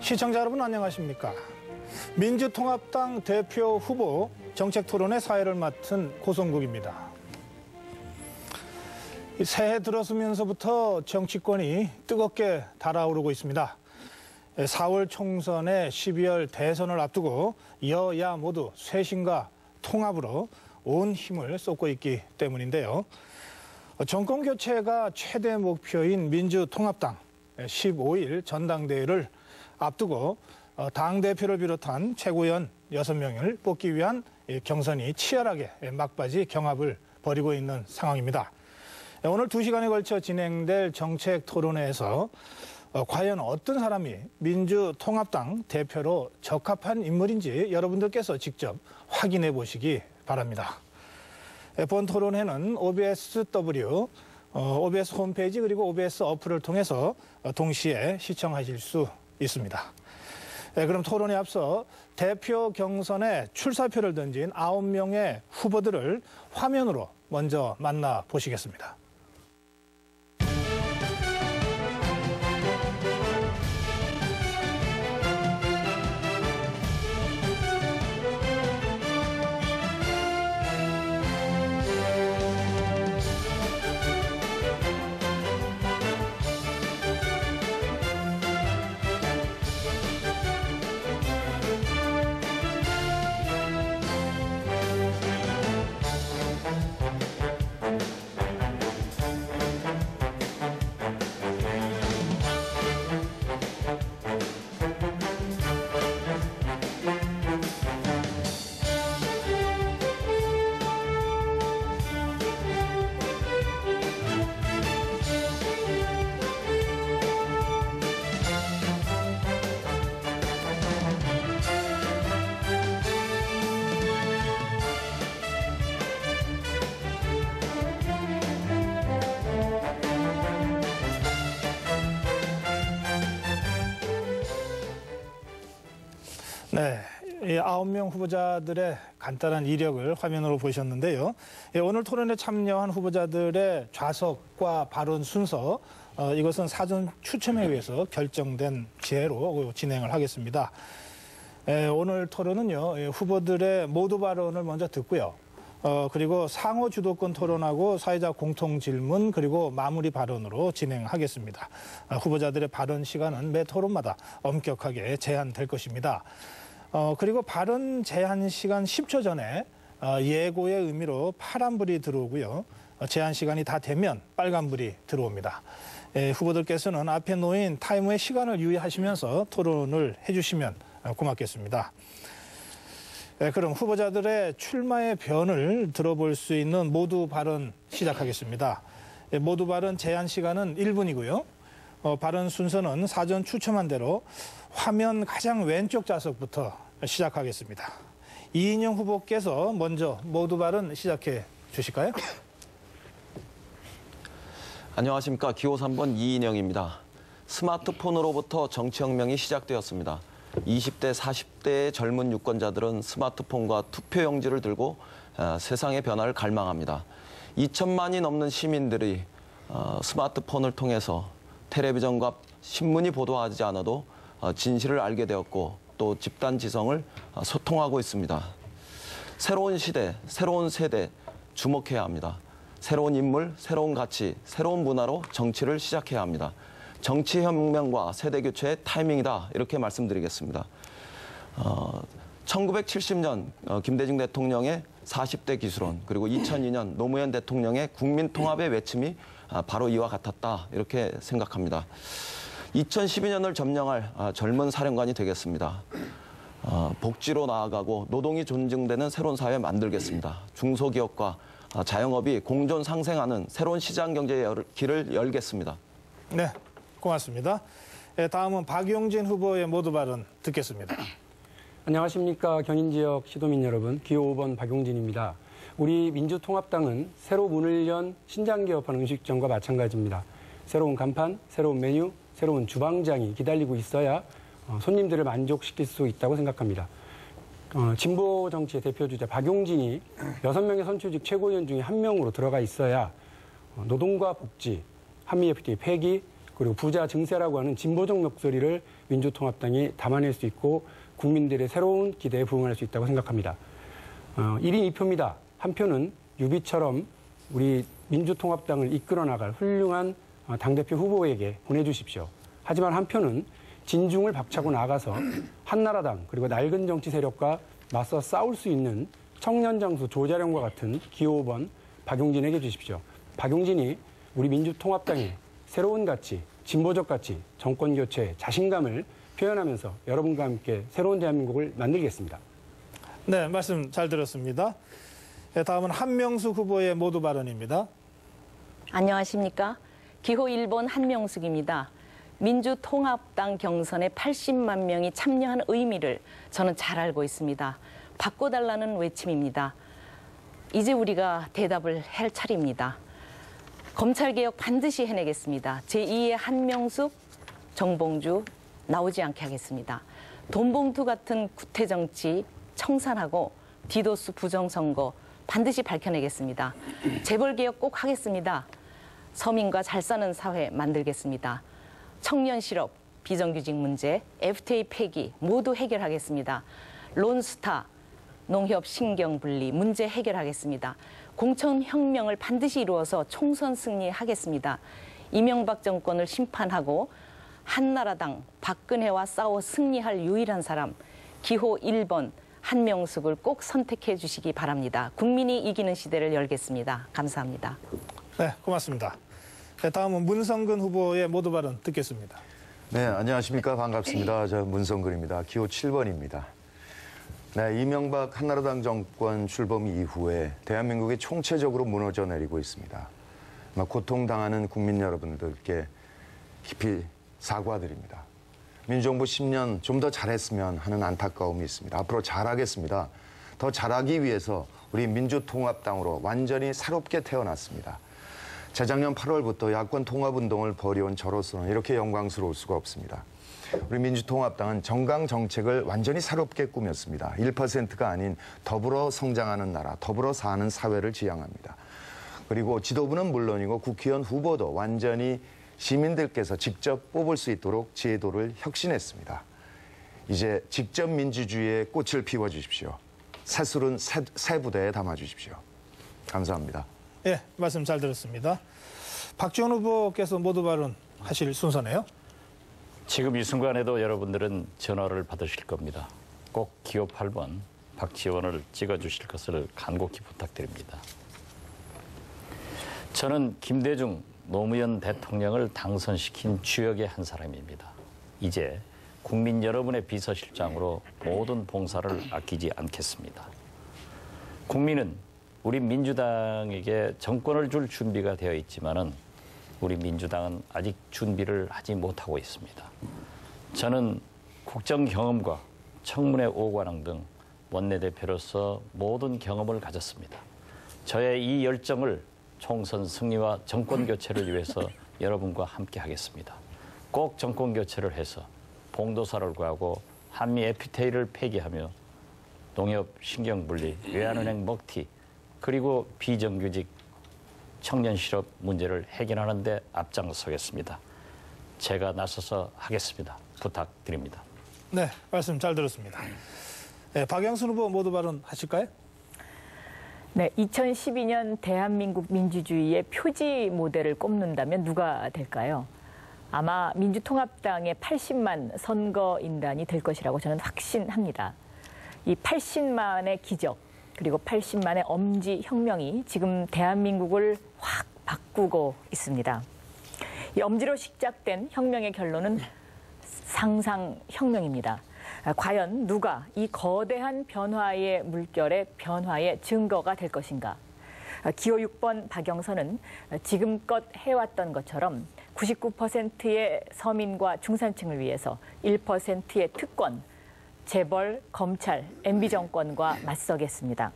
시청자 여러분 안녕하십니까? 민주통합당 대표 후보 정책토론의 사회를 맡은 고성국입니다. 새해 들어서면서부터 정치권이 뜨겁게 달아오르고 있습니다. 4월 총선에 12월 대선을 앞두고 여야 모두 쇄신과 통합으로 온 힘을 쏟고 있기 때문인데요. 정권 교체가 최대 목표인 민주통합당 15일 전당대회를 앞두고 당대표를 비롯한 최고위원 6명을 뽑기 위한 경선이 치열하게 막바지 경합을 벌이고 있는 상황입니다. 오늘 2시간에 걸쳐 진행될 정책 토론회에서 과연 어떤 사람이 민주통합당 대표로 적합한 인물인지 여러분들께서 직접 확인해 보시기 바랍니다. 본 토론회는 OBSW, OBS 홈페이지 그리고 OBS 어플을 통해서 동시에 시청하실 수 있습니다. 그럼 토론에 앞서 대표 경선에 출사표를 던진 9명의 후보들을 화면으로 먼저 만나보시겠습니다. 네, 이 9명 후보자들의 간단한 이력을 화면으로 보셨는데요. 오늘 토론에 참여한 후보자들의 좌석과 발언 순서, 이것은 사전 추첨에 의해서 결정된 지혜로 진행을 하겠습니다. 오늘 토론은요, 후보들의 모두 발언을 먼저 듣고요. 그리고 상호 주도권 토론하고 사회자 공통 질문 그리고 마무리 발언으로 진행하겠습니다. 후보자들의 발언 시간은 매 토론마다 엄격하게 제한될 것입니다. 그리고 발언 제한 시간 10초 전에 예고의 의미로 파란불이 들어오고요. 제한 시간이 다 되면 빨간불이 들어옵니다. 후보들께서는 앞에 놓인 타이머의 시간을 유의하시면서 토론을 해주시면 고맙겠습니다. 그럼 후보자들의 출마의 변을 들어볼 수 있는 모두 발언 시작하겠습니다. 모두 발언 제한 시간은 1분이고요. 발언 순서는 사전 추첨한 대로 화면 가장 왼쪽 좌석부터 시작하겠습니다. 이인영 후보께서 먼저 모두 발언 시작해 주실까요? 안녕하십니까. 기호 3번 이인영입니다. 스마트폰으로부터 정치혁명이 시작되었습니다. 20대, 40대의 젊은 유권자들은 스마트폰과 투표용지를 들고 세상의 변화를 갈망합니다. 2천만이 넘는 시민들이 스마트폰을 통해서 텔레비전과 신문이 보도하지 않아도 진실을 알게 되었고 또 집단 지성을 소통하고 있습니다. 새로운 시대, 새로운 세대 주목해야 합니다. 새로운 인물, 새로운 가치, 새로운 문화로 정치를 시작해야 합니다. 정치혁명과 세대교체의 타이밍이다 이렇게 말씀드리겠습니다. 1970년 김대중 대통령의 40대 기술원 그리고 2002년 노무현 대통령의 국민통합의 외침이 바로 이와 같았다 이렇게 생각합니다. 2012년을 점령할 젊은 사령관이 되겠습니다. 복지로 나아가고 노동이 존중되는 새로운 사회 만들겠습니다. 중소기업과 자영업이 공존 상생하는 새로운 시장 경제의 길을 열겠습니다. 네, 고맙습니다. 다음은 박용진 후보의 모두 발언 듣겠습니다. 안녕하십니까. 경인지역 시도민 여러분. 기호 5번 박용진입니다. 우리 민주통합당은 새로 문을 연 신장개업한 음식점과 마찬가지입니다. 새로운 간판, 새로운 메뉴, 새로운 주방장이 기다리고 있어야 손님들을 만족시킬 수 있다고 생각합니다. 진보 정치의 대표주자 박용진이 6명의 선출직 최고위원 중에 1명으로 들어가 있어야 노동과 복지, 한미 FTA 폐기, 그리고 부자 증세라고 하는 진보적 목소리를 민주통합당이 담아낼 수 있고 국민들의 새로운 기대에 부응할 수 있다고 생각합니다. 1인 2표입니다. 한 표는 유비처럼 우리 민주통합당을 이끌어 나갈 훌륭한 당대표 후보에게 보내주십시오. 하지만 한 표는 진중을 박차고 나가서 한나라당 그리고 낡은 정치 세력과 맞서 싸울 수 있는 청년 장수 조자룡과 같은 기호 5번 박용진에게 주십시오. 박용진이 우리 민주통합당의 새로운 가치, 진보적 가치, 정권 교체, 자신감을 표현하면서 여러분과 함께 새로운 대한민국을 만들겠습니다. 네, 말씀 잘 들었습니다. 다음은 한명숙 후보의 모두 발언입니다. 안녕하십니까? 기호 1번 한명숙입니다. 민주통합당 경선에 80만 명이 참여한 의미를 저는 잘 알고 있습니다. 바꿔달라는 외침입니다. 이제 우리가 대답을 할 차례입니다. 검찰개혁 반드시 해내겠습니다. 제2의 한명숙, 정봉주 나오지 않게 하겠습니다. 돈봉투 같은 구태정치 청산하고 디도스 부정선거 반드시 밝혀내겠습니다. 재벌개혁 꼭 하겠습니다. 서민과 잘 사는 사회 만들겠습니다. 청년 실업, 비정규직 문제, FTA 폐기 모두 해결하겠습니다. 론스타, 농협 신경분리 문제 해결하겠습니다. 공천혁명을 반드시 이루어서 총선 승리하겠습니다. 이명박 정권을 심판하고 한나라당 박근혜와 싸워 승리할 유일한 사람 기호 1번 한명숙을 꼭 선택해 주시기 바랍니다. 국민이 이기는 시대를 열겠습니다. 감사합니다. 네, 고맙습니다. 네, 다음은 문성근 후보의 모두 발언 듣겠습니다. 네, 안녕하십니까. 반갑습니다. 저 문성근입니다. 기호 7번입니다. 네, 이명박 한나라당 정권 출범 이후에 대한민국이 총체적으로 무너져 내리고 있습니다. 고통당하는 국민 여러분들께 깊이 사과드립니다. 민주정부 10년 좀 더 잘했으면 하는 안타까움이 있습니다. 앞으로 잘하겠습니다. 더 잘하기 위해서 우리 민주통합당으로 완전히 새롭게 태어났습니다. 재작년 8월부터 야권 통합운동을 벌여온 저로서는 이렇게 영광스러울 수가 없습니다. 우리 민주통합당은 정강 정책을 완전히 새롭게 꾸몄습니다. 1%가 아닌 더불어 성장하는 나라, 더불어 사는 사회를 지향합니다. 그리고 지도부는 물론이고 국회의원 후보도 완전히 시민들께서 직접 뽑을 수 있도록 제도를 혁신했습니다. 이제 직접 민주주의의 꽃을 피워주십시오. 새술은 새 부대에 담아주십시오. 감사합니다. 예, 말씀 잘 들었습니다. 박지원 후보께서 모두 발언 하실 순서네요. 지금 이 순간에도 여러분들은 전화를 받으실 겁니다. 꼭 기호 8번 박지원을 찍어주실 것을 간곡히 부탁드립니다. 저는 김대중 노무현 대통령을 당선시킨 주역의 한 사람입니다. 이제 국민 여러분의 비서실장으로 모든 봉사를 아끼지 않겠습니다. 국민은 우리 민주당에게 정권을 줄 준비가 되어 있지만은 우리 민주당은 아직 준비를 하지 못하고 있습니다. 저는 국정 경험과 청문회 오관왕 등 원내대표로서 모든 경험을 가졌습니다. 저의 이 열정을 총선 승리와 정권 교체를 위해서 여러분과 함께 하겠습니다. 꼭 정권 교체를 해서 봉도사를 구하고 한미 FTA를 폐기하며 농협 신경분리, 외환은행 먹튀, 그리고 비정규직 청년 실업 문제를 해결하는 데 앞장서겠습니다. 제가 나서서 하겠습니다. 부탁드립니다. 네, 말씀 잘 들었습니다. 네, 박영순 후보 모두 발언 하실까요? 네, 2012년 대한민국 민주주의의 표지 모델을 꼽는다면 누가 될까요? 아마 민주통합당의 80만 선거인단이 될 것이라고 저는 확신합니다. 이 80만의 기적, 그리고 80만의 엄지 혁명이 지금 대한민국을 확 바꾸고 있습니다. 이 엄지로 시작된 혁명의 결론은 상상혁명입니다. 과연 누가 이 거대한 변화의 물결의 변화의 증거가 될 것인가? 기호 6번 박영선은 지금껏 해왔던 것처럼 99%의 서민과 중산층을 위해서 1%의 특권, 재벌, 검찰, MB 정권과 맞서겠습니다.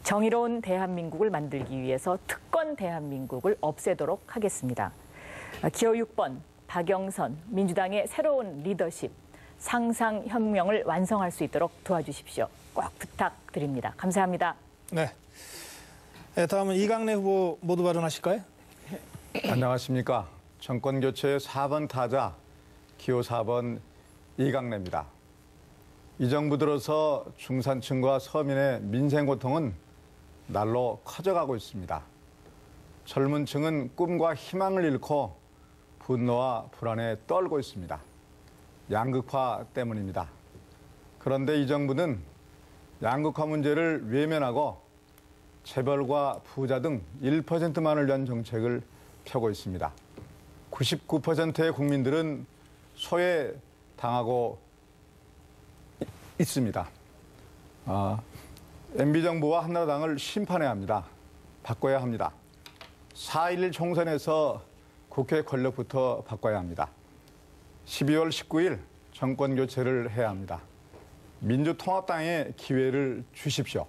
정의로운 대한민국을 만들기 위해서 특권 대한민국을 없애도록 하겠습니다. 기호 6번 박영선 민주당의 새로운 리더십 상상혁명을 완성할 수 있도록 도와주십시오. 꼭 부탁드립니다. 감사합니다. 네. 네, 다음은 이강래 후보 모두 발언하실까요? 안녕하십니까. 정권교체의 4번 타자 기호 4번 이강래입니다. 이 정부 들어서 중산층과 서민의 민생 고통은 날로 커져가고 있습니다. 젊은 층은 꿈과 희망을 잃고 분노와 불안에 떨고 있습니다. 양극화 때문입니다. 그런데 이 정부는 양극화 문제를 외면하고 재벌과 부자 등 1%만을 위한 정책을 펴고 있습니다. 99%의 국민들은 소외당하고 있습니다. MB정부와 한나라당을 심판해야 합니다. 바꿔야 합니다. 4.11 총선에서 국회 권력부터 바꿔야 합니다. 12월 19일 정권 교체를 해야 합니다. 민주통합당에 기회를 주십시오.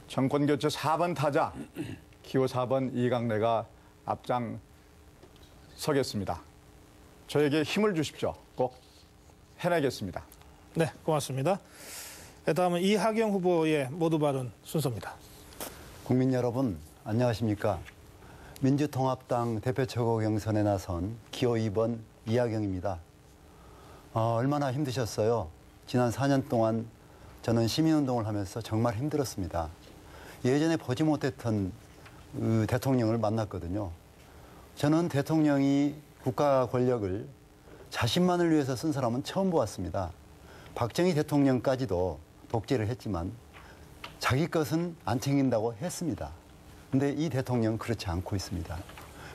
정권 교체 4번 타자 기호 4번 이강래가 앞장서겠습니다. 저에게 힘을 주십시오. 꼭 해내겠습니다. 네, 고맙습니다. 네, 다음은 이하경 후보의 모두 발언 순서입니다. 국민 여러분, 안녕하십니까. 민주통합당 대표 최고 경선에 나선 기호 2번 이하경입니다. 얼마나 힘드셨어요? 지난 4년 동안 저는 시민운동을 하면서 정말 힘들었습니다. 예전에 보지 못했던 대통령을 만났거든요. 저는 대통령이 국가 권력을 자신만을 위해서 쓴 사람은 처음 보았습니다. 박정희 대통령까지도 독재를 했지만 자기 것은 안 챙긴다고 했습니다. 근데 이 대통령은 그렇지 않고 있습니다.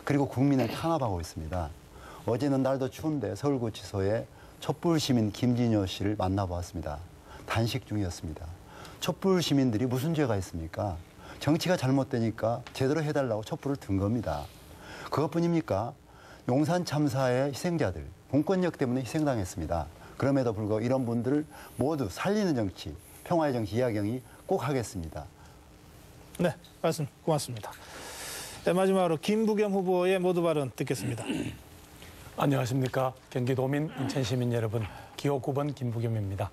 그리고 국민을 탄압하고 있습니다. 어제는 날도 추운데 서울구치소에 촛불시민 김진효 씨를 만나보았습니다. 단식 중이었습니다. 촛불 시민들이 무슨 죄가 있습니까? 정치가 잘못되니까 제대로 해달라고 촛불을 든 겁니다. 그것뿐입니까? 용산 참사의 희생자들, 공권력 때문에 희생당했습니다. 그럼에도 불구하고 이런 분들을 모두 살리는 정치, 평화의 정치 이하경이 꼭 하겠습니다. 네, 말씀 고맙습니다. 네, 마지막으로 김부겸 후보의 모두 발언 듣겠습니다. 안녕하십니까. 경기도민, 인천시민 여러분, 기호 9번 김부겸입니다.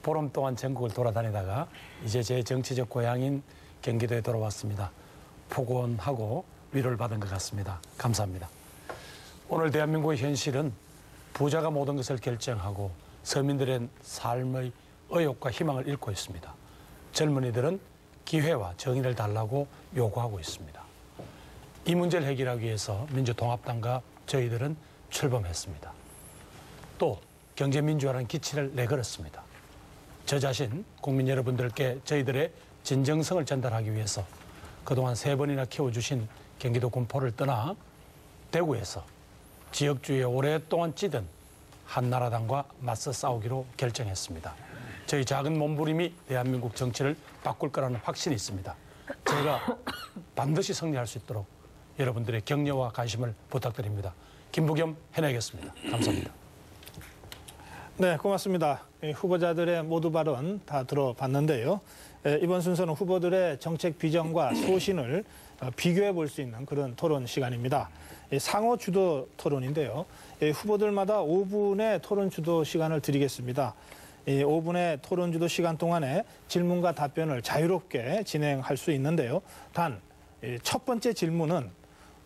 보름 동안 전국을 돌아다니다가 이제 제 정치적 고향인 경기도에 돌아왔습니다. 포근하고 위로를 받은 것 같습니다. 감사합니다. 오늘 대한민국의 현실은 부자가 모든 것을 결정하고 서민들의 삶의 의욕과 희망을 잃고 있습니다. 젊은이들은 기회와 정의를 달라고 요구하고 있습니다. 이 문제를 해결하기 위해서 민주통합당과 저희들은 출범했습니다. 또 경제민주화라는 기치를 내걸었습니다. 저 자신 국민 여러분들께 저희들의 진정성을 전달하기 위해서 그동안 3번이나 키워주신 경기도 군포를 떠나 대구에서 지역주의에 오랫동안 찌든 한나라당과 맞서 싸우기로 결정했습니다. 저희 작은 몸부림이 대한민국 정치를 바꿀 거라는 확신이 있습니다. 제가 반드시 승리할 수 있도록 여러분들의 격려와 관심을 부탁드립니다. 김부겸 해내겠습니다. 감사합니다. 네, 고맙습니다. 후보자들의 모두 발언 다 들어봤는데요. 이번 순서는 후보들의 정책 비전과 소신을 비교해 볼 수 있는 그런 토론 시간입니다. 상호 주도 토론인데요. 후보들마다 5분의 토론 주도 시간을 드리겠습니다. 5분의 토론 주도 시간 동안에 질문과 답변을 자유롭게 진행할 수 있는데요. 단, 첫 번째 질문은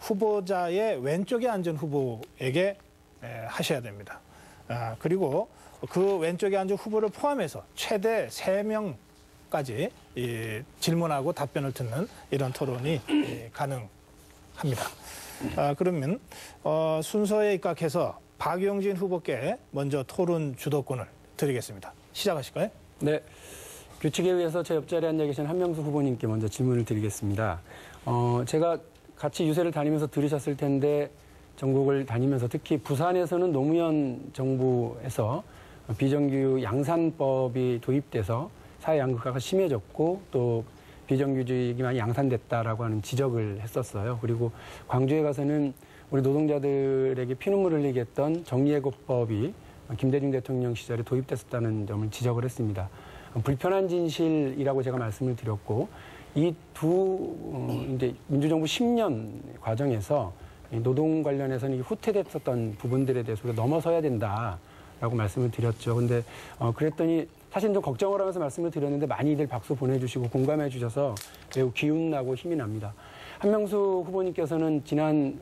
후보자의 왼쪽에 앉은 후보에게 하셔야 됩니다. 그리고 그 왼쪽에 앉은 후보를 포함해서 최대 3명까지 질문하고 답변을 듣는 이런 토론이 가능합니다. 그러면 순서에 입각해서 박용진 후보께 먼저 토론 주도권을 드리겠습니다. 시작하실까요? 네. 규칙에 의해서 제 옆자리에 앉아 계신 한명수 후보님께 먼저 질문을 드리겠습니다. 제가 같이 유세를 다니면서 들으셨을 텐데 전국을 다니면서 특히 부산에서는 노무현 정부에서 비정규 양산법이 도입돼서 사회 양극화가 심해졌고 또 비정규직이 많이 양산됐다라고 하는 지적을 했었어요. 그리고 광주에 가서는 우리 노동자들에게 피눈물 흘리게 했던 정리해고법이 김대중 대통령 시절에 도입됐었다는 점을 지적을 했습니다. 불편한 진실이라고 제가 말씀을 드렸고 이 두 이제 민주정부 10년 과정에서 이 노동 관련해서는 이 후퇴됐었던 부분들에 대해서 우리가 넘어서야 된다라고 말씀을 드렸죠. 근데 그랬더니 사실 좀 걱정을 하면서 말씀을 드렸는데 많이들 박수 보내주시고 공감해 주셔서 매우 기운나고 힘이 납니다. 한명수 후보님께서는 지난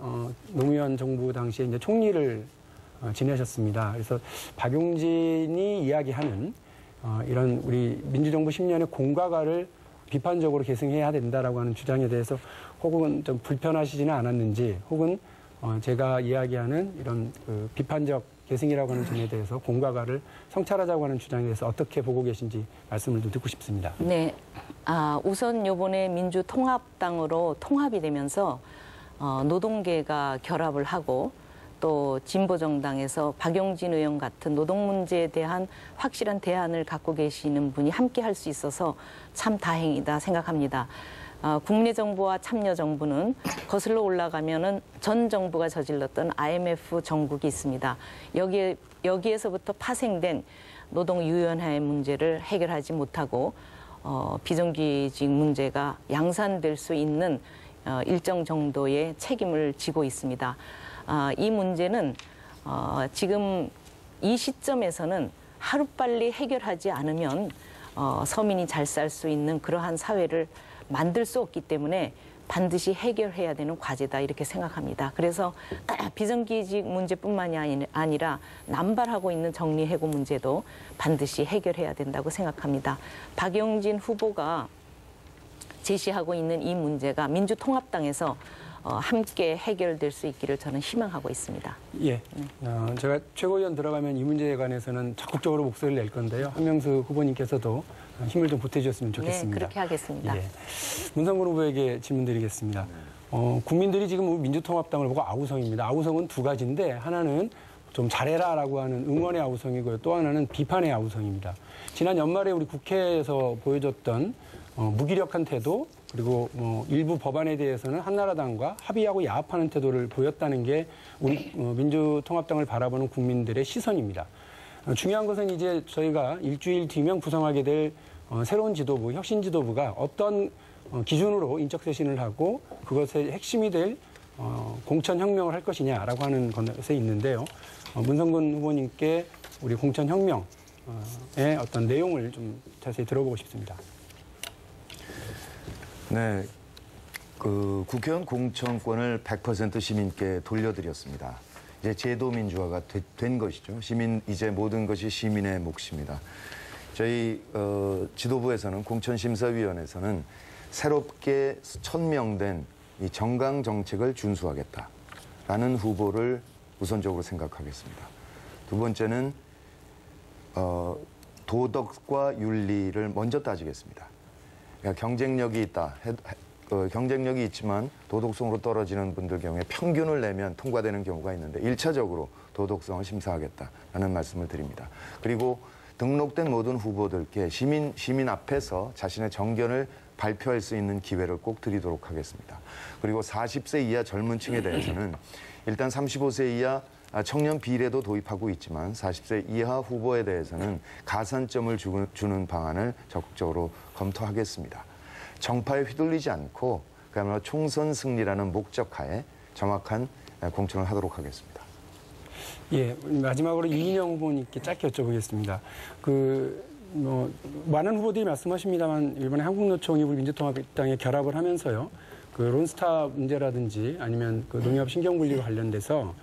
노무현 정부 당시에 이제 총리를 지내셨습니다. 그래서 박용진이 이야기하는 이런 우리 민주정부 10년의 공과가를 비판적으로 계승해야 된다라고 하는 주장에 대해서 혹은 좀 불편하시지는 않았는지, 혹은 제가 이야기하는 이런 그 비판적 계승이라고 하는 점에 대해서 공과가를 성찰하자고 하는 주장에 대해서 어떻게 보고 계신지 말씀을 좀 듣고 싶습니다. 네, 우선 요번에 민주통합당으로 통합이 되면서 노동계가 결합을 하고 또 진보정당에서 박용진 의원 같은 노동 문제에 대한 확실한 대안을 갖고 계시는 분이 함께 할 수 있어서 참 다행이다 생각합니다. 국내 정부와 참여 정부는 거슬러 올라가면은 전 정부가 저질렀던 IMF 정국이 있습니다. 여기에서부터 파생된 노동 유연화의 문제를 해결하지 못하고 비정규직 문제가 양산될 수 있는 일정 정도의 책임을 지고 있습니다. 이 문제는 지금 이 시점에서는 하루빨리 해결하지 않으면 서민이 잘 살 수 있는 그러한 사회를 만들 수 없기 때문에 반드시 해결해야 되는 과제다 이렇게 생각합니다. 그래서 비정규직 문제뿐만이 아니라 남발하고 있는 정리해고 문제도 반드시 해결해야 된다고 생각합니다. 박용진 후보가 제시하고 있는 이 문제가 민주통합당에서 함께 해결될 수 있기를 저는 희망하고 있습니다. 예, 제가 최고위원 들어가면 이 문제에 관해서는 적극적으로 목소리를 낼 건데요. 한명수 후보님께서도 힘을 좀 보태주셨으면 좋겠습니다. 네, 그렇게 하겠습니다. 예. 문성근 후보에게 질문드리겠습니다. 국민들이 지금 민주통합당을 보고 아우성입니다. 아우성은 두 가지인데 하나는 좀 잘해라라고 하는 응원의 아우성이고요. 또 하나는 비판의 아우성입니다. 지난 연말에 우리 국회에서 보여줬던 무기력한 태도, 그리고 일부 법안에 대해서는 한나라당과 합의하고 야합하는 태도를 보였다는 게 우리 민주통합당을 바라보는 국민들의 시선입니다. 중요한 것은 이제 저희가 일주일 뒤면 구성하게 될 새로운 지도부, 혁신 지도부가 어떤 기준으로 인적쇄신을 하고 그것의 핵심이 될 공천혁명을 할 것이냐라고 하는 것에 있는데요. 문성근 후보님께 우리 공천혁명의 어떤 내용을 좀 자세히 들어보고 싶습니다. 네, 그 국회의원 공천권을 100% 시민께 돌려드렸습니다. 이제 제도 민주화가 된 것이죠. 이제 모든 것이 시민의 몫입니다. 저희 지도부에서는 공천심사위원회에서는 새롭게 천명된 이 정강 정책을 준수하겠다라는 후보를 우선적으로 생각하겠습니다. 두 번째는 도덕과 윤리를 먼저 따지겠습니다. 그러니까 경쟁력이 있다. 경쟁력이 있지만 도덕성으로 떨어지는 분들 경우에 평균을 내면 통과되는 경우가 있는데 1차적으로 도덕성을 심사하겠다라는 말씀을 드립니다. 그리고 등록된 모든 후보들께 시민 앞에서 자신의 정견을 발표할 수 있는 기회를 꼭 드리도록 하겠습니다. 그리고 40세 이하 젊은 층에 대해서는 일단 35세 이하 청년 비례도 도입하고 있지만 40세 이하 후보에 대해서는 가산점을 주는 방안을 적극적으로 검토하겠습니다. 정파에 휘둘리지 않고 그야말로 총선 승리라는 목적하에 정확한 공천을 하도록 하겠습니다. 예, 마지막으로 이인영 후보님께 짧게 여쭤보겠습니다. 많은 후보들이 말씀하십니다만 이번에 한국노총이 우리 민주통합당에 결합을 하면서요, 그 론스타 문제라든지 아니면 그 농협 신경분리와 관련돼서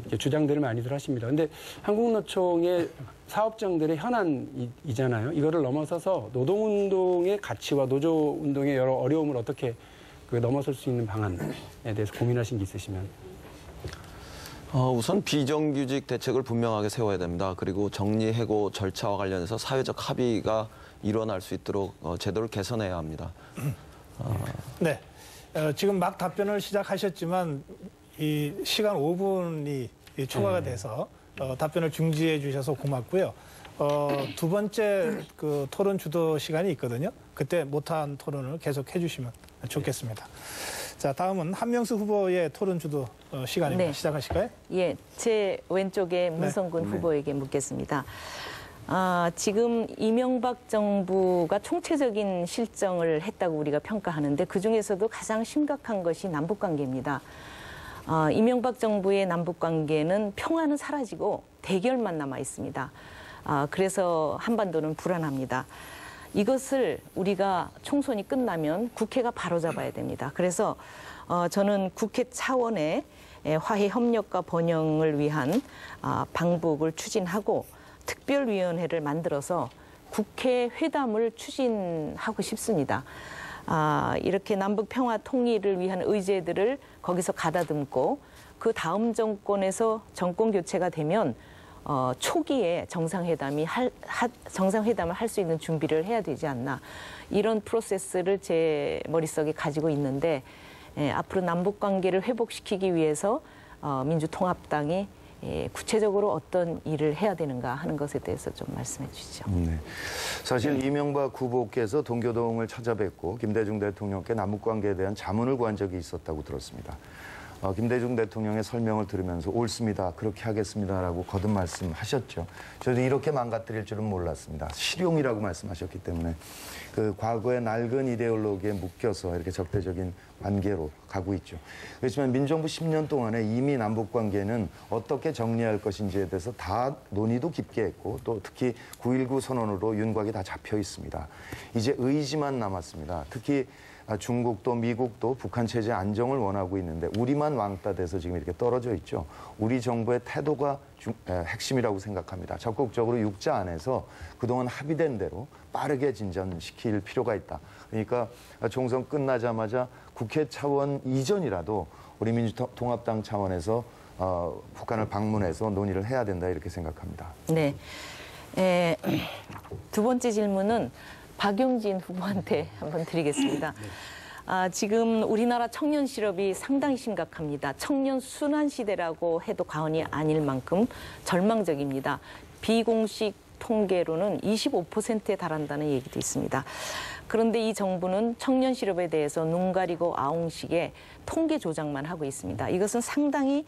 이렇게 주장들을 많이들 하십니다. 근데 한국노총의 사업장들의 현안이잖아요. 이거를 넘어서서 노동운동의 가치와 노조운동의 여러 어려움을 어떻게 넘어설 수 있는 방안에 대해서 고민하신 게 있으시면. 우선 비정규직 대책을 분명하게 세워야 됩니다. 그리고 정리해고 절차와 관련해서 사회적 합의가 일어날 수 있도록 제도를 개선해야 합니다. 네, 지금 막 답변을 시작하셨지만 이 시간 5분이 초과가 돼서 답변을 중지해 주셔서 고맙고요. 두 번째 그 토론 주도 시간이 있거든요. 그때 못한 토론을 계속 해주시면 좋겠습니다. 자, 다음은 한명수 후보의 토론 주도 시간입니다. 네. 시작하실까요? 예, 제 왼쪽에 문성근 후보에게 묻겠습니다. 지금 이명박 정부가 총체적인 실정을 했다고 우리가 평가하는데 그중에서도 가장 심각한 것이 남북관계입니다. 이명박 정부의 남북 관계는 평화는 사라지고 대결만 남아 있습니다. 그래서 한반도는 불안합니다. 이것을 우리가 총선이 끝나면 국회가 바로잡아야 됩니다. 그래서 저는 국회 차원의 화해 협력과 번영을 위한 방북을 추진하고 특별위원회를 만들어서 국회 회담을 추진하고 싶습니다. 이렇게 남북 평화 통일을 위한 의제들을 거기서 가다듬고 그 다음 정권에서 정권 교체가 되면 초기에 정상회담을 할 수 있는 준비를 해야 되지 않나, 이런 프로세스를 제 머릿속에 가지고 있는데, 앞으로 남북 관계를 회복시키기 위해서 민주통합당이 구체적으로 어떤 일을 해야 되는가 하는 것에 대해서 좀 말씀해 주시죠. 네. 사실 이명박 후보께서 동교동을 찾아뵙고 김대중 대통령께 남북 관계에 대한 자문을 구한 적이 있었다고 들었습니다. 김대중 대통령의 설명을 들으면서 옳습니다, 그렇게 하겠습니다라고 거듭 말씀하셨죠. 저도 이렇게 망가뜨릴 줄은 몰랐습니다. 실용이라고 말씀하셨기 때문에 그 과거의 낡은 이데올로기에 묶여서 이렇게 적대적인 관계로 가고 있죠. 그렇지만 민정부 10년 동안에 이미 남북 관계는 어떻게 정리할 것인지에 대해서 다 논의도 깊게 했고, 또 특히 9.19 선언으로 윤곽이 다 잡혀 있습니다. 이제 의지만 남았습니다. 특히 중국도 미국도 북한 체제 안정을 원하고 있는데 우리만 왕따 돼서 지금 이렇게 떨어져 있죠. 우리 정부의 태도가 핵심이라고 생각합니다. 적극적으로 육자 안에서 그동안 합의된 대로 빠르게 진전시킬 필요가 있다. 그러니까 총선 끝나자마자 국회 차원 이전이라도 우리 민주통합당 차원에서 북한을 방문해서 논의를 해야 된다, 이렇게 생각합니다. 네. 두 번째 질문은 박용진 후보한테 한번 드리겠습니다. 지금 우리나라 청년 실업이 상당히 심각합니다. 청년 순환 시대라고 해도 과언이 아닐 만큼 절망적입니다. 비공식 통계로는 25%에 달한다는 얘기도 있습니다. 그런데 이 정부는 청년 실업에 대해서 눈 가리고 아웅식의 통계 조작만 하고 있습니다. 이것은 상당히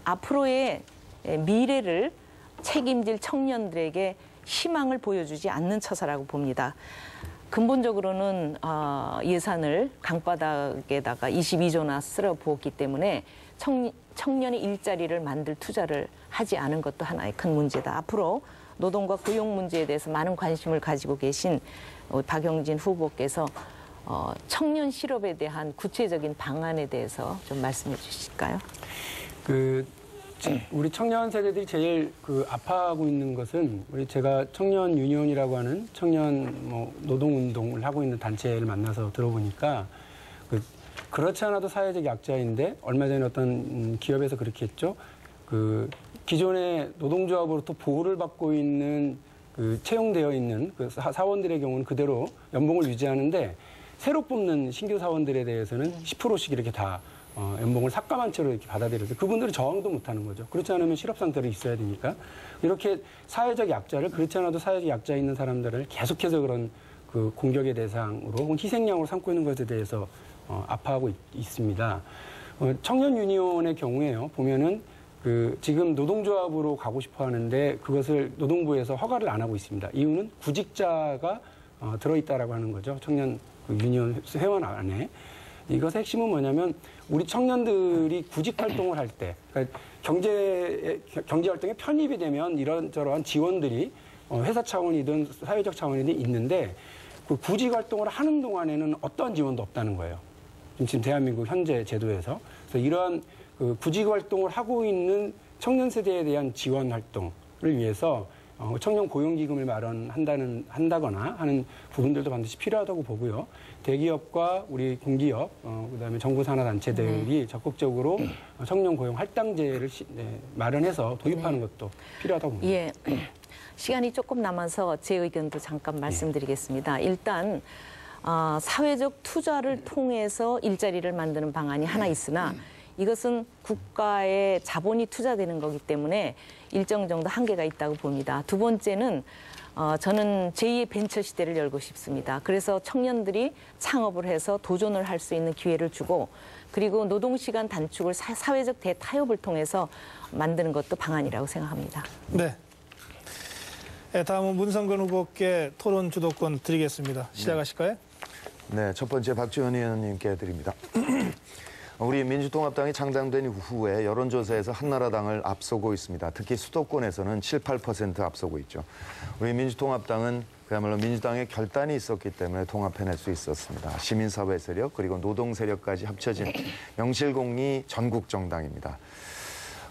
앞으로의 미래를 책임질 청년들에게 희망을 보여주지 않는 처사라고 봅니다. 근본적으로는 예산을 강바닥에다가 22조나 쓸어 부었기 때문에 청년의 일자리를 만들 투자를 하지 않은 것도 하나의 큰 문제다. 앞으로 노동과 고용 문제에 대해서 많은 관심을 가지고 계신 박용진 후보께서 청년 실업에 대한 구체적인 방안에 대해서 좀 말씀해 주실까요? 우리 청년 세대들이 제일 아파하고 있는 것은, 제가 청년 유니온이라고 하는 청년 노동운동을 하고 있는 단체를 만나서 들어보니까 그렇지 않아도 사회적 약자인데, 얼마 전에 어떤 기업에서 그렇게 했죠. 기존의 노동조합으로부터 보호를 받고 있는 채용되어 있는 사원들의 경우는 그대로 연봉을 유지하는데, 새로 뽑는 신규 사원들에 대해서는 10%씩 이렇게 다 연봉을 삭감한 채로 이렇게 받아들여서 그분들은 저항도 못하는 거죠. 그렇지 않으면 실업 상태로 있어야 되니까. 이렇게 사회적 약자를, 그렇지 않아도 사회적 약자에 있는 사람들을 계속해서 그런 공격의 대상으로 혹은 희생양으로 삼고 있는 것에 대해서 아파하고 있습니다. 청년 유니온의 경우에요, 보면은 지금 노동조합으로 가고 싶어 하는데 그것을 노동부에서 허가를 안 하고 있습니다. 이유는 구직자가 들어있다라고 하는 거죠. 청년 유니온 회원 안에. 이것의 핵심은 뭐냐면, 우리 청년들이 구직 활동을 할 때, 그러니까 경제 활동에 편입이 되면 이런저런 지원들이 회사 차원이든 사회적 차원이든 있는데, 그 구직 활동을 하는 동안에는 어떠한 지원도 없다는 거예요. 지금 대한민국 현재 제도에서. 그래서 이러한 구직 활동을 하고 있는 청년 세대에 대한 지원 활동을 위해서 청년 고용기금을 마련한다거나 하는 부분들도 반드시 필요하다고 보고요. 대기업과 우리 공기업, 그다음에 정부 산하 단체들이 적극적으로 청년 고용 할당제를 마련해서 도입하는 것도 필요하다고 봅니다. 예. 시간이 조금 남아서 제 의견도 잠깐 말씀드리겠습니다. 일단 사회적 투자를 통해서 일자리를 만드는 방안이 하나 있으나, 이것은 국가의 자본이 투자되는 거기 때문에 일정 정도 한계가 있다고 봅니다. 두 번째는 저는 제2의 벤처 시대를 열고 싶습니다. 그래서 청년들이 창업을 해서 도전을 할 수 있는 기회를 주고, 그리고 노동시간 단축을 사회적 대타협을 통해서 만드는 것도 방안이라고 생각합니다. 네. 다음은 문성근 후보께 토론 주도권 드리겠습니다. 시작하실까요? 네, 첫 번째 박지원 의원님께 드립니다. 우리 민주통합당이 창당된 후에 여론조사에서 한나라당을 앞서고 있습니다. 특히 수도권에서는 7, 8% 앞서고 있죠. 우리 민주통합당은 그야말로 민주당의 결단이 있었기 때문에 통합해낼 수 있었습니다. 시민사회 세력 그리고 노동 세력까지 합쳐진 영실공리 전국 정당입니다.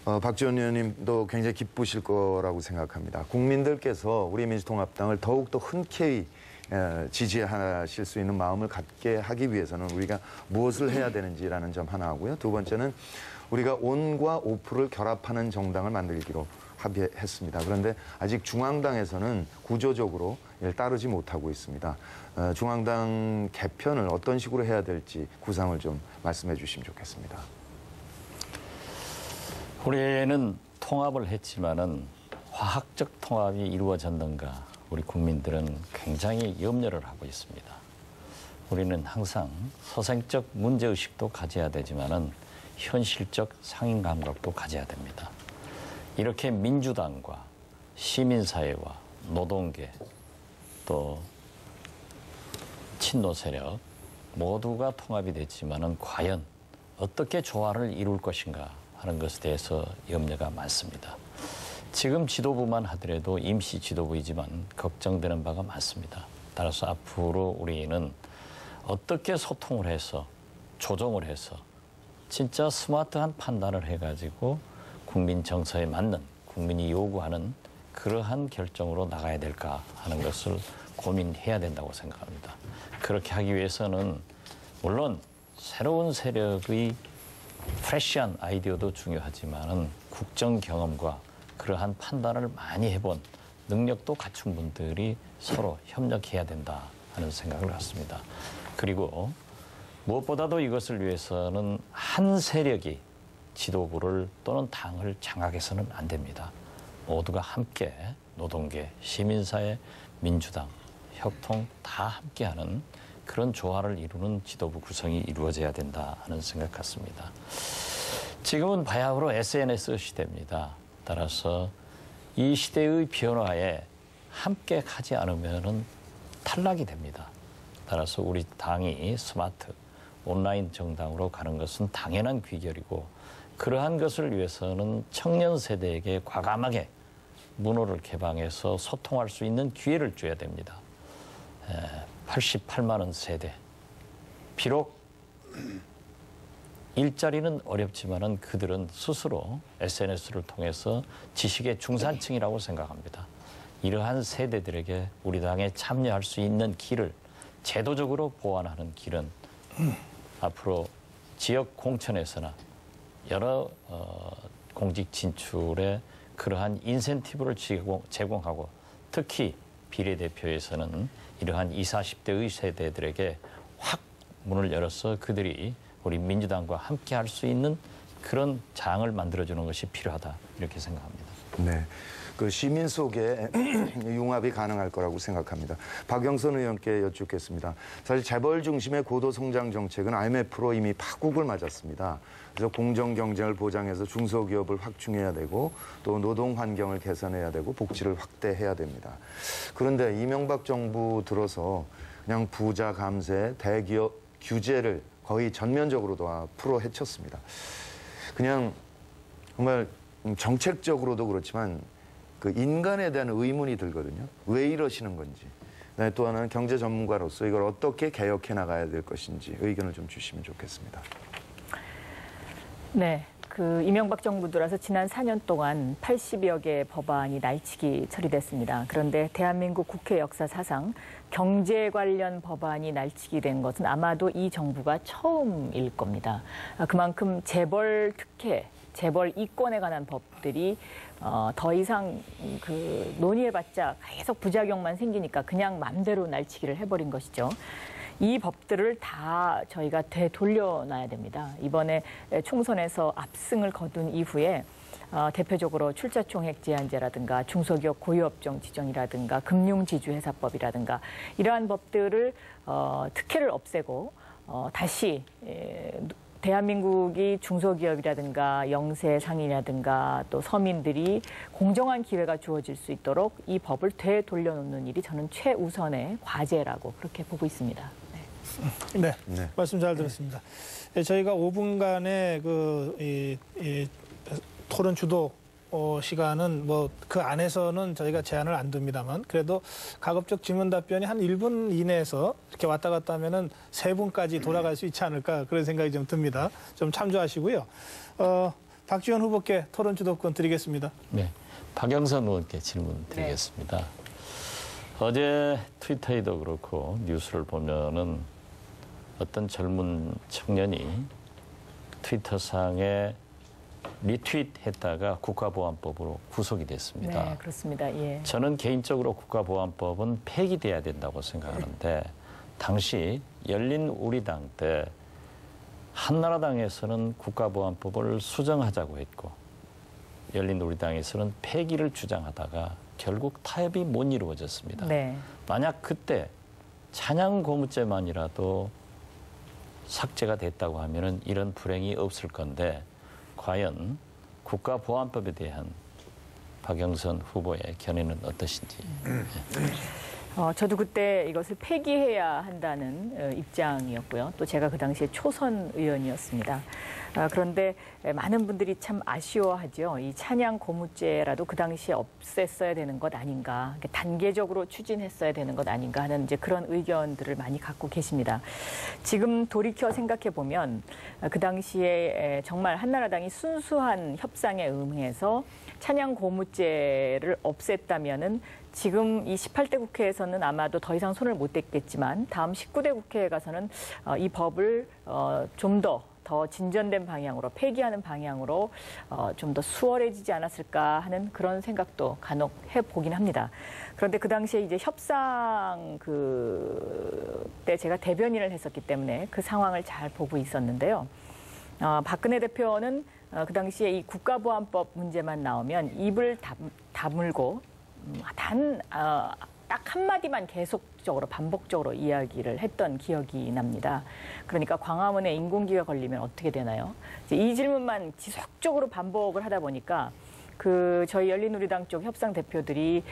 박지원 의원님도 굉장히 기쁘실 거라고 생각합니다. 국민들께서 우리 민주통합당을 더욱더 흔쾌히 지지하실 수 있는 마음을 갖게 하기 위해서는 우리가 무엇을 해야 되는지라는 점 하나 하고요. 두 번째는 우리가 온과 오프를 결합하는 정당을 만들기로 합의했습니다. 그런데 아직 중앙당에서는 구조적으로 이를 따르지 못하고 있습니다. 중앙당 개편을 어떤 식으로 해야 될지 구상을 좀 말씀해 주시면 좋겠습니다. 우리는 통합을 했지만은 화학적 통합이 이루어졌는가 우리 국민들은 굉장히 염려를 하고 있습니다. 우리는 항상 서생적 문제의식도 가져야 되지만은 현실적 상인 감각도 가져야 됩니다. 이렇게 민주당과 시민사회와 노동계 또 친노 세력 모두가 통합이 됐지만은 과연 어떻게 조화를 이룰 것인가 하는 것에 대해서 염려가 많습니다. 지금 지도부만 하더라도 임시 지도부이지만 걱정되는 바가 많습니다. 따라서 앞으로 우리는 어떻게 소통을 해서 조정을 해서 진짜 스마트한 판단을 해가지고 국민 정서에 맞는 국민이 요구하는 그러한 결정으로 나가야 될까 하는 것을 고민해야 된다고 생각합니다. 그렇게 하기 위해서는 물론 새로운 세력의 프레시한 아이디어도 중요하지만은 국정 경험과 그러한 판단을 많이 해본 능력도 갖춘 분들이 서로 협력해야 된다 하는 생각을 갖습니다. 그리고 무엇보다도 이것을 위해서는 한 세력이 지도부를 또는 당을 장악해서는 안 됩니다. 모두가 함께 노동계, 시민사회, 민주당, 혁통 다 함께하는 그런 조화를 이루는 지도부 구성이 이루어져야 된다 하는 생각 같습니다. 지금은 바야흐로 SNS 시대입니다. 따라서 이 시대의 변화에 함께 가지 않으면 탈락이 됩니다. 따라서 우리 당이 스마트 온라인 정당으로 가는 것은 당연한 귀결이고 그러한 것을 위해서는 청년 세대에게 과감하게 문호를 개방해서 소통할 수 있는 기회를 줘야 됩니다. 88만 원 세대. 비록 일자리는 어렵지만은 그들은 스스로 SNS를 통해서 지식의 중산층이라고 생각합니다. 이러한 세대들에게 우리 당에 참여할 수 있는 길을 제도적으로 보완하는 길은 앞으로 지역 공천에서나 여러 공직 진출에 그러한 인센티브를 제공하고 특히 비례대표에서는 이러한 20, 40대의 세대들에게 확 문을 열어서 그들이 우리 민주당과 함께 할 수 있는 그런 장을 만들어주는 것이 필요하다 이렇게 생각합니다. 네. 그 시민 속에 융합이 가능할 거라고 생각합니다. 박영선 의원께 여쭙겠습니다. 사실 재벌 중심의 고도 성장 정책은 IMF로 이미 파국을 맞았습니다. 그래서 공정 경쟁을 보장해서 중소기업을 확충해야 되고 또 노동 환경을 개선해야 되고 복지를 확대해야 됩니다. 그런데 이명박 정부 들어서 그냥 부자 감세, 대기업 규제를 거의 전면적으로 다 풀어 헤쳤습니다. 그냥 정말 정책적으로도 그렇지만 그 인간에 대한 의문이 들거든요. 왜 이러시는 건지. 또 하나는 경제 전문가로서 이걸 어떻게 개혁해 나가야 될 것인지 의견을 좀 주시면 좋겠습니다. 네, 그 이명박 정부 들어서 지난 4년 동안 80여 개의 법안이 날치기 처리됐습니다. 그런데 대한민국 국회 역사 사상 경제 관련 법안이 날치기 된 것은 아마도 이 정부가 처음일 겁니다. 그만큼 재벌 특혜, 재벌 이권에 관한 법들이 더 이상 그 논의해봤자 계속 부작용만 생기니까 그냥 맘대로 날치기를 해버린 것이죠. 이 법들을 다 저희가 되돌려놔야 됩니다. 이번에 총선에서 압승을 거둔 이후에 대표적으로 출자총액 제한제라든가 중소기업 고유업종 지정이라든가 금융지주회사법이라든가 이러한 법들을 특혜를 없애고 다시 대한민국이 중소기업이라든가 영세 상인이라든가 또 서민들이 공정한 기회가 주어질 수 있도록 이 법을 되돌려놓는 일이 저는 최우선의 과제라고 그렇게 보고 있습니다. 네, 말씀 잘 들었습니다. 저희가 5분간의 이 토론 주도 시간은 뭐 그 안에서는 저희가 제한을 안 둡니다만 그래도 가급적 질문 답변이 한 1분 이내에서 이렇게 왔다 갔다 하면은 3분까지 돌아갈 수 있지 않을까 그런 생각이 좀 듭니다. 좀 참조하시고요. 박지원 후보께 토론 주도권 드리겠습니다. 네, 박영선 의원께 질문 드리겠습니다. 어제 트위터에도 그렇고 뉴스를 보면은 어떤 젊은 청년이 트위터상에 리트윗했다가 국가보안법으로 구속이 됐습니다. 네, 그렇습니다. 예. 저는 개인적으로 국가보안법은 폐기돼야 된다고 생각하는데 당시 열린 우리당 때 한나라당에서는 국가보안법을 수정하자고 했고 열린 우리당에서는 폐기를 주장하다가 결국 타협이 못 이루어졌습니다. 네. 만약 그때 찬양 고무죄만이라도 삭제가 됐다고 하면은 이런 불행이 없을 건데 과연 국가보안법에 대한 박영선 후보의 견해는 어떠신지. 저도 그때 이것을 폐기해야 한다는 입장이었고요. 또 제가 그 당시에 초선 의원이었습니다. 그런데 많은 분들이 참 아쉬워하죠. 이 찬양 고무죄라도 그 당시에 없앴어야 되는 것 아닌가, 단계적으로 추진했어야 되는 것 아닌가 하는 이제 그런 의견들을 많이 갖고 계십니다. 지금 돌이켜 생각해 보면 그 당시에 정말 한나라당이 순수한 협상에 응해서 찬양 고무죄를 없앴다면은 지금 이 18대 국회에서는 아마도 더 이상 손을 못 댔겠지만 다음 19대 국회에 가서는 이 법을 좀 더 진전된 방향으로 폐기하는 방향으로 좀 더 수월해지지 않았을까 하는 그런 생각도 간혹 해보긴 합니다. 그런데 그 당시에 이제 협상 때 제가 대변인을 했었기 때문에 그 상황을 잘 보고 있었는데요. 박근혜 대표는 그 당시에 이 국가보안법 문제만 나오면 입을 다물고 딱 한마디만 계속적으로 반복적으로 이야기를 했던 기억이 납니다. 그러니까 광화문에 인공기가 걸리면 어떻게 되나요? 이제 이 질문만 지속적으로 반복을 하다 보니까 저희 열린우리당 쪽 협상 대표들이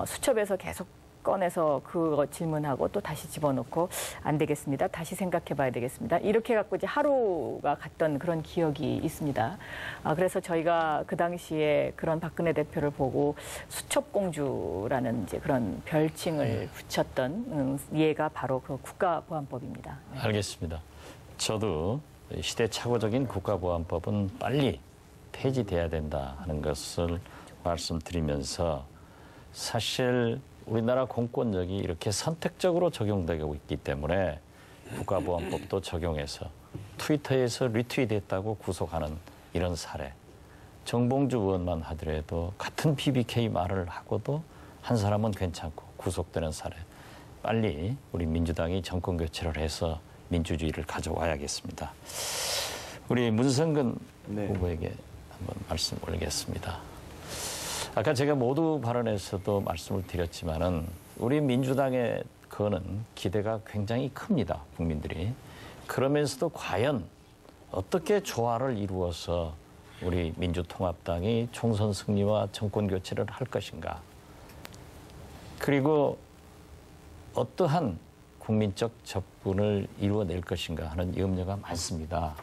수첩에서 계속 꺼내서 그거 질문하고 또 다시 집어넣고 안 되겠습니다. 다시 생각해 봐야 되겠습니다. 이렇게 갖고 이제 하루가 갔던 그런 기억이 있습니다. 그래서 저희가 그 당시에 그런 박근혜 대표를 보고 수첩공주라는 이제 그런 별칭을 붙였던 예가 바로 그 국가보안법입니다. 네. 알겠습니다. 저도 시대착오적인 국가보안법은 빨리 폐지돼야 된다 하는 것을 말씀드리면서 사실 우리나라 공권력이 이렇게 선택적으로 적용되고 있기 때문에 국가보안법도 적용해서 트위터에서 리트윗했다고 구속하는 이런 사례. 정봉주 의원만 하더라도 같은 BBK 말을 하고도 한 사람은 괜찮고 구속되는 사례. 빨리 우리 민주당이 정권 교체를 해서 민주주의를 가져와야겠습니다. 우리 문성근 후보에게 한번 말씀 올리겠습니다. 아까 제가 모두 발언에서도 말씀을 드렸지만은 우리 민주당의 그거는 기대가 굉장히 큽니다. 국민들이. 그러면서도 과연 어떻게 조화를 이루어서 우리 민주통합당이 총선 승리와 정권 교체를 할 것인가. 그리고 어떠한 국민적 접근을 이루어낼 것인가 하는 염려가 많습니다.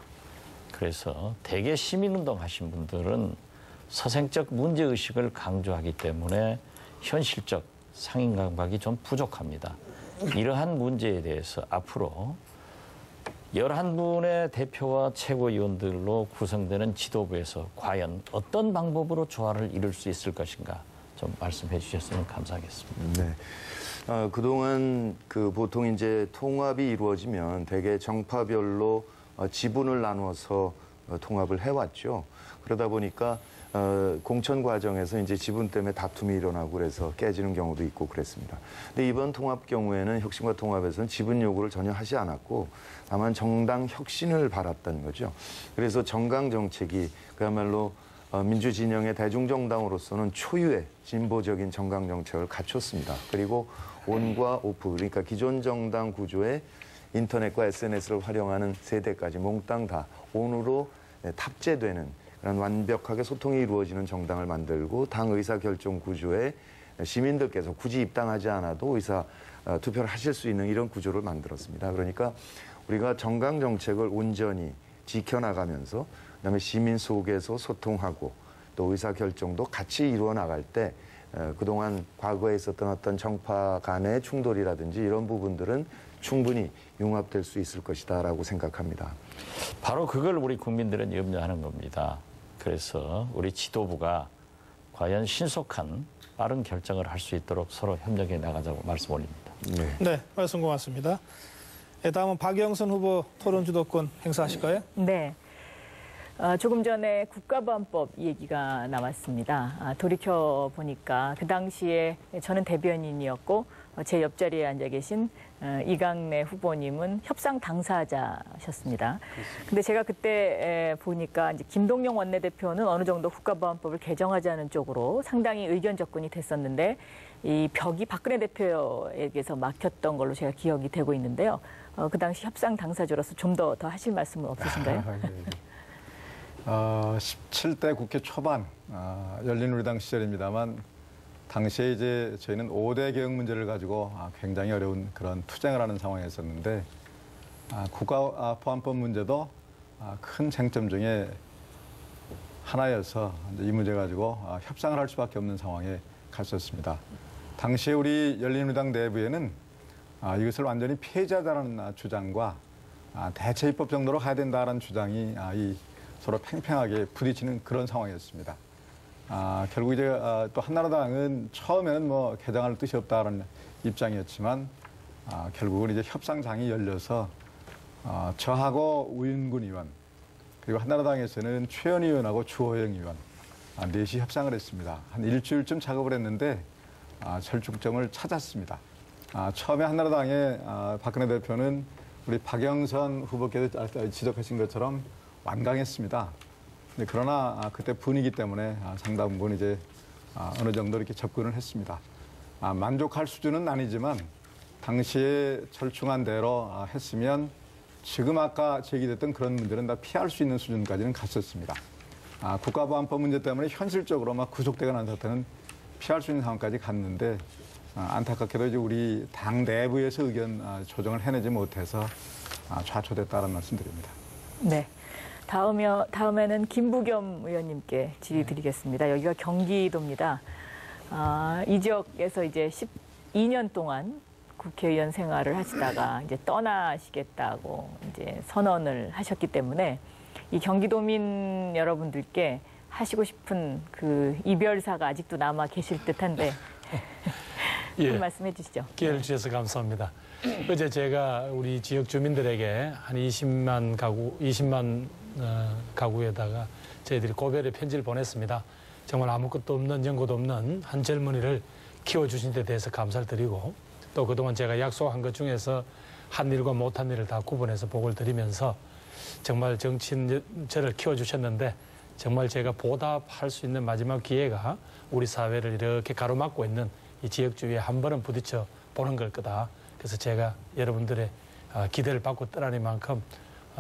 그래서 대개 시민운동 하신 분들은 서생적 문제의식을 강조하기 때문에 현실적 상인 감각이 좀 부족합니다. 이러한 문제에 대해서 앞으로 11분의 대표와 최고위원들로 구성되는 지도부에서 과연 어떤 방법으로 조화를 이룰 수 있을 것인가 좀 말씀해 주셨으면 감사하겠습니다. 네. 그동안 보통 이제 통합이 이루어지면 대개 정파별로 지분을 나누어서 통합을 해왔죠. 그러다 보니까 공천 과정에서 이제 지분 때문에 다툼이 일어나고 그래서 깨지는 경우도 있고 그랬습니다. 근데 이번 통합 경우에는 혁신과 통합에서는 지분 요구를 전혀 하지 않았고 다만 정당 혁신을 바랐다는 거죠. 그래서 정강 정책이 그야말로 민주진영의 대중정당으로서는 초유의 진보적인 정강 정책을 갖췄습니다. 그리고 온과 오프, 그러니까 기존 정당 구조에 인터넷과 SNS를 활용하는 세대까지 몽땅 다 온으로 탑재되는 그런 완벽하게 소통이 이루어지는 정당을 만들고 당 의사결정 구조에 시민들께서 굳이 입당하지 않아도 투표를 하실 수 있는 이런 구조를 만들었습니다. 그러니까 우리가 정강 정책을 온전히 지켜나가면서 그다음에 시민 속에서 소통하고 또 의사 결정도 같이 이루어 나갈 때 그동안 과거에 있었던 어떤 정파 간의 충돌이라든지 이런 부분들은 충분히 융합될 수 있을 것이다라고 생각합니다. 바로 그걸 우리 국민들은 염려하는 겁니다. 그래서 우리 지도부가 과연 신속한 빠른 결정을 할 수 있도록 서로 협력해 나가자고 말씀 올립니다. 네, 말씀 고맙습니다. 다음은 박영선 후보 토론 주도권 행사하실까요? 네. 조금 전에 국가보안법 얘기가 나왔습니다. 돌이켜 보니까 그 당시에 저는 대변인이었고 제 옆자리에 앉아 계신 이강래 후보님은 협상 당사자셨습니다. 근데 제가 그때 보니까 이제 김동영 원내대표는 어느 정도 국가보안법을 개정하자는 쪽으로 상당히 의견 접근이 됐었는데 이 벽이 박근혜 대표에게서 막혔던 걸로 제가 기억이 되고 있는데요. 그 당시 협상 당사자로서 좀 더 하실 말씀은 없으신가요? 17대 국회 초반 열린우리당 시절입니다만 당시에 이제 저희는 5대 개혁 문제를 가지고 굉장히 어려운 그런 투쟁을 하는 상황이었었는데 국가보안법 문제도 큰 쟁점 중에 하나여서 이 문제 가지고 협상을 할 수밖에 없는 상황에 갔었습니다. 당시에 우리 열린우리당 내부에는 이것을 완전히 폐지하자는 주장과 대체 입법 정도로 가야 된다는 주장이 서로 팽팽하게 부딪히는 그런 상황이었습니다. 결국 이제 또 한나라당은 처음에는 뭐 개정할 뜻이 없다는 입장이었지만 결국은 이제 협상장이 열려서 저하고 우윤근 의원 그리고 한나라당에서는 최현 의원하고 주호영 의원 넷이 협상을 했습니다. 한 일주일쯤 작업을 했는데 절충점을 찾았습니다. 처음에 한나라당의 박근혜 대표는 우리 박영선 후보께서 지적하신 것처럼 완강했습니다. 그러나 그때 분위기 때문에 상당 부분 이제 어느 정도 이렇게 접근을 했습니다. 만족할 수준은 아니지만 당시에 절충한 대로 했으면 지금 아까 제기됐던 그런 문제는 다 피할 수 있는 수준까지는 갔었습니다. 국가보안법 문제 때문에 현실적으로 막 구속되고 난 사태는 피할 수 있는 상황까지 갔는데 안타깝게도 이제 우리 당 내부에서 의견 조정을 해내지 못해서 좌초됐다는 말씀드립니다. 네. 다음에는 김부겸 의원님께 질의드리겠습니다. 여기가 경기도입니다. 이 지역에서 이제 12년 동안 국회의원 생활을 하시다가 이제 떠나시겠다고 이제 선언을 하셨기 때문에 이 경기도민 여러분들께 하시고 싶은 그 이별사가 아직도 남아 계실 듯한데 한 말씀해 주시죠. 기회를 주셔서 감사합니다. 어제 제가 우리 지역 주민들에게 한 20만 가구에다가 저희들이 고별의 편지를 보냈습니다. 정말 아무것도 없는 연고도 없는 한 젊은이를 키워주신 데 대해서 감사를 드리고 또 그동안 제가 약속한 것 중에서 한 일과 못한 일을 다 구분해서 복을 드리면서 정말 정치인 저를 키워주셨는데 정말 제가 보답할 수 있는 마지막 기회가 우리 사회를 이렇게 가로막고 있는 이 지역주위에 한 번은 부딪혀 보는 걸 거다. 그래서 제가 여러분들의 기대를 받고 떠나는 만큼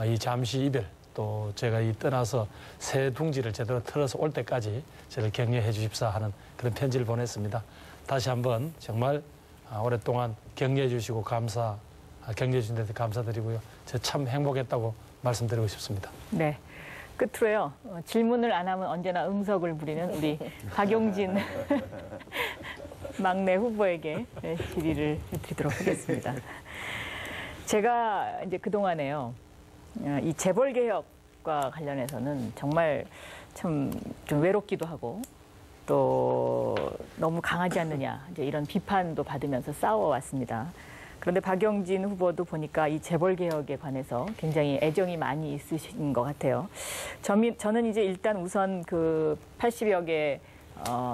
이 잠시 이별 또 제가 이 떠나서 새 둥지를 제대로 틀어서 올 때까지 저를 격려해 주십사 하는 그런 편지를 보냈습니다. 다시 한번 정말 오랫동안 격려해 주시고 격려해 주신 데 감사드리고요. 제가 참 행복했다고 말씀드리고 싶습니다. 네. 끝으로요. 질문을 안 하면 언제나 응석을 부리는 우리 박용진 막내 후보에게 질의를 드리도록 하겠습니다. 제가 이제 그동안에요. 이 재벌 개혁과 관련해서는 정말 참 좀 외롭기도 하고 또 너무 강하지 않느냐 이제 이런 비판도 받으면서 싸워왔습니다. 그런데 박용진 후보도 보니까 이 재벌 개혁에 관해서 굉장히 애정이 많이 있으신 것 같아요. 저는 이제 일단 우선 그 80여 개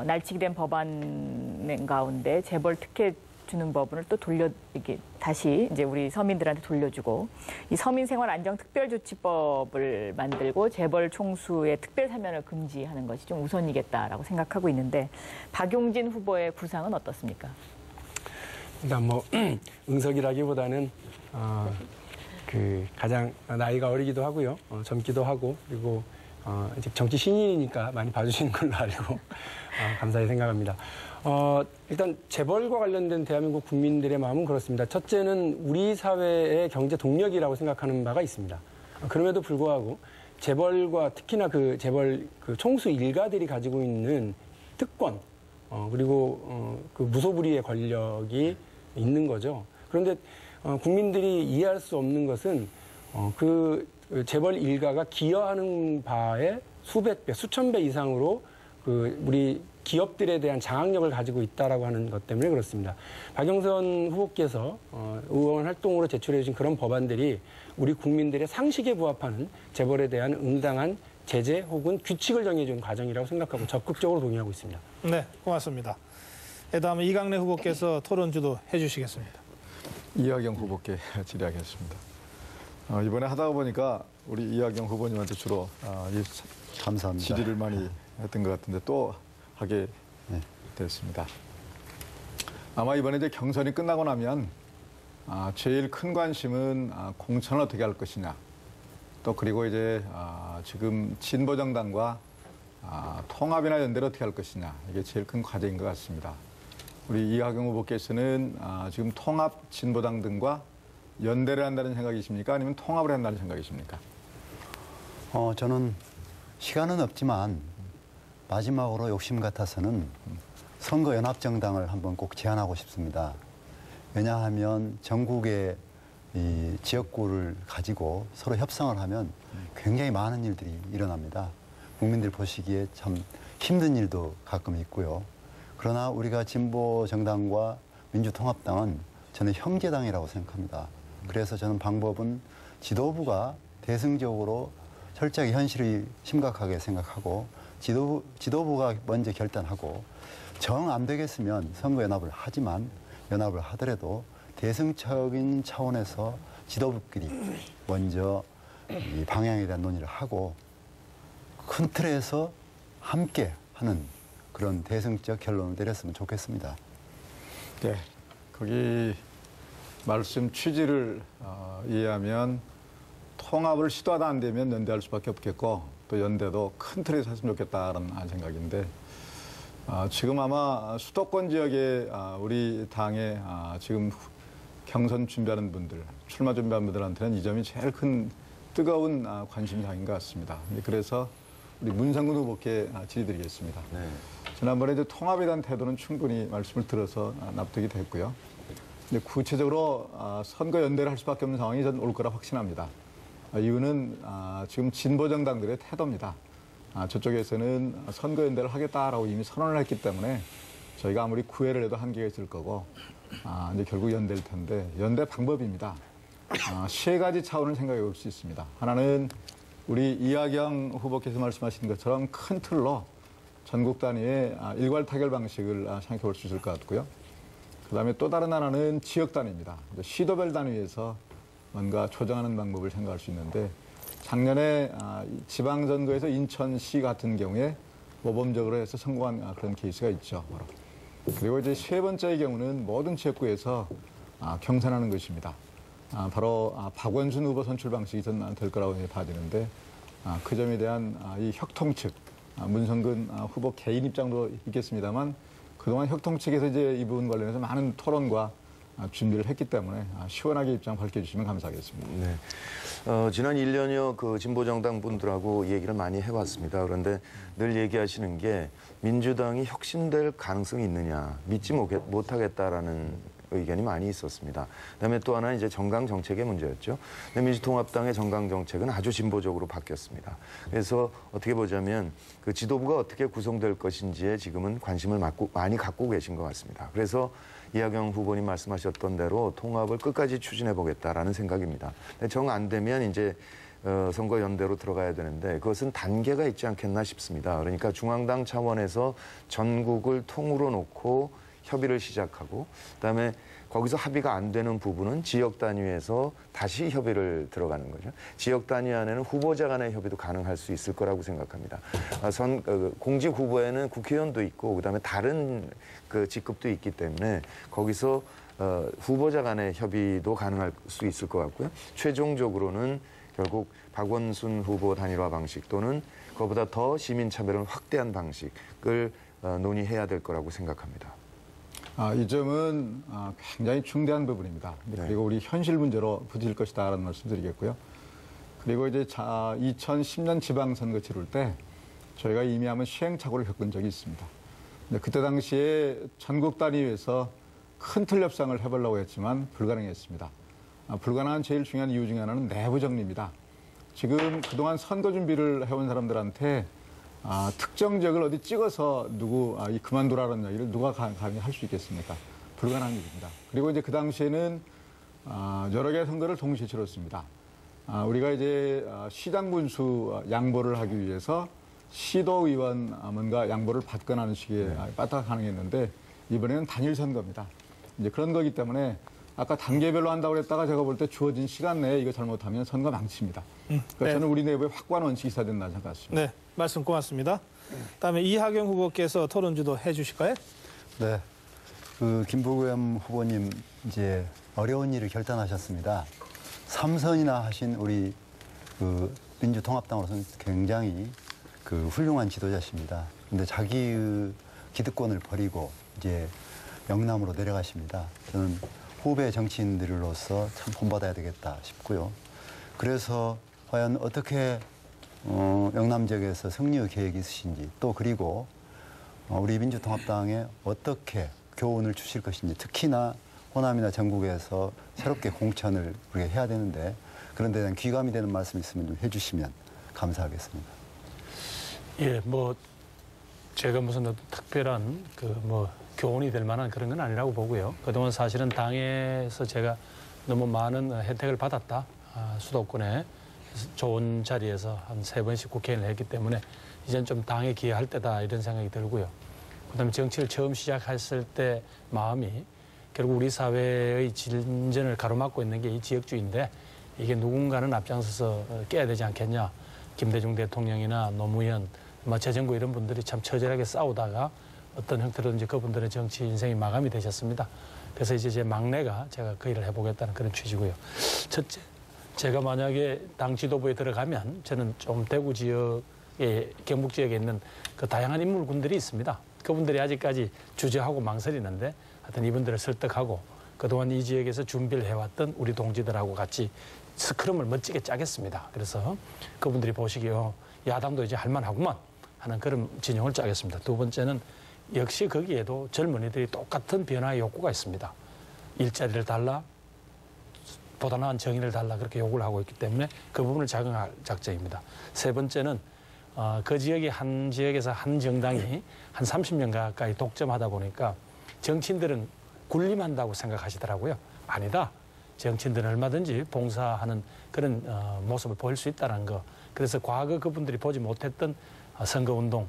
날치기 된 법안 가운데 재벌 특혜 주는 법을 또 이렇게 다시 이제 우리 서민들한테 돌려주고 이 서민생활안정특별조치법을 만들고 재벌 총수의 특별 사면을 금지하는 것이 좀 우선이겠다라고 생각하고 있는데 박용진 후보의 구상은 어떻습니까? 일단 뭐 응석이라기보다는 그 가장 나이가 어리기도 하고요, 젊기도 하고 그리고 이제 정치 신인이니까 많이 봐주시는 걸로 알고 감사히 생각합니다. 일단 재벌과 관련된 대한민국 국민들의 마음은 그렇습니다. 첫째는 우리 사회의 경제 동력이라고 생각하는 바가 있습니다. 그럼에도 불구하고 재벌과 특히나 그 재벌 그 총수 일가들이 가지고 있는 특권 그리고 그 무소불위의 권력이 있는 거죠. 그런데 국민들이 이해할 수 없는 것은 그 재벌 일가가 기여하는 바에 수백 배, 수천 배 이상으로 그 우리 기업들에 대한 장악력을 가지고 있다라고 하는 것 때문에 그렇습니다. 박영선 후보께서 의원 활동으로 제출해 주신 그런 법안들이 우리 국민들의 상식에 부합하는 재벌에 대한 응당한 제재 혹은 규칙을 정해준 과정이라고 생각하고 적극적으로 동의하고 있습니다. 네, 고맙습니다. 다음은 이강래 후보께서 토론 주도해 주시겠습니다. 이하경 후보께 질의하겠습니다. 이번에 하다가 보니까 우리 이하경 후보님한테 주로 감사합니다. 질의를 많이 했던 것 같은데 또 하게 됐습니다. 아마 이번에 이제 경선이 끝나고 나면 제일 큰 관심은 공천을 어떻게 할 것이냐. 또 그리고 이제 지금 진보정당과 통합이나 연대를 어떻게 할 것이냐. 이게 제일 큰 과제인 것 같습니다. 우리 이하경 후보께서는 지금 통합 진보당 등과 연대를 한다는 생각이십니까? 아니면 통합을 한다는 생각이십니까? 저는 시간은 없지만 마지막으로 욕심 같아서는 선거연합정당을 한번 꼭 제안하고 싶습니다. 왜냐하면 전국의 이 지역구를 가지고 서로 협상을 하면 굉장히 많은 일들이 일어납니다. 국민들 보시기에 참 힘든 일도 가끔 있고요. 그러나 우리가 진보정당과 민주통합당은 저는 형제당이라고 생각합니다. 그래서 저는 방법은 지도부가 대승적으로 철저하게 현실을 심각하게 생각하고 지도부가 먼저 결단하고 정 안 되겠으면 선거연합을 하지만 연합을 하더라도 대승적인 차원에서 지도부끼리 먼저 이 방향에 대한 논의를 하고 큰 틀에서 함께 하는 그런 대승적 결론을 내렸으면 좋겠습니다. 네, 거기 말씀 취지를 이해하면 통합을 시도하다 안 되면 연대할 수밖에 없겠고 또 연대도 큰 틀에서 했으면 좋겠다는 생각인데 지금 아마 수도권 지역에 우리 당의 지금 경선 준비하는 분들, 출마 준비하는 분들한테는 이 점이 제일 큰 뜨거운 관심사인 것 같습니다. 그래서 우리 문성근 후보께 질의드리겠습니다. 네. 지난번에 이제 통합에 대한 태도는 충분히 말씀을 들어서 납득이 됐고요. 근데 구체적으로 선거 연대를 할 수밖에 없는 상황이 전 올 거라 확신합니다. 이유는 지금 진보정당들의 태도입니다. 저쪽에서는 선거 연대를 하겠다라고 이미 선언을 했기 때문에 저희가 아무리 구애를 해도 한계가 있을 거고 이제 결국 연대일 텐데 연대 방법입니다. 세 가지 차원을 생각해 볼 수 있습니다. 하나는 우리 이하경 후보께서 말씀하신 것처럼 큰 틀로 전국 단위의 일괄 타결 방식을 생각해 볼 수 있을 것 같고요. 그다음에 또 다른 하나는 지역 단위입니다. 시도별 단위에서 뭔가 조정하는 방법을 생각할 수 있는데 작년에 지방선거에서 인천시 같은 경우에 모범적으로 해서 성공한 그런 케이스가 있죠. 그리고 이제 세 번째의 경우는 모든 지역구에서 경선하는 것입니다. 바로 박원순 후보 선출 방식이 될 거라고 봐지는데 그 점에 대한 이 혁통측, 문성근 후보 개인 입장도 있겠습니다만 그동안 혁통측에서 이제 이 부분 관련해서 많은 토론과 준비를 했기 때문에 시원하게 입장 밝혀주시면 감사하겠습니다. 네. 지난 1년여 그 진보정당 분들하고 얘기를 많이 해왔습니다. 그런데 늘 얘기하시는 게 민주당이 혁신될 가능성이 있느냐, 믿지 못하겠다라는 의견이 많이 있었습니다. 그다음에 또 하나는 이제 정강 정책의 문제였죠. 민주통합당의 정강 정책은 아주 진보적으로 바뀌었습니다. 그래서 어떻게 보자면 그 지도부가 어떻게 구성될 것인지에 지금은 관심을 많이 갖고 계신 것 같습니다. 그래서 이하경 후보님 말씀하셨던 대로 통합을 끝까지 추진해 보겠다라는 생각입니다. 정 안 되면 이제 선거 연대로 들어가야 되는데 그것은 단계가 있지 않겠나 싶습니다. 그러니까 중앙당 차원에서 전국을 통으로 놓고 협의를 시작하고 그다음에 거기서 합의가 안 되는 부분은 지역 단위에서 다시 협의를 들어가는 거죠. 지역 단위 안에는 후보자 간의 협의도 가능할 수 있을 거라고 생각합니다. 공직 후보에는 국회의원도 있고 그다음에 다른 그 직급도 있기 때문에 거기서 후보자 간의 협의도 가능할 수 있을 것 같고요. 최종적으로는 결국 박원순 후보 단일화 방식 또는 그보다 더 시민차별을 확대한 방식을 논의해야 될 거라고 생각합니다. 이 점은 굉장히 중대한 부분입니다. 네. 그리고 우리 현실 문제로 부딪힐 것이다라는 말씀드리겠고요. 그리고 이제 2010년 지방선거 치를 때 저희가 이미 한번 시행착오를 겪은 적이 있습니다. 근데 그때 당시에 전국 단위에서 큰 틀 협상을 해보려고 했지만 불가능했습니다. 불가능한 제일 중요한 이유 중에 하나는 내부 정리입니다. 지금 그동안 선거 준비를 해온 사람들한테 특정 지역을 어디 찍어서 그만두라는 얘기를 누가 감히 할 수 있겠습니까? 불가능한 일입니다. 그리고 이제 그 당시에는 여러 개의 선거를 동시에 치렀습니다. 우리가 이제 시장 군수 양보를 하기 위해서 시도의원 뭔가 양보를 받거나 하는 식의 빠딱 가능했는데 이번에는 단일 선거입니다. 이제 그런 거기 때문에 아까 단계별로 한다고 했다가 제가 볼 때 주어진 시간 내에 이거 잘못하면 선거 망칩니다. 그러니까 저는 우리 내부에 확고한 원칙이 있어야 된다 생각합니다. 네, 말씀 고맙습니다. 다음에 이하경 후보께서 토론 주도해 주실까요? 네. 김부겸 후보님 이제 어려운 일을 결단하셨습니다. 3선이나 하신 우리 민주통합당으로서는 굉장히 훌륭한 지도자십니다. 근데 자기의 기득권을 버리고 이제 영남으로 내려가십니다. 저는 후배 정치인들로서 참 본받아야 되겠다 싶고요. 그래서 과연 어떻게 영남 지역에서 승리의 계획이 있으신지 또 그리고 우리 민주통합당에 어떻게 교훈을 주실 것인지 특히나 호남이나 전국에서 새롭게 공천을 우리가 해야 되는데 그런 데 대한 귀감이 되는 말씀 있으면 좀 해주시면 감사하겠습니다. 예, 제가 무슨 어떤 특별한 교훈이 될 만한 그런 건 아니라고 보고요. 그동안 사실은 당에서 제가 너무 많은 혜택을 받았다. 수도권에 좋은 자리에서 한 3번씩 국회의원을 했기 때문에 이젠 좀 당에 기여할 때다 이런 생각이 들고요. 그다음에 정치를 처음 시작했을 때 마음이 결국 우리 사회의 진전을 가로막고 있는 게 이 지역주의인데 이게 누군가는 앞장서서 깨야 되지 않겠냐. 김대중 대통령이나 노무현, 최정구 이런 분들이 참 처절하게 싸우다가 어떤 형태로든지 그분들의 정치 인생이 마감이 되셨습니다. 그래서 이제 제 막내가 제가 그 일을 해보겠다는 그런 취지고요. 첫째, 제가 만약에 당 지도부에 들어가면 저는 좀 대구 지역에 경북 지역에 있는 그 다양한 인물군들이 있습니다. 그분들이 아직까지 주저하고 망설이는데 하여튼 이분들을 설득하고 그동안 이 지역에서 준비를 해왔던 우리 동지들하고 같이 스크럼을 멋지게 짜겠습니다. 그래서 그분들이 보시기에 야당도 이제 할만하구만 하는 그런 진영을 짜겠습니다. 두 번째는 역시 거기에도 젊은이들이 똑같은 변화의 욕구가 있습니다. 일자리를 달라, 보다 나은 정의를 달라 그렇게 요구를 하고 있기 때문에 그 부분을 작용할 작정입니다. 세 번째는 그 지역이 한 지역에서 한 정당이 한 30년 가까이 독점하다 보니까 정치인들은 군림한다고 생각하시더라고요. 아니다. 정치인들은 얼마든지 봉사하는 그런 모습을 보일 수 있다는 거. 그래서 과거 그분들이 보지 못했던 선거운동,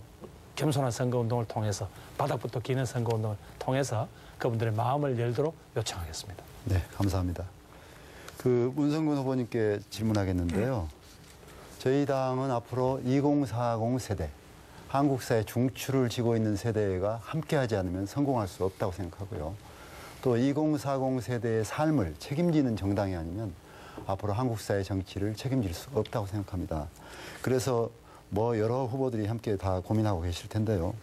겸손한 선거운동을 통해서 바닥부터 기는 선거운동을 통해서 그분들의 마음을 열도록 요청하겠습니다. 네, 감사합니다. 문성근 후보님께 질문하겠는데요. 저희 당은 앞으로 2040 세대, 한국 사회 중추를 쥐고 있는 세대가 함께하지 않으면 성공할 수 없다고 생각하고요. 또 2040 세대의 삶을 책임지는 정당이 아니면 앞으로 한국 사회 정치를 책임질 수 없다고 생각합니다. 그래서 여러 후보들이 함께 다 고민하고 계실 텐데요.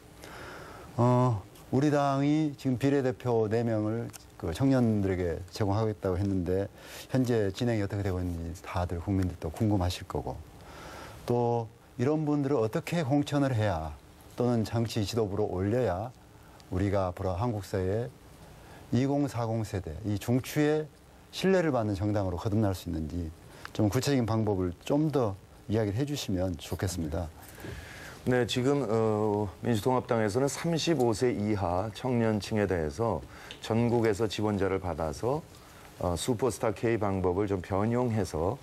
우리 당이 지금 비례대표 4명을 청년들에게 제공하겠다고 했는데 현재 진행이 어떻게 되고 있는지 다들 국민들도 궁금하실 거고 또 이런 분들을 어떻게 공천을 해야 또는 정치 지도부로 올려야 우리가 앞으로 한국 사회에 2040 세대, 이 중추의 신뢰를 받는 정당으로 거듭날 수 있는지 좀 구체적인 방법을 좀 더 이야기를 해주시면 좋겠습니다. 네, 지금 민주통합당에서는 35세 이하 청년층에 대해서 전국에서 지원자를 받아서 슈퍼스타 K 방법을 좀 변형해서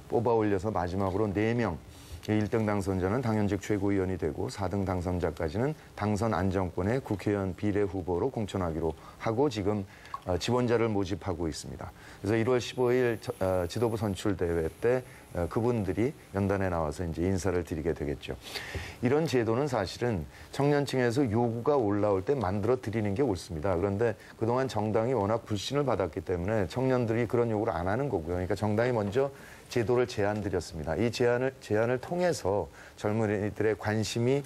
뽑아 올려서 마지막으로 4명, 1등 당선자는 당연직 최고위원이 되고 4등 당선자까지는 당선 안정권의 국회의원 비례 후보로 공천하기로 하고 지금 지원자를 모집하고 있습니다. 그래서 1월 15일 지도부 선출대회 때 그분들이 연단에 나와서 이제 인사를 드리게 되겠죠. 이런 제도는 사실은 청년층에서 요구가 올라올 때 만들어 드리는 게 옳습니다. 그런데 그동안 정당이 워낙 불신을 받았기 때문에 청년들이 그런 요구를 안 하는 거고요. 그러니까 정당이 먼저 제도를 제안드렸습니다. 이 제안을 통해서 젊은이들의 관심이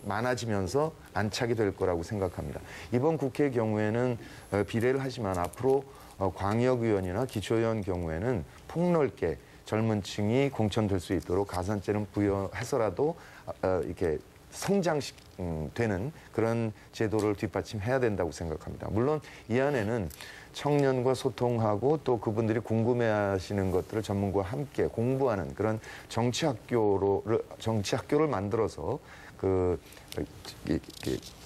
많아지면서 안착이 될 거라고 생각합니다. 이번 국회의 경우에는 비례를 하지만 앞으로 광역의원이나 기초의원 경우에는 폭넓게 젊은 층이 공천될 수 있도록 가산점을 부여해서라도 이렇게 성장되는 그런 제도를 뒷받침해야 된다고 생각합니다. 물론 이 안에는 청년과 소통하고 또 그분들이 궁금해하시는 것들을 전문가와 함께 공부하는 그런 정치학교를 만들어서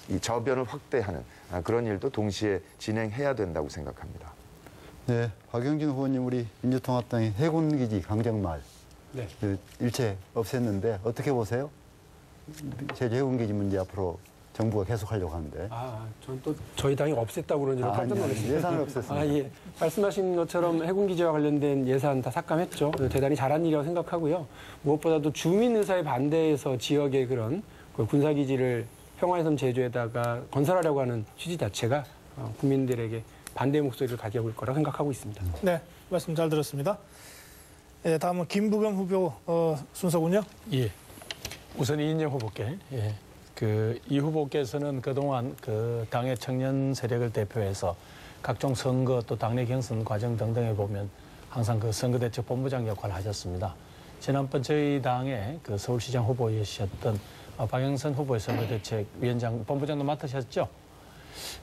이 저변을 확대하는 그런 일도 동시에 진행해야 된다고 생각합니다. 네, 박영진 후보님, 우리 민주통합당의 해군기지 강정말 네. 일체 없앴는데 어떻게 보세요? 제주 해군기지 문제 앞으로 정부가 계속하려고 하는데. 전 또 저희 당이 없앴다고 그러는지 깜짝 놀랐습니다. 예산을 없앴습니다. 예. 말씀하신 것처럼 해군기지와 관련된 예산 다 삭감했죠. 대단히 잘한 일이라고 생각하고요. 무엇보다도 주민 의사에 반대해서 지역의 그런 군사기지를 평화의 섬 제주에다가 건설하려고 하는 취지 자체가 국민들에게 반대 목소리를 가져올 거라고 생각하고 있습니다. 네, 말씀 잘 들었습니다. 예, 다음은 김부겸 후보 순서군요. 예. 우선 이인영 후보께. 예. 이 후보께서는 그동안 당의 청년 세력을 대표해서 각종 선거 또 당내 경선 과정 등등에 보면 항상 선거대책 본부장 역할을 하셨습니다. 지난번 저희 당의 서울시장 후보이셨던 박영선 후보의 선거대책위원장 본부장도 맡으셨죠.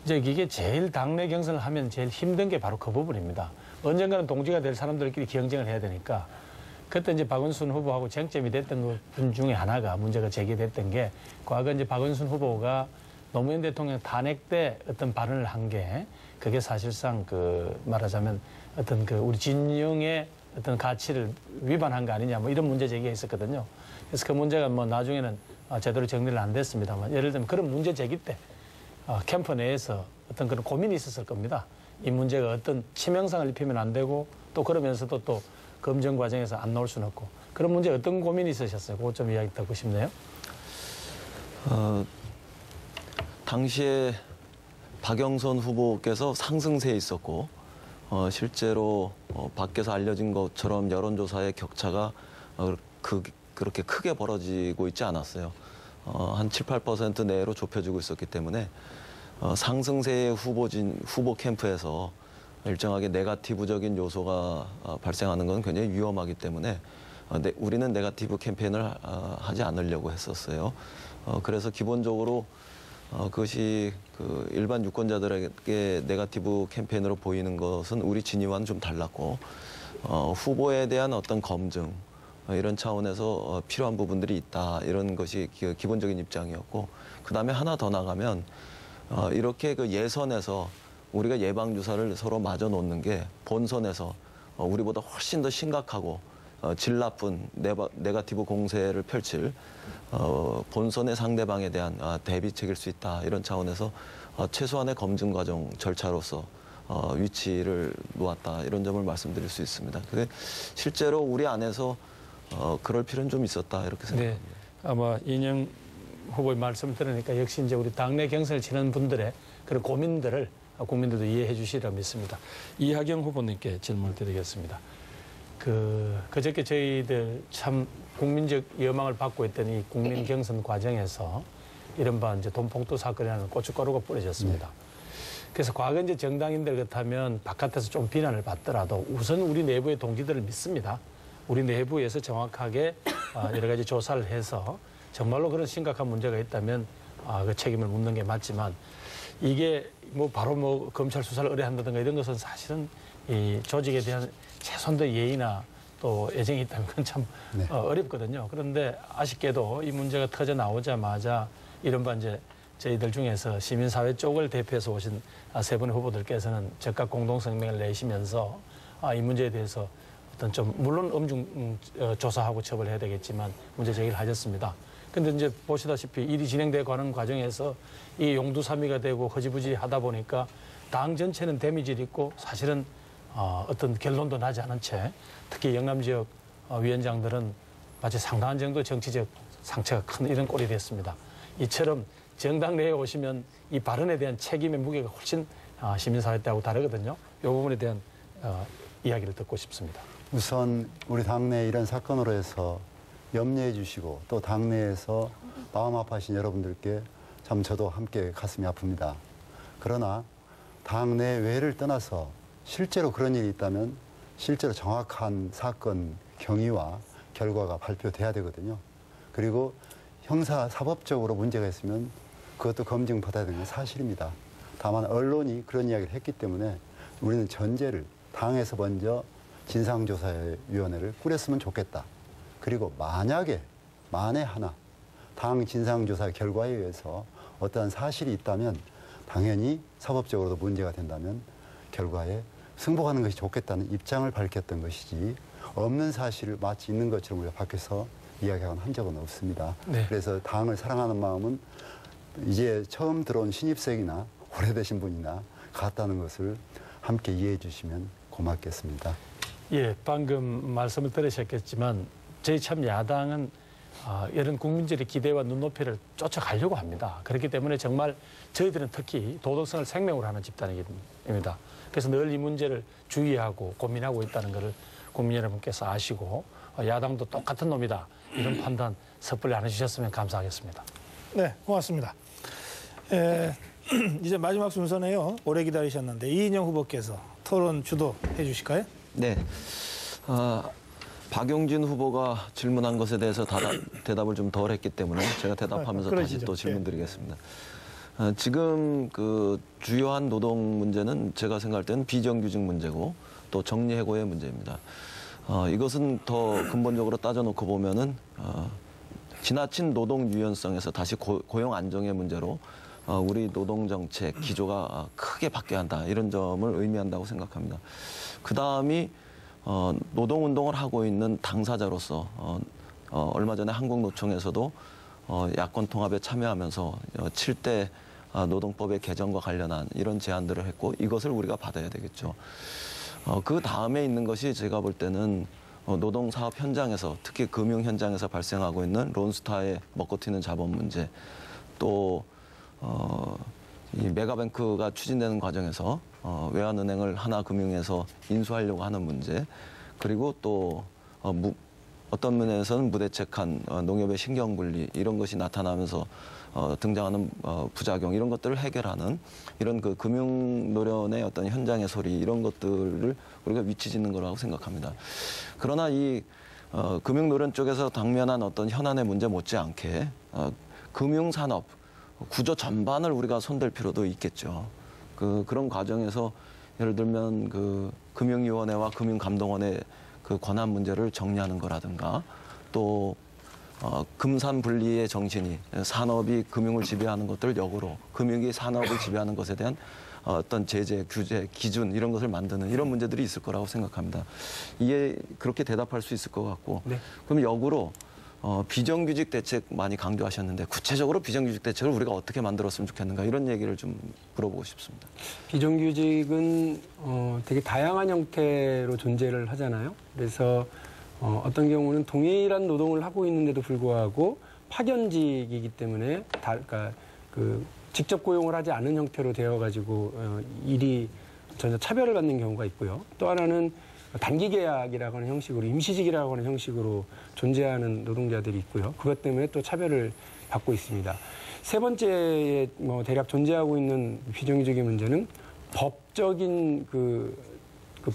이제 이게 제일 당내 경선을 하면 제일 힘든 게 바로 그 부분입니다. 언젠가는 동지가 될 사람들끼리 경쟁을 해야 되니까 그때 이제 박원순 후보하고 쟁점이 됐던 분 중에 하나가 문제가 제기됐던 게 과거 이제 박원순 후보가 노무현 대통령 탄핵 때 어떤 발언을 한 게 그게 사실상 말하자면 어떤 우리 진영의 어떤 가치를 위반한 거 아니냐 뭐 이런 문제 제기가 있었거든요. 그래서 그 문제가 뭐 나중에는 제대로 정리를 안 됐습니다만 예를 들면 그런 문제 제기 때 캠프 내에서 어떤 그런 고민이 있었을 겁니다. 이 문제가 어떤 치명상을 입히면 안 되고 또 그러면서도 또 검증 과정에서 안 나올 수는 없고 그런 문제 어떤 고민이 있으셨어요? 그것 좀 이야기 듣고 싶네요. 당시에 박영선 후보께서 상승세에 있었고 실제로 밖에서 알려진 것처럼 여론조사의 격차가 그렇게 크게 벌어지고 있지 않았어요. 한 7, 8% 내로 좁혀지고 있었기 때문에 상승세의 후보 캠프에서 일정하게 네거티브적인 요소가 발생하는 건 굉장히 위험하기 때문에 우리는 네거티브 캠페인을 하지 않으려고 했었어요. 그래서 기본적으로 그것이 일반 유권자들에게 네거티브 캠페인으로 보이는 것은 우리 진위와는 좀 달랐고 후보에 대한 어떤 검증 이런 차원에서 필요한 부분들이 있다 이런 것이 기본적인 입장이었고 그다음에 하나 더 나가면 이렇게 예선에서 우리가 예방주사를 서로 맞아 놓는 게 본선에서 우리보다 훨씬 더 심각하고 질 나쁜 네거티브 공세를 펼칠 본선의 상대방에 대한 대비책일 수 있다. 이런 차원에서 최소한의 검증 과정 절차로서 위치를 놓았다. 이런 점을 말씀드릴 수 있습니다. 그게 실제로 우리 안에서 그럴 필요는 좀 있었다. 이렇게 생각합니다. 네. 아마 이인영 후보의 말씀을 들으니까 역시 이제 우리 당내 경선을 치는 분들의 그런 고민들을 국민들도 이해해 주시리라 믿습니다. 이하경 후보님께 질문을 드리겠습니다. 그저께 저희들 참 국민적 여망을 받고 있던 이 국민 경선 과정에서 이른바 이제 돈봉투 사건이라는 고춧가루가 뿌려졌습니다. 그래서 과거 이제 정당인들 같으면 바깥에서 좀 비난을 받더라도 우선 우리 내부의 동지들을 믿습니다. 우리 내부에서 정확하게 여러 가지 조사를 해서 정말로 그런 심각한 문제가 있다면 그 책임을 묻는 게 맞지만 이게 바로 검찰 수사를 의뢰한다든가 이런 것은 사실은 이 조직에 대한 최소한도의 예의나 또 애정이 있다면 그건 참 어렵거든요. 그런데 아쉽게도 이 문제가 터져 나오자마자 이른바 이제 저희들 중에서 시민사회 쪽을 대표해서 오신 세 분의 후보들께서는 즉각 공동성명을 내시면서 이 문제에 대해서 어떤 좀 물론 엄중 조사하고 처벌해야 되겠지만 문제 제기를 하셨습니다. 근데 이제 보시다시피 일이 진행되고 가는 과정에서 이 용두사미가 되고 허지부지 하다 보니까 당 전체는 데미지를 입고 사실은 어떤 결론도 나지 않은 채 특히 영남 지역 위원장들은 마치 상당한 정도 정치적 상처가 큰 이런 꼴이 됐습니다. 이처럼 정당 내에 오시면 이 발언에 대한 책임의 무게가 훨씬 시민사회 때하고 다르거든요. 이 부분에 대한 이야기를 듣고 싶습니다. 우선 우리 당내 이런 사건으로 해서 염려해 주시고 또 당내에서 마음 아파하신 여러분들께 참 저도 함께 가슴이 아픕니다. 그러나 당내 외를 떠나서 실제로 그런 일이 있다면 실제로 정확한 사건 경위와 결과가 발표돼야 되거든요. 그리고 형사 사법적으로 문제가 있으면 그것도 검증받아야 되는 건 사실입니다. 다만 언론이 그런 이야기를 했기 때문에 우리는 전제를 당에서 먼저 진상조사위원회를 꾸렸으면 좋겠다. 그리고 만에 하나 당 진상조사 결과에 의해서 어떠한 사실이 있다면 당연히 사법적으로도 문제가 된다면 결과에 승복하는 것이 좋겠다는 입장을 밝혔던 것이지 없는 사실을 마치 있는 것처럼 우리가 밖에서 이야기하거나 한 적은 없습니다. 네. 그래서 당을 사랑하는 마음은 이제 처음 들어온 신입생이나 오래되신 분이나 같다는 것을 함께 이해해 주시면 고맙겠습니다. 예, 방금 말씀을 들으셨겠지만 저희 참 야당은 이런 국민들의 기대와 눈높이를 쫓아가려고 합니다. 그렇기 때문에 정말 저희들은 특히 도덕성을 생명으로 하는 집단입니다. 그래서 늘 이 문제를 주의하고 고민하고 있다는 것을 국민 여러분께서 아시고 야당도 똑같은 놈이다. 이런 판단 섣불리 안 해주셨으면 감사하겠습니다. 네, 고맙습니다. 이제 마지막 순서네요. 오래 기다리셨는데 이인영 후보께서 토론 주도해 주실까요? 네. 박용진 후보가 질문한 것에 대해서 대답을 좀 덜 했기 때문에 제가 대답하면서 다시 또 질문 드리겠습니다. 지금 그 주요한 노동 문제는 제가 생각할 때는 비정규직 문제고 또 정리해고의 문제입니다. 이것은 더 근본적으로 따져놓고 보면은 지나친 노동 유연성에서 다시 고용 안정의 문제로 우리 노동 정책 기조가 크게 바뀌어야 한다 이런 점을 의미한다고 생각합니다. 그 다음이 노동운동을 하고 있는 당사자로서 얼마 전에 한국노총에서도 야권 통합에 참여하면서 7대 노동법의 개정과 관련한 이런 제안들을 했고 이것을 우리가 받아야 되겠죠. 그 다음에 있는 것이 제가 볼 때는 노동사업 현장에서 특히 금융 현장에서 발생하고 있는 론스타의 먹고 튀는 자본 문제 또 이 메가뱅크가 추진되는 과정에서 외환은행을 하나금융에서 인수하려고 하는 문제 그리고 또 어떤 면에서는 무대책한 농협의 신경분리 이런 것이 나타나면서 등장하는 부작용 이런 것들을 해결하는 이런 그 금융 노련의 어떤 현장의 소리 이런 것들을 우리가 위치 짓는 거라고 생각합니다. 그러나 이 금융 노련 쪽에서 당면한 어떤 현안의 문제 못지않게 금융 산업 구조 전반을 우리가 손댈 필요도 있겠죠. 그런 과정에서 예를 들면 그 금융위원회와 금융감독원의 그 권한 문제를 정리하는 거라든가 또 금산 분리의 정신이 산업이 금융을 지배하는 것들 역으로 금융이 산업을 지배하는 것에 대한 어떤 제재, 규제, 기준 이런 것을 만드는 이런 문제들이 있을 거라고 생각합니다. 이에 그렇게 대답할 수 있을 것 같고 네. 그럼 역으로 비정규직 대책 많이 강조하셨는데 구체적으로 비정규직 대책을 우리가 어떻게 만들었으면 좋겠는가 이런 얘기를 좀 물어보고 싶습니다. 비정규직은 되게 다양한 형태로 존재를 하잖아요. 그래서 어떤 경우는 동일한 노동을 하고 있는데도 불구하고 파견직이기 때문에 그러니까 그 직접 고용을 하지 않은 형태로 되어가지고 일이 전혀 차별을 받는 경우가 있고요. 또 하나는 단기 계약이라고 하는 형식으로 임시직이라고 하는 형식으로 존재하는 노동자들이 있고요. 그것 때문에 또 차별을 받고 있습니다. 세 번째에 대략 존재하고 있는 비정규직의 문제는 법적인 그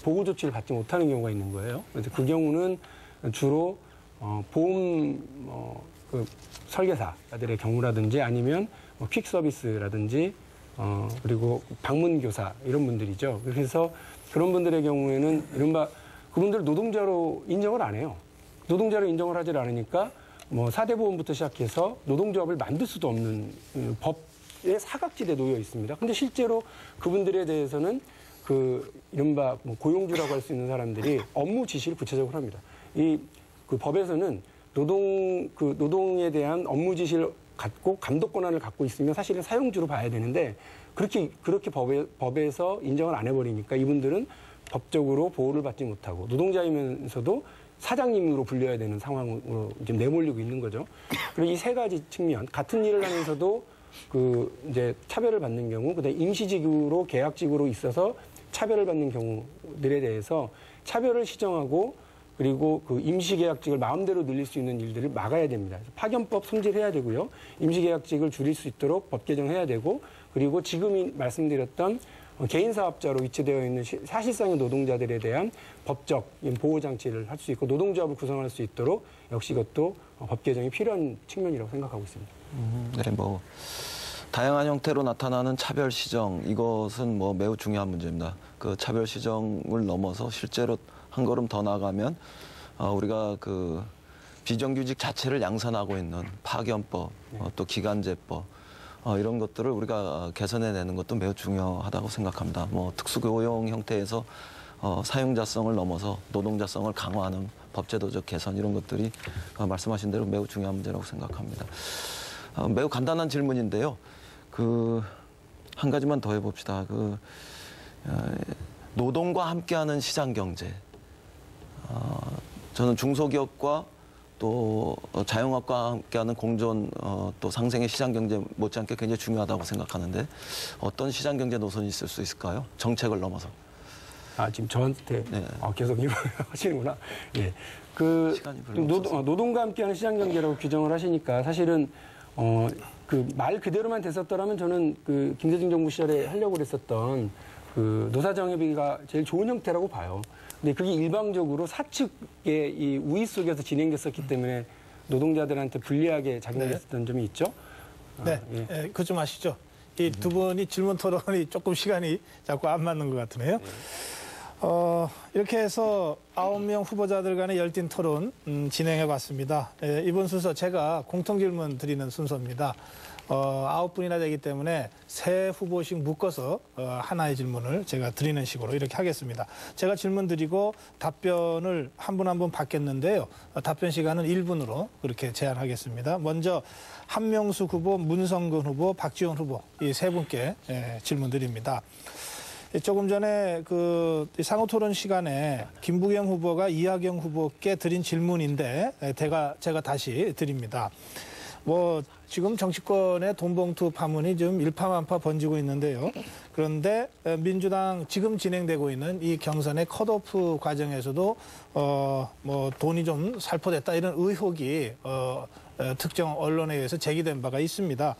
보호 조치를 받지 못하는 경우가 있는 거예요. 그래서 그 경우는 주로 보험 그 설계사들의 경우라든지 아니면 퀵 서비스라든지 그리고 방문 교사 이런 분들이죠. 그래서 그런 분들의 경우에는 이른바 그분들 노동자로 인정을 안 해요. 노동자로 인정을 하지 않으니까 4대 보험부터 시작해서 노동조합을 만들 수도 없는 법의 사각지대에 놓여 있습니다. 근데 실제로 그분들에 대해서는 그 이른바 고용주라고 할 수 있는 사람들이 업무 지시를 구체적으로 합니다. 그 법에서는 노동에 대한 업무 지시를 갖고 감독 권한을 갖고 있으면 사실은 사용주로 봐야 되는데 그렇게 법에서 인정을 안 해버리니까 이분들은 법적으로 보호를 받지 못하고 노동자이면서도 사장님으로 불려야 되는 상황으로 지금 내몰리고 있는 거죠. 그리고 이 세 가지 측면, 같은 일을 하면서도 이제 차별을 받는 경우, 그다음에 임시직으로 계약직으로 있어서 차별을 받는 경우들에 대해서 차별을 시정하고 그리고 그 임시계약직을 마음대로 늘릴 수 있는 일들을 막아야 됩니다. 파견법 손질해야 되고요. 임시계약직을 줄일 수 있도록 법 개정해야 되고, 그리고 지금 말씀드렸던 개인 사업자로 위치되어 있는 사실상의 노동자들에 대한 법적 보호 장치를 할 수 있고 노동조합을 구성할 수 있도록 역시 이것도 법 개정이 필요한 측면이라고 생각하고 있습니다. 네, 뭐 다양한 형태로 나타나는 차별 시정, 이것은 뭐 매우 중요한 문제입니다. 그 차별 시정을 넘어서 실제로 한 걸음 더 나가면 우리가 그 비정규직 자체를 양산하고 있는 파견법, 또 기간제법 이런 것들을 우리가 개선해내는 것도 매우 중요하다고 생각합니다. 뭐 특수고용 형태에서 사용자성을 넘어서 노동자성을 강화하는 법제도적 개선 이런 것들이 말씀하신 대로 매우 중요한 문제라고 생각합니다. 매우 간단한 질문인데요. 그 한 가지만 더 해봅시다. 그 노동과 함께하는 시장 경제. 저는 중소기업과 또 자영업과 함께하는 공존 또 상생의 시장 경제 못지않게 굉장히 중요하다고 생각하는데 어떤 시장 경제 노선이 있을 수 있을까요? 정책을 넘어서. 지금 저한테 네. 계속 이걸 하시는구나. 예. 그 노동과 함께하는 시장 경제라고 규정을 하시니까 사실은 그 말 그대로만 됐었더라면 저는 그 김대중 정부 시절에 하려고 그랬었던 그 노사정협의가 제일 좋은 형태라고 봐요. 근데 그게 일방적으로 사측의 이 우위 속에서 진행됐었기 때문에 노동자들한테 불리하게 작용했었던 점이 있죠. 네, 그거 좀 아시죠? 이 두 분이 질문 토론이 조금 시간이 자꾸 안 맞는 것 같으네요. 이렇게 해서 9명 후보자들 간의 열띤 토론 진행해 봤습니다. 이번 순서 제가 공통 질문 드리는 순서입니다. 9분이나 되기 때문에 세 후보씩 묶어서 하나의 질문을 제가 드리는 식으로 이렇게 하겠습니다. 제가 질문 드리고 답변을 한 분 한 분 받겠는데요. 답변 시간은 1분으로 그렇게 제한하겠습니다. 먼저 한명숙 후보, 문성근 후보, 박지원 후보 이 세 분께 질문 드립니다. 조금 전에 그 상호 토론 시간에 김부겸 후보가 이하경 후보께 드린 질문인데 제가 다시 드립니다. 뭐 지금 정치권의 돈봉투 파문이 좀 일파만파 번지고 있는데요. 그런데 민주당 지금 진행되고 있는 이 경선의 컷오프 과정에서도 뭐 돈이 좀 살포됐다 이런 의혹이 특정 언론에 의해서 제기된 바가 있습니다.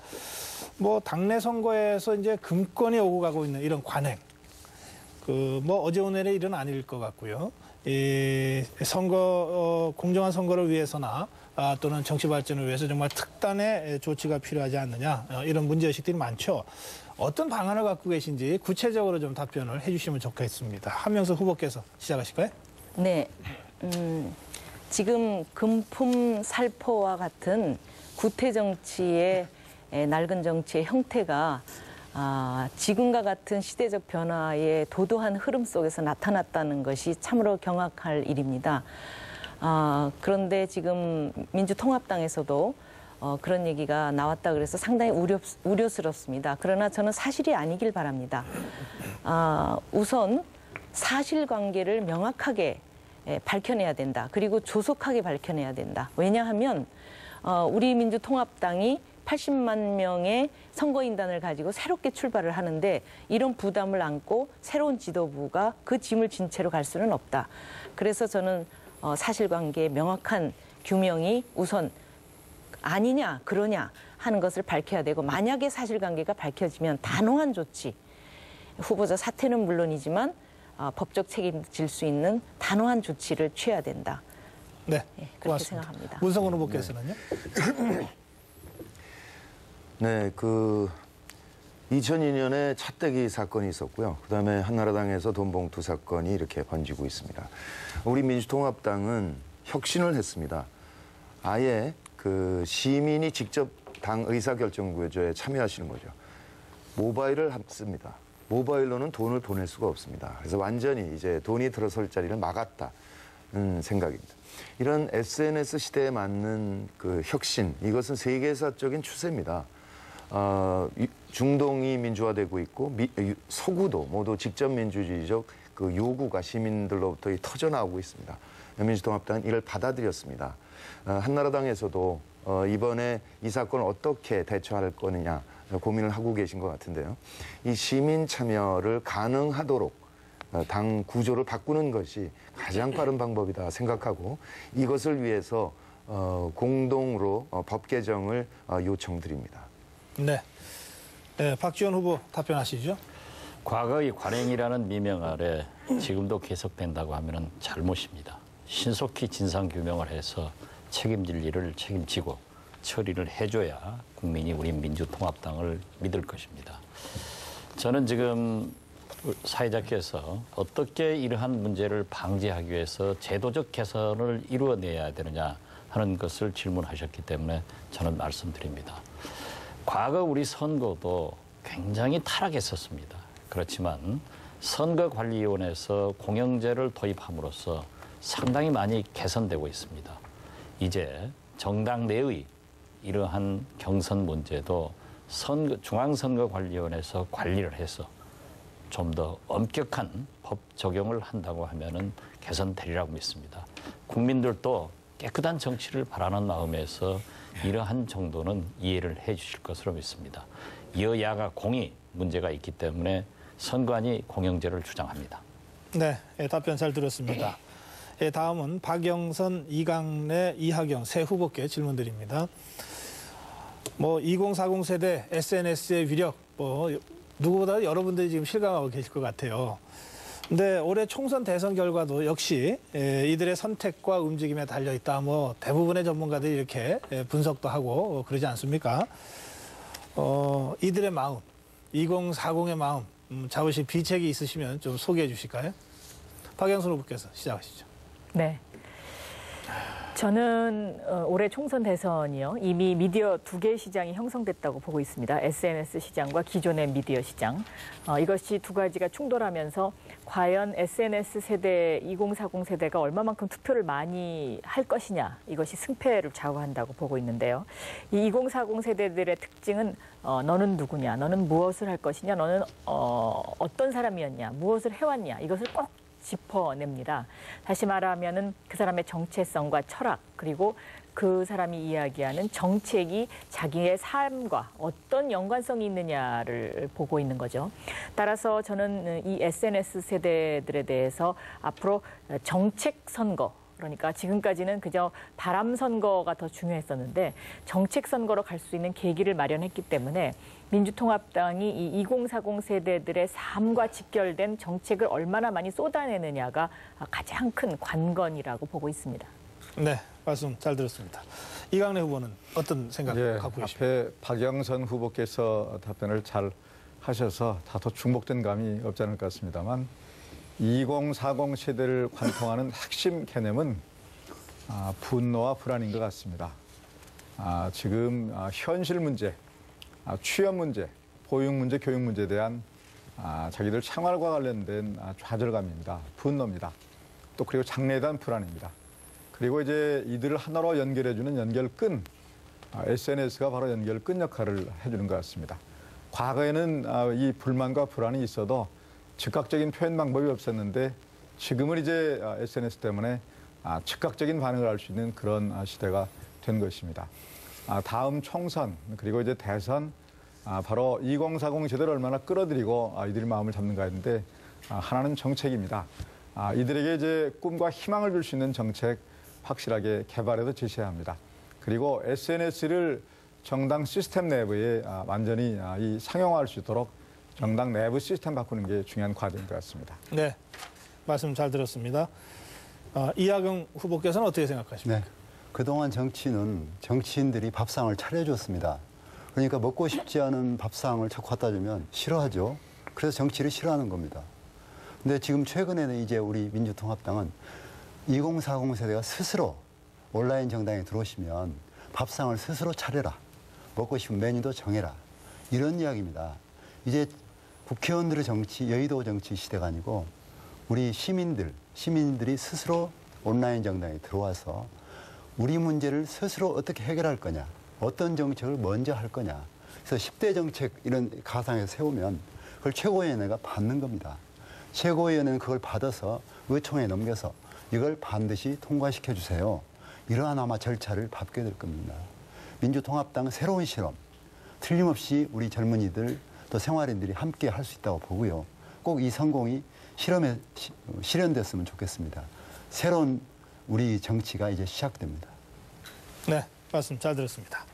뭐 당내 선거에서 이제 금권이 오고 가고 있는 이런 관행. 뭐 어제 오늘의 일은 아닐 것 같고요. 이 선거 공정한 선거를 위해서나 또는 정치 발전을 위해서 정말 특단의 조치가 필요하지 않느냐 이런 문제의식들이 많죠. 어떤 방안을 갖고 계신지 구체적으로 좀 답변을 해주시면 좋겠습니다. 한명숙 후보께서 시작하실까요? 네, 지금 금품 살포와 같은 구태 정치의 낡은 정치의 형태가 지금과 같은 시대적 변화의 도도한 흐름 속에서 나타났다는 것이 참으로 경악할 일입니다. 그런데 지금 민주통합당에서도 그런 얘기가 나왔다 그래서 상당히 우려스럽습니다. 그러나 저는 사실이 아니길 바랍니다. 우선 사실관계를 명확하게 밝혀내야 된다. 그리고 조속하게 밝혀내야 된다. 왜냐하면 우리 민주통합당이 80만 명의 선거인단을 가지고 새롭게 출발을 하는데 이런 부담을 안고 새로운 지도부가 그 짐을 진 채로 갈 수는 없다. 그래서 저는 사실관계의 명확한 규명이 우선 아니냐 그러냐 하는 것을 밝혀야 되고 만약에 사실관계가 밝혀지면 단호한 조치, 후보자 사퇴는 물론이지만 법적 책임을 질 수 있는 단호한 조치를 취해야 된다. 네, 그렇게 고맙습니다. 생각합니다. 문성근 후보께서는요? 네, 2002년에 차떼기 사건이 있었고요. 그다음에 한나라당에서 돈봉투 사건이 이렇게 번지고 있습니다. 우리 민주통합당은 혁신을 했습니다. 아예 그 시민이 직접 당 의사결정구조에 참여하시는 거죠. 모바일을 합습니다. 모바일로는 돈을 보낼 수가 없습니다. 그래서 완전히 이제 돈이 들어설 자리를 막았다는 생각입니다. 이런 SNS 시대에 맞는 그 혁신, 이것은 세계사적인 추세입니다. 중동이 민주화되고 있고 서구도 모두 직접 민주주의적 그 요구가 시민들로부터 터져나오고 있습니다. 민주통합당은 이를 받아들였습니다. 한나라당에서도 이번에 이 사건을 어떻게 대처할 거느냐 고민을 하고 계신 것 같은데요. 이 시민 참여를 가능하도록 당 구조를 바꾸는 것이 가장 빠른 방법이다 생각하고 이것을 위해서 공동으로 법 개정을 요청드립니다. 네. 네, 박지원 후보 답변하시죠. 과거의 관행이라는 미명 아래 지금도 계속된다고 하면 잘못입니다. 신속히 진상규명을 해서 책임질 일을 책임지고 처리를 해줘야 국민이 우리 민주통합당을 믿을 것입니다. 저는 지금 사회자께서 어떻게 이러한 문제를 방지하기 위해서 제도적 개선을 이루어내야 되느냐 하는 것을 질문하셨기 때문에 저는 말씀드립니다. 과거 우리 선거도 굉장히 타락했었습니다. 그렇지만 선거관리위원회에서 공영제를 도입함으로써 상당히 많이 개선되고 있습니다. 이제 정당 내의 이러한 경선 문제도 중앙선거관리위원회에서 관리를 해서 좀 더 엄격한 법 적용을 한다고 하면은 개선되리라고 믿습니다. 국민들도 깨끗한 정치를 바라는 마음에서 이러한 정도는 이해를 해 주실 것으로 믿습니다. 여야가 공히 문제가 있기 때문에 선관위 공영제를 주장합니다. 네, 답변 잘 들었습니다. 다음은 박영선, 이강래, 이하경 세 후보께 질문드립니다. 2040 세대 SNS의 위력, 누구보다 여러분들이 지금 실감하고 계실 것 같아요. 근데 올해 총선 대선 결과도 역시 이들의 선택과 움직임에 달려있다. 대부분의 전문가들이 이렇게 분석도 하고 그러지 않습니까? 이들의 마음, 2040의 마음, 잡으실 비책이 있으시면 좀 소개해 주실까요? 박영선 후보께서 시작하시죠. 네. 저는 올해 총선 대선이요. 이미 미디어 2개 시장이 형성됐다고 보고 있습니다. SNS 시장과 기존의 미디어 시장. 이것이 두 가지가 충돌하면서 과연 SNS 세대, 2040 세대가 얼마만큼 투표를 많이 할 것이냐. 이것이 승패를 좌우한다고 보고 있는데요. 이 2040 세대들의 특징은 너는 누구냐, 너는 무엇을 할 것이냐, 너는 어떤 사람이었냐, 무엇을 해왔냐. 이것을 꼭 짚어냅니다. 다시 말하면은 그 사람의 정체성과 철학 그리고 그 사람이 이야기하는 정책이 자기의 삶과 어떤 연관성이 있느냐를 보고 있는 거죠. 따라서 저는 이 SNS 세대들에 대해서 앞으로 정책 선거 그러니까 지금까지는 그저 바람 선거가 더 중요했었는데 정책 선거로 갈 수 있는 계기를 마련했기 때문에 민주통합당이 이 2040 세대들의 삶과 직결된 정책을 얼마나 많이 쏟아내느냐가 가장 큰 관건이라고 보고 있습니다. 네, 말씀 잘 들었습니다. 이강래 후보는 어떤 생각 갖고 계십니까? 앞에 박영선 후보께서 답변을 잘 하셔서 다소 중복된 감이 없지 않을 것 같습니다만 2040 세대를 관통하는 핵심 개념은 분노와 불안인 것 같습니다. 지금 현실 문제, 취업 문제, 보육 문제, 교육 문제에 대한 자기들 생활과 관련된 좌절감입니다. 분노입니다. 또 그리고 장래에 대한 불안입니다. 그리고 이제 이들을 하나로 연결해주는 연결끈, SNS가 바로 연결끈 역할을 해주는 것 같습니다. 과거에는 이 불만과 불안이 있어도 즉각적인 표현 방법이 없었는데 지금은 이제 SNS 때문에 즉각적인 반응을 할 수 있는 그런 시대가 된 것입니다. 다음 총선 그리고 이제 대선 바로 2040 세대를 얼마나 끌어들이고 이들의 마음을 잡는가 했는데 하나는 정책입니다. 이들에게 이제 꿈과 희망을 줄 수 있는 정책 확실하게 개발해서 제시해야 합니다. 그리고 SNS를 정당 시스템 내부에 완전히 상용화할 수 있도록 정당 내부 시스템 바꾸는 게 중요한 과제인 것 같습니다. 네, 말씀 잘 들었습니다. 이하경 후보께서는 어떻게 생각하십니까? 네, 그동안 정치는 정치인들이 밥상을 차려줬습니다. 그러니까 먹고 싶지 않은 밥상을 자꾸 갖다 주면 싫어하죠. 그래서 정치를 싫어하는 겁니다. 근데 지금 최근에는 이제 우리 민주통합당은 2040 세대가 스스로 온라인 정당에 들어오시면 밥상을 스스로 차려라. 먹고 싶은 메뉴도 정해라. 이런 이야기입니다. 이제 국회의원들의 정치, 여의도 정치 시대가 아니고 우리 시민들이 스스로 온라인 정당에 들어와서 우리 문제를 스스로 어떻게 해결할 거냐, 어떤 정책을 먼저 할 거냐. 그래서 10대 정책 이런 가상에서 세우면 그걸 최고위원회가 받는 겁니다. 최고위원회는 그걸 받아서 의총에 넘겨서 이걸 반드시 통과시켜 주세요. 이러한 아마 절차를 밟게 될 겁니다. 민주통합당은 새로운 실험, 틀림없이 우리 젊은이들 또 생활인들이 함께 할 수 있다고 보고요. 꼭 이 성공이 실현됐으면 좋겠습니다. 새로운 우리 정치가 이제 시작됩니다. 네, 말씀 잘 들었습니다.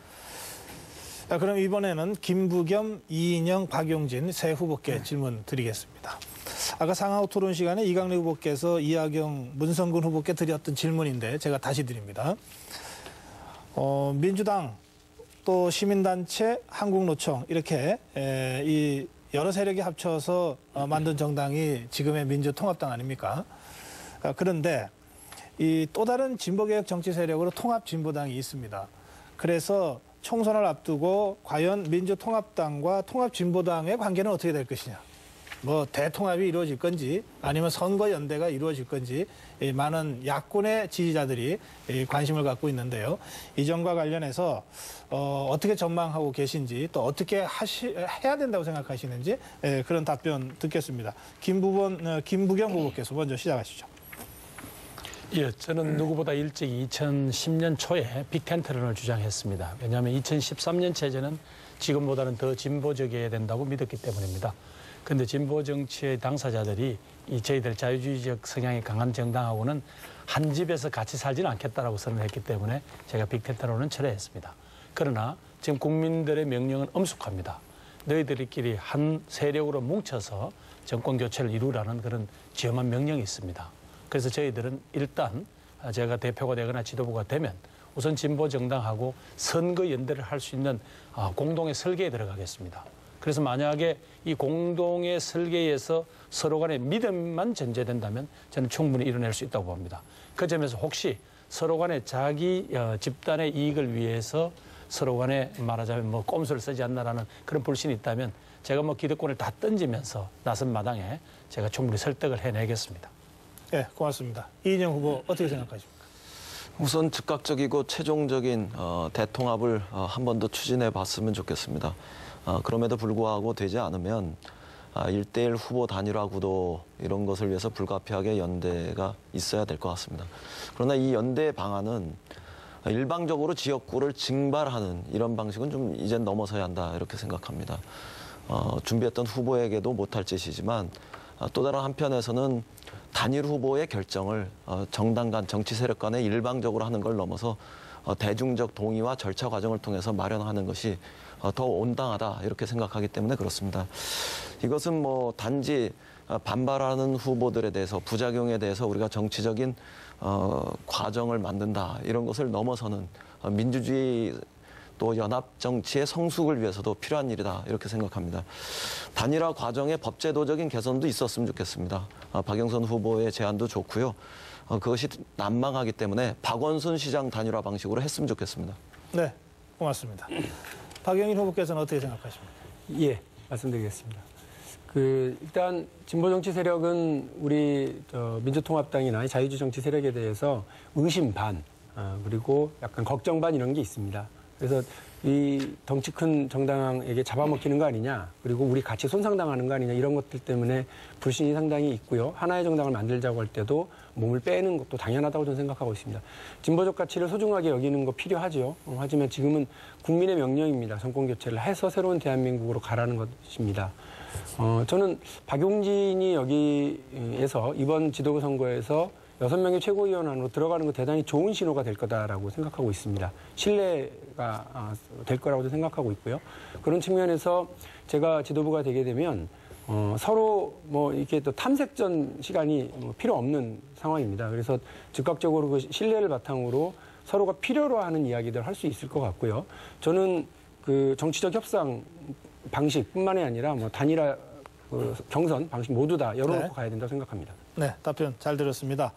자, 그럼 이번에는 김부겸, 이인영, 박용진 세 후보께 질문 드리겠습니다. 아까 상하우 토론 시간에 이강래 후보께서 이하경, 문성근 후보께 드렸던 질문인데 제가 다시 드립니다. 민주당 또 시민단체, 한국노총 이렇게 이 여러 세력이 합쳐서 만든 정당이 지금의 민주통합당 아닙니까? 그런데 이 또 다른 진보개혁 정치 세력으로 통합진보당이 있습니다. 그래서 총선을 앞두고 과연 민주통합당과 통합진보당의 관계는 어떻게 될 것이냐. 뭐 대통합이 이루어질 건지 아니면 선거연대가 이루어질 건지 많은 야권의 지지자들이 관심을 갖고 있는데요. 이 점과 관련해서 어떻게 전망하고 계신지 또 어떻게 해야 된다고 생각하시는지 그런 답변 듣겠습니다. 김부겸 후보께서 먼저 시작하시죠. 예, 저는 누구보다 일찍 2010년 초에 빅텐트론을 주장했습니다. 왜냐하면 2013년 체제는 지금보다는 더 진보적이어야 된다고 믿었기 때문입니다. 그런데 진보 정치의 당사자들이 이 저희들 자유주의적 성향이 강한 정당하고는 한 집에서 같이 살지는 않겠다라고 선언했기 때문에 제가 빅텐트론은 철회했습니다. 그러나 지금 국민들의 명령은 엄숙합니다. 너희들끼리 한 세력으로 뭉쳐서 정권 교체를 이루라는 그런 지엄한 명령이 있습니다. 그래서 저희들은 일단 제가 대표가 되거나 지도부가 되면 우선 진보 정당하고 선거 연대를 할 수 있는 공동의 설계에 들어가겠습니다. 그래서 만약에 이 공동의 설계에서 서로 간의 믿음만 전제된다면 저는 충분히 이뤄낼 수 있다고 봅니다. 그 점에서 혹시 서로 간에 자기 집단의 이익을 위해서 서로 간에 말하자면 뭐 꼼수를 쓰지 않나라는 그런 불신이 있다면 제가 뭐 기득권을 다 던지면서 나선 마당에 제가 충분히 설득을 해내겠습니다. 네, 고맙습니다. 이인영 후보 어떻게 생각하십니까? 우선 즉각적이고 최종적인 대통합을 한 번 더 추진해 봤으면 좋겠습니다. 그럼에도 불구하고 되지 않으면 1대1 후보 단일화 구도 이런 것을 위해서 불가피하게 연대가 있어야 될 것 같습니다. 그러나 이 연대 방안은 일방적으로 지역구를 징발하는 이런 방식은 좀 이젠 넘어서야 한다 이렇게 생각합니다. 준비했던 후보에게도 못할 짓이지만 또 다른 한편에서는 단일 후보의 결정을 정당 간 정치 세력 간에 일방적으로 하는 걸 넘어서 대중적 동의와 절차 과정을 통해서 마련하는 것이 더 온당하다 이렇게 생각하기 때문에 그렇습니다. 이것은 뭐 단지 반발하는 후보들에 대해서 부작용에 대해서 우리가 정치적인 과정을 만든다 이런 것을 넘어서는 민주주의 또 연합 정치의 성숙을 위해서도 필요한 일이다 이렇게 생각합니다. 단일화 과정의 법제도적인 개선도 있었으면 좋겠습니다. 박영선 후보의 제안도 좋고요. 그것이 난망하기 때문에 박원순 시장 단일화 방식으로 했으면 좋겠습니다. 네, 고맙습니다. 박영일 후보께서는 어떻게 생각하십니까? 예, 말씀드리겠습니다. 일단 진보 정치 세력은 우리 민주통합당이나 자유주의 정치 세력에 대해서 의심 반 그리고 약간 걱정 반 이런 게 있습니다. 그래서 이 덩치 큰 정당에게 잡아먹히는 거 아니냐, 그리고 우리 같이 손상당하는 거 아니냐 이런 것들 때문에 불신이 상당히 있고요. 하나의 정당을 만들자고 할 때도 몸을 빼는 것도 당연하다고 저는 생각하고 있습니다. 진보적 가치를 소중하게 여기는 거 필요하죠. 하지만 지금은 국민의 명령입니다. 정권 교체를 해서 새로운 대한민국으로 가라는 것입니다. 저는 박용진이 여기에서 이번 지도부 선거에서 6명의 최고위원 안으로 들어가는 거 대단히 좋은 신호가 될 거다라고 생각하고 있습니다. 신뢰가 될 거라고도 생각하고 있고요. 그런 측면에서 제가 지도부가 되게 되면 서로 뭐 이렇게 또 탐색전 시간이 필요 없는 상황입니다. 그래서 즉각적으로 그 신뢰를 바탕으로 서로가 필요로 하는 이야기들 할 수 있을 것 같고요. 저는 그 정치적 협상 방식뿐만이 아니라 뭐 단일화 경선 방식 모두 다 열어놓고 가야 된다고 생각합니다. 네, 답변 잘 들었습니다.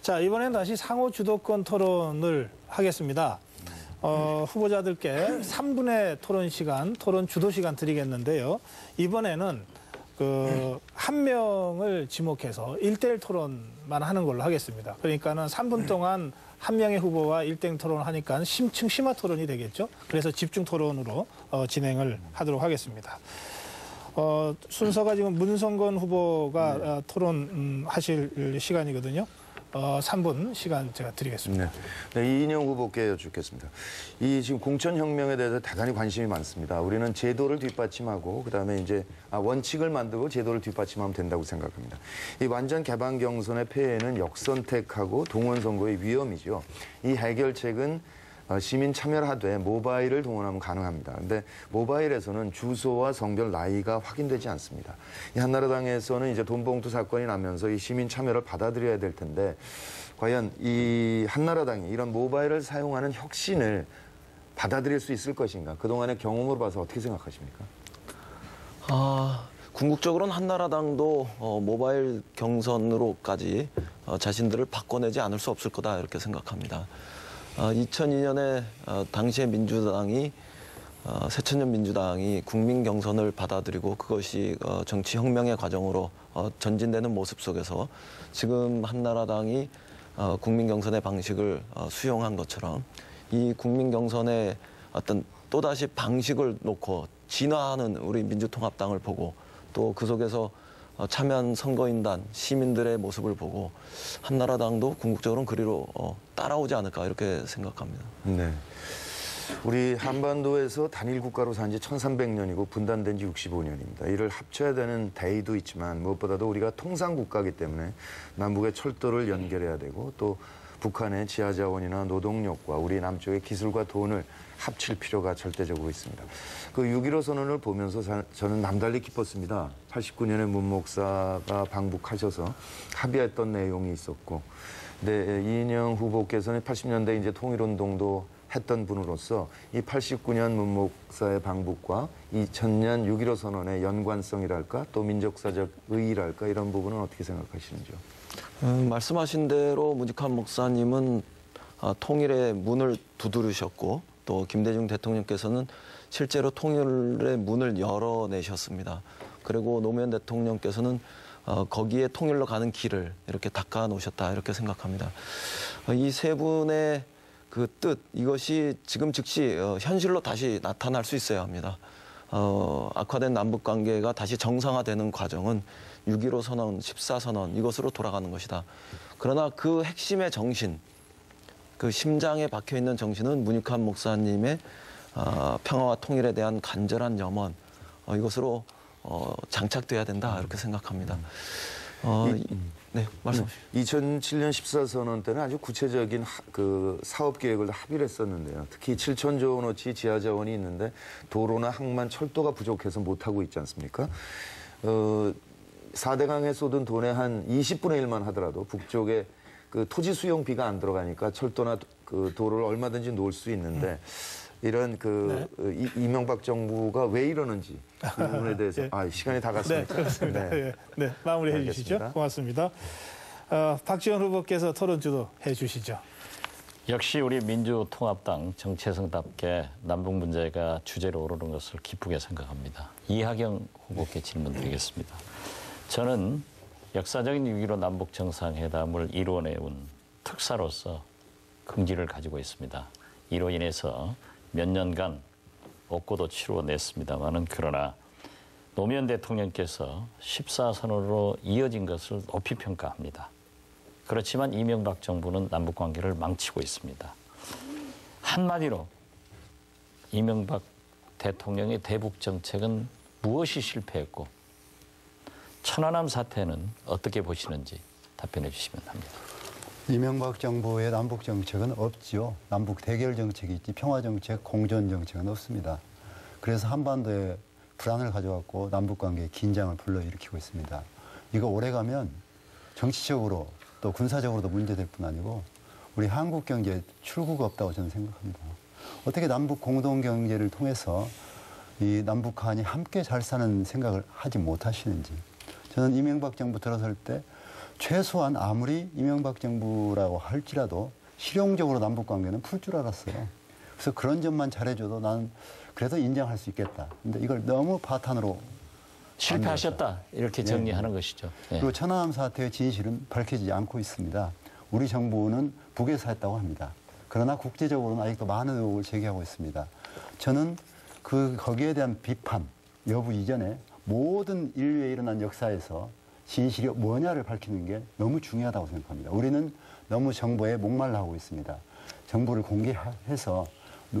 자, 이번엔 다시 상호 주도권 토론을 하겠습니다. 후보자들께 3분의 토론 시간, 토론 주도 시간 드리겠는데요. 이번에는 한 명을 지목해서 1대1 토론만 하는 걸로 하겠습니다. 그러니까는 3분 동안 한 명의 후보와 1대1 토론을 하니까 심층 심화 토론이 되겠죠. 그래서 집중 토론으로 진행을 하도록 하겠습니다. 순서가 지금 문성건 후보가 토론하실 시간이거든요. 3분 시간 제가 드리겠습니다. 네, 이인영 후보께 여쭙겠습니다. 이 지금 공천혁명에 대해서 대단히 관심이 많습니다. 우리는 제도를 뒷받침하고 그다음에 이제 원칙을 만들고 제도를 뒷받침하면 된다고 생각합니다. 이 완전 개방 경선의 폐해는 역선택하고 동원 선거의 위험이죠. 이 해결책은 시민 참여를 하되 모바일을 동원하면 가능합니다. 그런데 모바일에서는 주소와 성별, 나이가 확인되지 않습니다. 이 한나라당에서는 이제 돈봉투 사건이 나면서 이 시민 참여를 받아들여야 될 텐데 과연 이 한나라당이 이런 모바일을 사용하는 혁신을 받아들일 수 있을 것인가? 그동안의 경험으로 봐서 어떻게 생각하십니까? 궁극적으로는 한나라당도 모바일 경선으로까지 자신들을 바꿔내지 않을 수 없을 거다 이렇게 생각합니다. 2002년에 당시의 민주당이 새천년 민주당이 국민 경선을 받아들이고 그것이 정치 혁명의 과정으로 전진되는 모습 속에서 지금 한나라당이 국민 경선의 방식을 수용한 것처럼 이 국민 경선의 어떤 또다시 방식을 놓고 진화하는 우리 민주통합당을 보고 또 그 속에서 참여한 선거인단, 시민들의 모습을 보고 한나라당도 궁극적으로는 그리로 따라오지 않을까 이렇게 생각합니다. 네. 우리 한반도에서 단일 국가로 산 지 1300년이고 분단된 지 65년입니다. 이를 합쳐야 되는 대의도 있지만 무엇보다도 우리가 통상국가이기 때문에 남북의 철도를 연결해야 되고 또 북한의 지하자원이나 노동력과 우리 남쪽의 기술과 돈을 합칠 필요가 절대적으로 있습니다. 그 6.15 선언을 보면서 저는 남달리 기뻤습니다. 89년에 문 목사가 방북하셔서 합의했던 내용이 있었고, 근데 이인영 후보께서는 80년대 이제 통일운동도 했던 분으로서 이 89년 문 목사의 방북과 2000년 6.15 선언의 연관성이랄까 또 민족사적 의의랄까 이런 부분은 어떻게 생각하시는지요? 말씀하신 대로 문익환 목사님은 통일의 문을 두드리셨고 또 김대중 대통령께서는 실제로 통일의 문을 열어내셨습니다. 그리고 노무현 대통령께서는 거기에 통일로 가는 길을 이렇게 닦아 놓으셨다 이렇게 생각합니다. 이 세 분의 그 뜻 이것이 지금 즉시 현실로 다시 나타날 수 있어야 합니다. 악화된 남북 관계가 다시 정상화되는 과정은 6.15 선언, 14선언 이것으로 돌아가는 것이다. 그러나 그 핵심의 정신, 그 심장에 박혀있는 정신은 문익환 목사님의 평화와 통일에 대한 간절한 염원 이것으로 장착돼야 된다 이렇게 생각합니다. 네, 말씀하시죠. 2007년 14선언 때는 아주 구체적인 그 사업 계획을 합의를 했었는데요. 특히 7천조 원어치 지하자원이 있는데 도로나 항만, 철도가 부족해서 못하고 있지 않습니까? 4대강에 쏟은 돈의 한 20분의 1만 하더라도 북쪽에 그 토지 수용비가 안 들어가니까 철도나 그 도로를 얼마든지 놓을 수 있는데 이런 그 이명박 정부가 왜 이러는지 그 부분에 대해서 시간이 다 갔습니다. 네, 그렇습니다. 네, 마무리해 주시죠. 고맙습니다. 박지원 후보께서 토론 주도해 주시죠. 역시 우리 민주통합당 정체성답게 남북 문제가 주제로 오르는 것을 기쁘게 생각합니다. 이하경 후보께 질문드리겠습니다. 저는 역사적인 6.15 남북 정상회담을 이루어내온 특사로서 긍지를 가지고 있습니다. 이로 인해서 몇 년간 옥고도 치루어냈습니다마는 그러나 노무현 대통령께서 14선언으로 이어진 것을 높이 평가합니다. 그렇지만 이명박 정부는 남북 관계를 망치고 있습니다. 한마디로 이명박 대통령의 대북 정책은 무엇이 실패했고 천안함 사태는 어떻게 보시는지 답변해 주시면 합니다. 이명박 정부의 남북 정책은 없지요. 남북 대결 정책이 있지 평화 정책, 공존 정책은 없습니다. 그래서 한반도에 불안을 가져왔고 남북 관계에 긴장을 불러일으키고 있습니다. 이거 오래가면 정치적으로 또 군사적으로도 문제될 뿐 아니고 우리 한국 경제에 출구가 없다고 저는 생각합니다. 어떻게 남북 공동 경제를 통해서 이 남북한이 함께 잘 사는 생각을 하지 못하시는지. 저는 이명박 정부 들어설 때 최소한 아무리 이명박 정부라고 할지라도 실용적으로 남북 관계는 풀 줄 알았어요. 그래서 그런 점만 잘해줘도 나는 그래도 인정할 수 있겠다. 근데 이걸 너무 바탄으로 실패하셨다 이렇게 정리하는 것이죠. 그리고 천안함 사태의 진실은 밝혀지지 않고 있습니다. 우리 정부는 북에서 했다고 합니다. 그러나 국제적으로는 아직도 많은 의혹을 제기하고 있습니다. 저는 거기에 대한 비판 여부 이전에 모든 인류에 일어난 역사에서 진실이 뭐냐를 밝히는 게 너무 중요하다고 생각합니다. 우리는 너무 정보에 목말라 하고 있습니다. 정보를 공개해서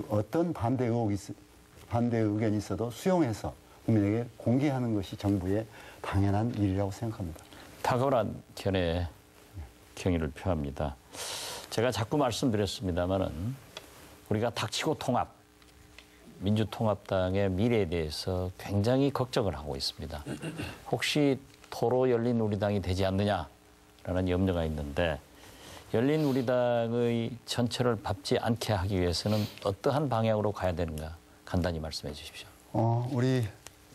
어떤 반대 의견이 있어도 수용해서 국민에게 공개하는 것이 정부의 당연한 일이라고 생각합니다. 탁월한 견해 경의를 표합니다. 제가 자꾸 말씀드렸습니다마는 우리가 닥치고 통합, 민주통합당의 미래에 대해서 굉장히 걱정을 하고 있습니다. 혹시 토로 열린우리당이 되지 않느냐라는 염려가 있는데 열린우리당의 전철을 밟지 않게 하기 위해서는 어떠한 방향으로 가야 되는가 간단히 말씀해 주십시오. 우리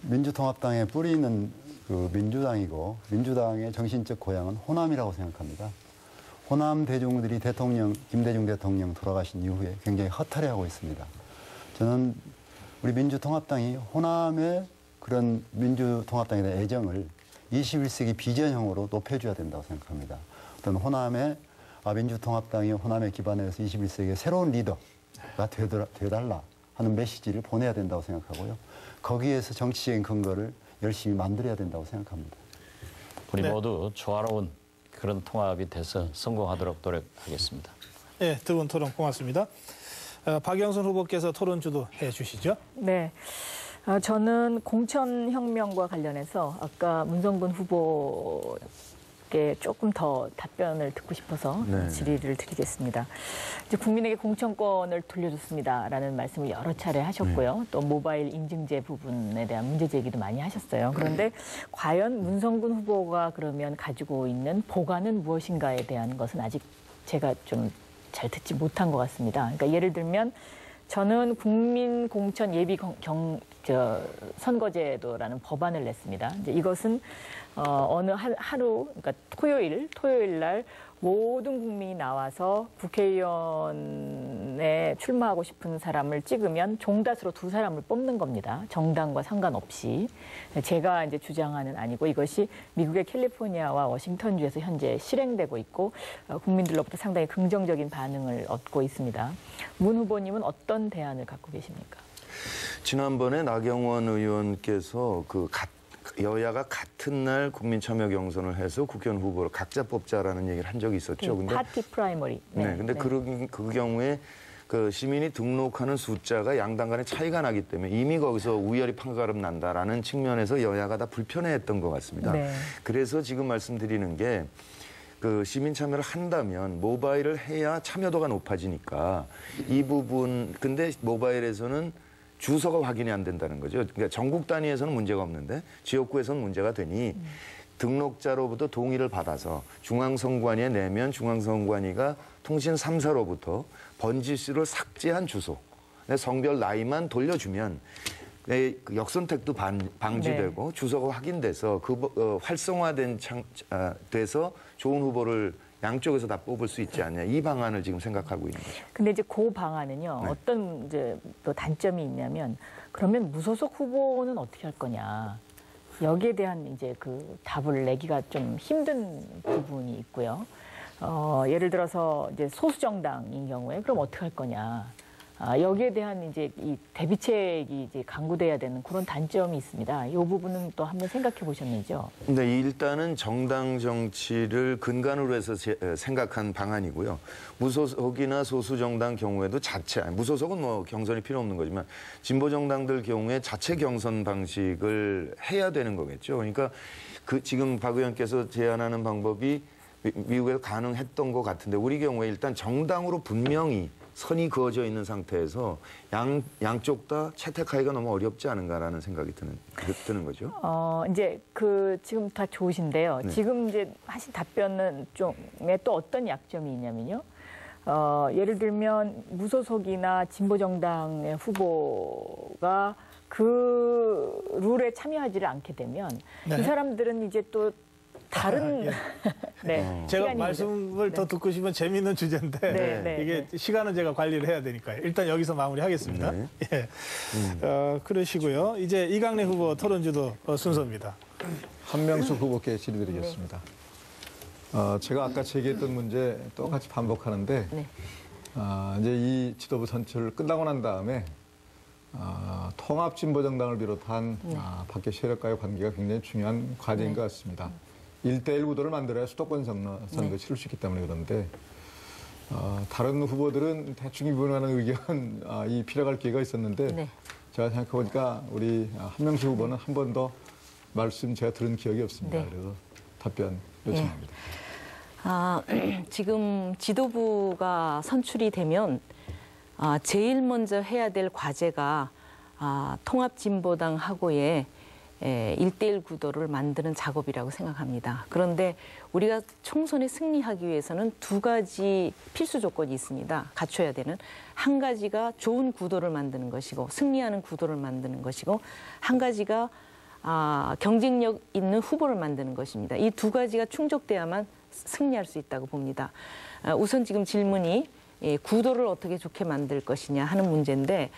민주통합당의 뿌리는 그 민주당이고 민주당의 정신적 고향은 호남이라고 생각합니다. 호남 대중들이 김대중 대통령 돌아가신 이후에 굉장히 허탈해하고 있습니다. 저는 우리 민주통합당이 호남의 그런 민주통합당에 대한 애정을 21세기 비전형으로 높여줘야 된다고 생각합니다. 어떤 호남의 민주통합당이 호남에 기반해서 21세기의 새로운 리더가 되달라 하는 메시지를 보내야 된다고 생각하고요. 거기에서 정치적인 근거를 열심히 만들어야 된다고 생각합니다. 우리 모두 조화로운 그런 통합이 돼서 성공하도록 노력하겠습니다. 네, 두 분 토론 고맙습니다. 박영선 후보께서 토론 주도해 주시죠. 네. 저는 공천혁명과 관련해서 아까 문성근 후보께 조금 더 답변을 듣고 싶어서 질의를 드리겠습니다. 이제 국민에게 공천권을 돌려줬습니다라는 말씀을 여러 차례 하셨고요. 또 모바일 인증제 부분에 대한 문제 제기도 많이 하셨어요. 그런데 과연 문성근 후보가 그러면 가지고 있는 보관은 무엇인가에 대한 것은 아직 제가 좀 잘 듣지 못한 것 같습니다. 그러니까 예를 들면 저는 국민공천 예비 선거제도라는 법안을 냈습니다. 이제 이것은 어느 하루, 그러니까 토요일 날 모든 국민이 나와서 국회의원에 출마하고 싶은 사람을 찍으면 종다수로 2사람을 뽑는 겁니다. 정당과 상관없이. 제가 이제 주장하는 아니고 이것이 미국의 캘리포니아와 워싱턴주에서 현재 실행되고 있고 국민들로부터 상당히 긍정적인 반응을 얻고 있습니다. 문 후보님은 어떤 대안을 갖고 계십니까? 지난번에 나경원 의원께서 여야가 같은 날 국민참여 경선을 해서 국회의원 후보를 각자 뽑자라는 얘기를 한 적이 있었죠. 근데 파티 프라이머리. 네, 근데 그 경우에 그 시민이 등록하는 숫자가 양당 간의 차이가 나기 때문에 이미 거기서 우열이 판가름 난다라는 측면에서 여야가 다 불편해했던 것 같습니다. 네. 그래서 지금 말씀드리는 게 그 시민 참여를 한다면 모바일을 해야 참여도가 높아지니까 이 부분 근데 모바일에서는 주소가 확인이 안 된다는 거죠. 그러니까 전국 단위에서는 문제가 없는데 지역구에서는 문제가 되니 등록자로부터 동의를 받아서 중앙선관위에 내면 중앙선관위가 통신 3사로부터 번지수를 삭제한 주소, 성별 나이만 돌려주면 역선택도 방지되고 주소가 확인돼서 활성화된 돼서 좋은 후보를 양쪽에서 다 뽑을 수 있지 않냐 이 방안을 지금 생각하고 있는 거죠. 근데 이제 그 방안은요 어떤 이제 또 단점이 있냐면 그러면 무소속 후보는 어떻게 할 거냐 여기에 대한 이제 그 답을 내기가 좀 힘든 부분이 있고요. 예를 들어서 이제 소수 정당인 경우에 그럼 어떻게 할 거냐. 여기에 대한 이제 이 대비책이 이제 강구돼야 되는 그런 단점이 있습니다. 이 부분은 또 한번 생각해 보셨는지요? 네, 일단은 정당 정치를 근간으로 해서 생각한 방안이고요. 무소속이나 소수 정당 경우에도 무소속은 뭐 경선이 필요 없는 거지만 진보 정당들 경우에 자체 경선 방식을 해야 되는 거겠죠. 그러니까 지금 박 의원께서 제안하는 방법이 미국에서 가능했던 것 같은데 우리 경우에 일단 정당으로 분명히 선이 그어져 있는 상태에서 양쪽 다 채택하기가 너무 어렵지 않은가라는 생각이 드는 거죠. 이제 지금 다 좋으신데요. 네. 지금 이제 하신 답변은 좀에 또 어떤 약점이 있냐면요. 예를 들면 무소속이나 진보정당의 후보가 그 룰에 참여하지를 않게 되면 네. 이 사람들은 이제 또 다른 네. 제가 말씀을 더 듣고 싶으면 재미있는 주제인데 이게 시간은 제가 관리를 해야 되니까요. 일단 여기서 마무리하겠습니다. 예. 그러시고요. 이제 이강래 후보 토론주도 순서입니다. 한명숙 후보께 질의드리겠습니다. 제가 아까 제기했던 문제 똑같이 반복하는데 이제 이 지도부 선출을 끝나고 난 다음에 통합진보정당을 비롯한 밖의 세력과의 관계가 굉장히 중요한 과제인 것 같습니다. 1대1 구도를 만들어야 수도권 선거 치를 수 있기 때문에 그런데 다른 후보들은 대충 이분하는 의견이 필요할 기회가 있었는데 네. 제가 생각해보니까 우리 한명수 후보는 한 번도 말씀 제가 들은 기억이 없습니다. 네. 그래서 답변 요청합니다. 지금 지도부가 선출이 되면 제일 먼저 해야 될 과제가 통합진보당하고의 1대1 구도를 만드는 작업이라고 생각합니다. 그런데 우리가 총선에 승리하기 위해서는 두 가지 필수 조건이 있습니다. 갖춰야 되는. 한 가지가 좋은 구도를 만드는 것이고 승리하는 구도를 만드는 것이고 한 가지가 경쟁력 있는 후보를 만드는 것입니다. 이 두 가지가 충족돼야만 승리할 수 있다고 봅니다. 우선 지금 질문이 구도를 어떻게 좋게 만들 것이냐 하는 문제인데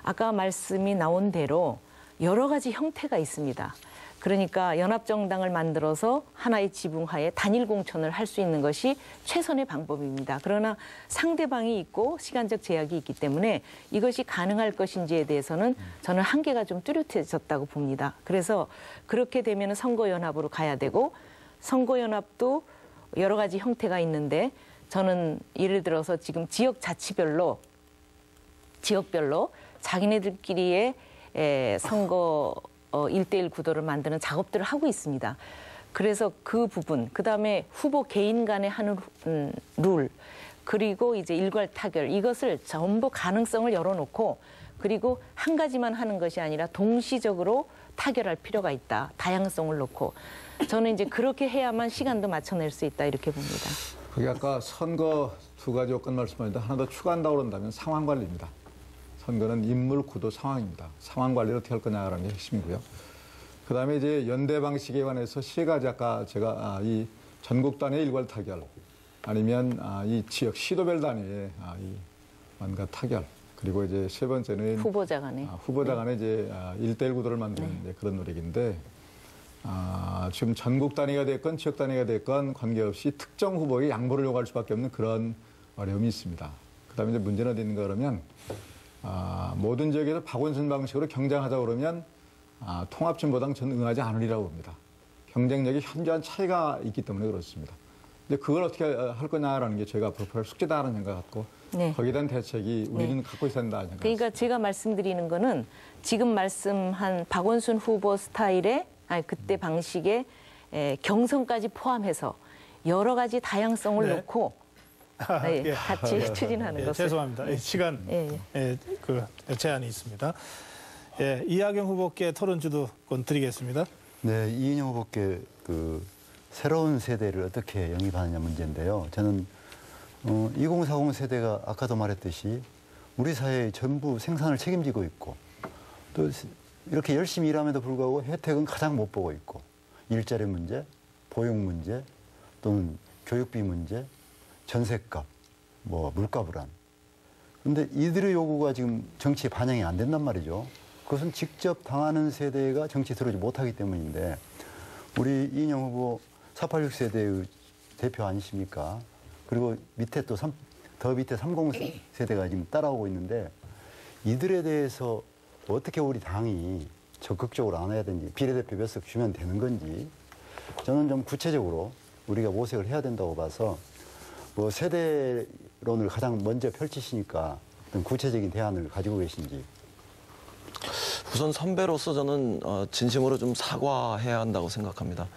아까 말씀이 나온 대로 여러 가지 형태가 있습니다. 그러니까 연합정당을 만들어서 하나의 지붕하에 단일 공천을 할 수 있는 것이 최선의 방법입니다. 그러나 상대방이 있고 시간적 제약이 있기 때문에 이것이 가능할 것인지에 대해서는 저는 한계가 좀 뚜렷해졌다고 봅니다. 그래서 그렇게 되면 선거연합으로 가야 되고 선거연합도 여러 가지 형태가 있는데 저는 예를 들어서 지금 지역별로 자기네들끼리의 선거 1대1 구도를 만드는 작업들을 하고 있습니다. 그래서 그 부분, 그다음에 후보 개인 간에 하는 룰, 그리고 이제 일괄 타결, 이것을 전부 가능성을 열어놓고 그리고 한 가지만 하는 것이 아니라 동시적으로 타결할 필요가 있다. 다양성을 놓고. 저는 이제 그렇게 해야만 시간도 맞춰낼 수 있다 이렇게 봅니다. 그게 아까 선거 두 가지 요건 말씀하셨는데 하나 더 추가한다고 그런다면 상황 관리입니다. 선거는 인물, 구도, 상황입니다. 상황 관리를 어떻게 할 거냐라는 게 핵심이고요. 그다음에 이제 연대 방식에 관해서 세 가지 아까 제가 이 전국 단위의 일괄 타결 아니면 이 지역 시도별 단위의 이 뭔가 타결 그리고 이제 세 번째는 후보자 간에 이제 1대1 구도를 만드는 이제 그런 노력인데 지금 전국 단위가 됐건 지역 단위가 됐건 관계없이 특정 후보에 양보를 요구할 수밖에 없는 그런 어려움이 있습니다. 그다음에 이제 문제는 어디 있는가 그러면 모든 지역에서 박원순 방식으로 경쟁하자 그러면 통합진보당 저는 응하지 않으리라고 봅니다. 경쟁력이 현저한 차이가 있기 때문에 그렇습니다. 근데 그걸 어떻게 할 거냐라는 게 저희가 앞으로 할 숙제다라는 생각 갖고 거기에 대한 대책이 우리는 갖고 있어야 된다는 생각. 그러니까 제가 말씀드리는 거는 지금 말씀한 박원순 후보 스타일의 그때 방식의 경선까지 포함해서 여러 가지 다양성을 놓고 같이 추진하는 것을. 죄송합니다. 시간 그 제한이 있습니다. 이하경 후보께 토론 주도권 드리겠습니다. 네, 이인영 후보께 그 새로운 세대를 어떻게 영입하느냐 문제인데요. 저는 2040 세대가 아까도 말했듯이 우리 사회의 전부 생산을 책임지고 있고 또 이렇게 열심히 일함에도 불구하고 혜택은 가장 못 보고 있고 일자리 문제, 보육 문제 또는 교육비 문제, 전셋값, 물가 불안. 그런데 이들의 요구가 지금 정치에 반영이 안 된단 말이죠. 그것은 직접 당하는 세대가 정치에 들어오지 못하기 때문인데 우리 이인영 후보 486 세대의 대표 아니십니까? 그리고 밑에 또 더 밑에 30 세대가 지금 따라오고 있는데 이들에 대해서 어떻게 우리 당이 적극적으로 안 해야 되는지 비례대표 몇 석 주면 되는 건지 저는 좀 구체적으로 우리가 모색을 해야 된다고 봐서 세대론을 가장 먼저 펼치시니까 어떤 구체적인 대안을 가지고 계신지. 우선 선배로서 저는 진심으로 좀 사과해야 한다고 생각합니다.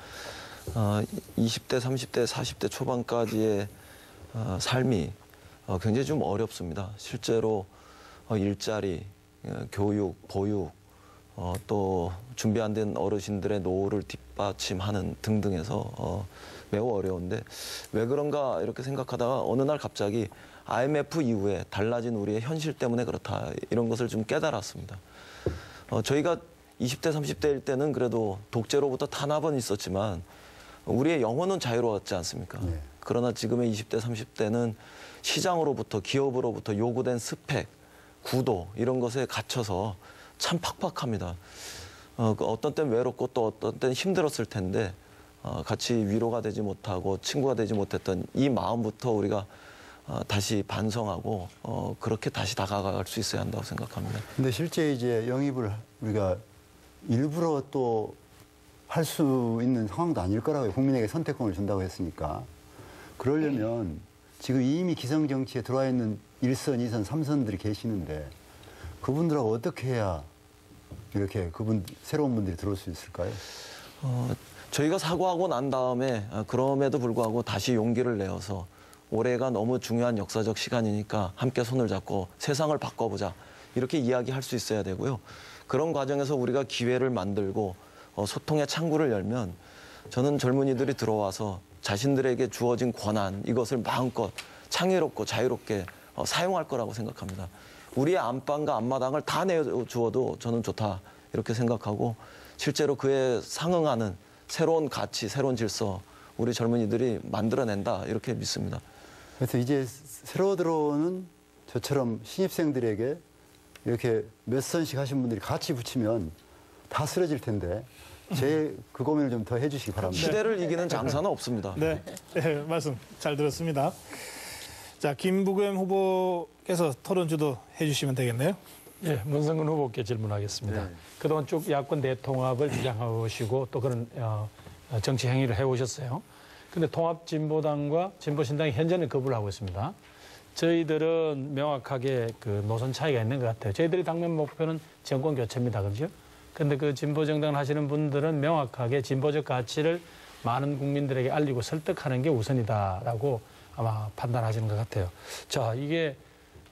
20대, 30대, 40대 초반까지의 삶이 굉장히 좀 어렵습니다. 실제로 일자리, 교육, 보육, 또 준비 안 된 어르신들의 노후를 뒷받침하는 등등해서 매우 어려운데 왜 그런가 이렇게 생각하다가 어느 날 갑자기 IMF 이후에 달라진 우리의 현실 때문에 그렇다 이런 것을 좀 깨달았습니다. 저희가 20대, 30대일 때는 그래도 독재로부터 탄압은 있었지만 우리의 영혼은 자유로웠지 않습니까? 네. 그러나 지금의 20대, 30대는 시장으로부터 기업으로부터 요구된 스펙, 구도 이런 것에 갇혀서 참 팍팍합니다. 어떤 때는 외롭고 또 어떤 때는 힘들었을 텐데 같이 위로가 되지 못하고 친구가 되지 못했던 이 마음부터 우리가 다시 반성하고 그렇게 다시 다가갈 수 있어야 한다고 생각합니다. 근데 실제 이제 영입을 우리가 일부러 또 할 수 있는 상황도 아닐 거라고요. 국민에게 선택권을 준다고 했으니까. 그러려면 지금 이미 기성정치에 들어와 있는 1선, 2선, 3선들이 계시는데 그분들하고 어떻게 해야 이렇게 새로운 분들이 들어올 수 있을까요? 저희가 사과하고 난 다음에 그럼에도 불구하고 다시 용기를 내어서 올해가 너무 중요한 역사적 시간이니까 함께 손을 잡고 세상을 바꿔보자. 이렇게 이야기할 수 있어야 되고요. 그런 과정에서 우리가 기회를 만들고 소통의 창구를 열면 저는 젊은이들이 들어와서 자신들에게 주어진 권한 이것을 마음껏 창의롭고 자유롭게 사용할 거라고 생각합니다. 우리의 안방과 앞마당을 다 내주어도 저는 좋다 이렇게 생각하고 실제로 그에 상응하는 새로운 가치, 새로운 질서 우리 젊은이들이 만들어낸다 이렇게 믿습니다. 그래서 이제 새로 들어오는 저처럼 신입생들에게 이렇게 몇 선씩 하신 분들이 같이 붙이면 다 쓰러질 텐데 그 고민을 좀 더 해주시기 바랍니다. 시대를 이기는 장사는 없습니다. 네, 네, 말씀 잘 들었습니다. 자, 김부겸 후보께서 토론 주도해 주시면 되겠네요. 예, 문성근 후보께 질문하겠습니다. 네. 그동안 쭉 야권 대통합을 주장하시고 또 그런 정치 행위를 해오셨어요. 근데 통합진보당과 진보신당이 현재는 거부를 하고 있습니다. 저희들은 명확하게 그 노선 차이가 있는 것 같아요. 저희들이 당면 목표는 정권 교체입니다. 그렇죠? 근데 그 진보정당을 하시는 분들은 명확하게 진보적 가치를 많은 국민들에게 알리고 설득하는 게 우선이다라고 아마 판단하시는 것 같아요. 자, 이게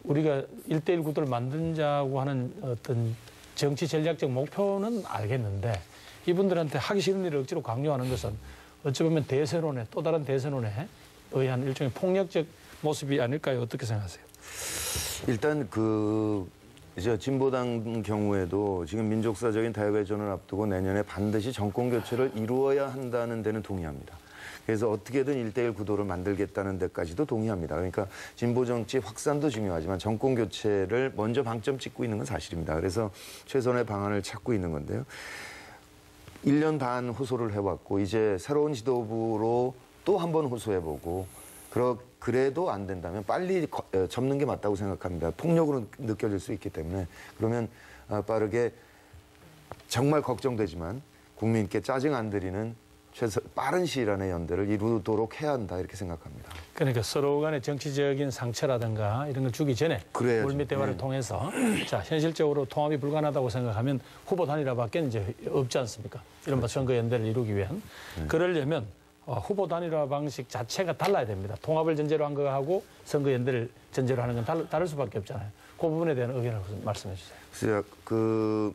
우리가 1대1 구도를 만들자고 하는 어떤 정치 전략적 목표는 알겠는데 이분들한테 하기 싫은 일을 억지로 강요하는 것은 어찌 보면 대세론에 또 다른 대세론에 의한 일종의 폭력적 모습이 아닐까요? 어떻게 생각하세요? 일단 진보당 경우에도 지금 민족사적인 대외전을 앞두고 내년에 반드시 정권 교체를 이루어야 한다는 데는 동의합니다. 그래서 어떻게든 1대1 구도를 만들겠다는 데까지도 동의합니다. 그러니까 진보 정치 확산도 중요하지만 정권 교체를 먼저 방점 찍고 있는 건 사실입니다. 그래서 최선의 방안을 찾고 있는 건데요. 1년 반 호소를 해왔고 이제 새로운 지도부로 또 한 번 호소해보고 그래도 안 된다면 빨리 접는 게 맞다고 생각합니다. 폭력으로 느껴질 수 있기 때문에 그러면 빠르게 정말 걱정되지만 국민께 짜증 안 드리는 빠른 시일 안에 연대를 이루도록 해야 한다 이렇게 생각합니다. 그러니까 서로 간의 정치적인 상처라든가 이런 걸 주기 전에 물밑 대화를 네. 통해서 자 현실적으로 통합이 불가능하다고 생각하면 후보 단일화밖에 이제 없지 않습니까? 이른바 선거 연대를 이루기 위한. 그러려면 후보 단일화 방식 자체가 달라야 됩니다. 통합을 전제로 한 거하고 선거 연대를 전제로 하는 건 다를 수밖에 없잖아요. 그 부분에 대한 의견을 말씀해 주세요. 글쎄요,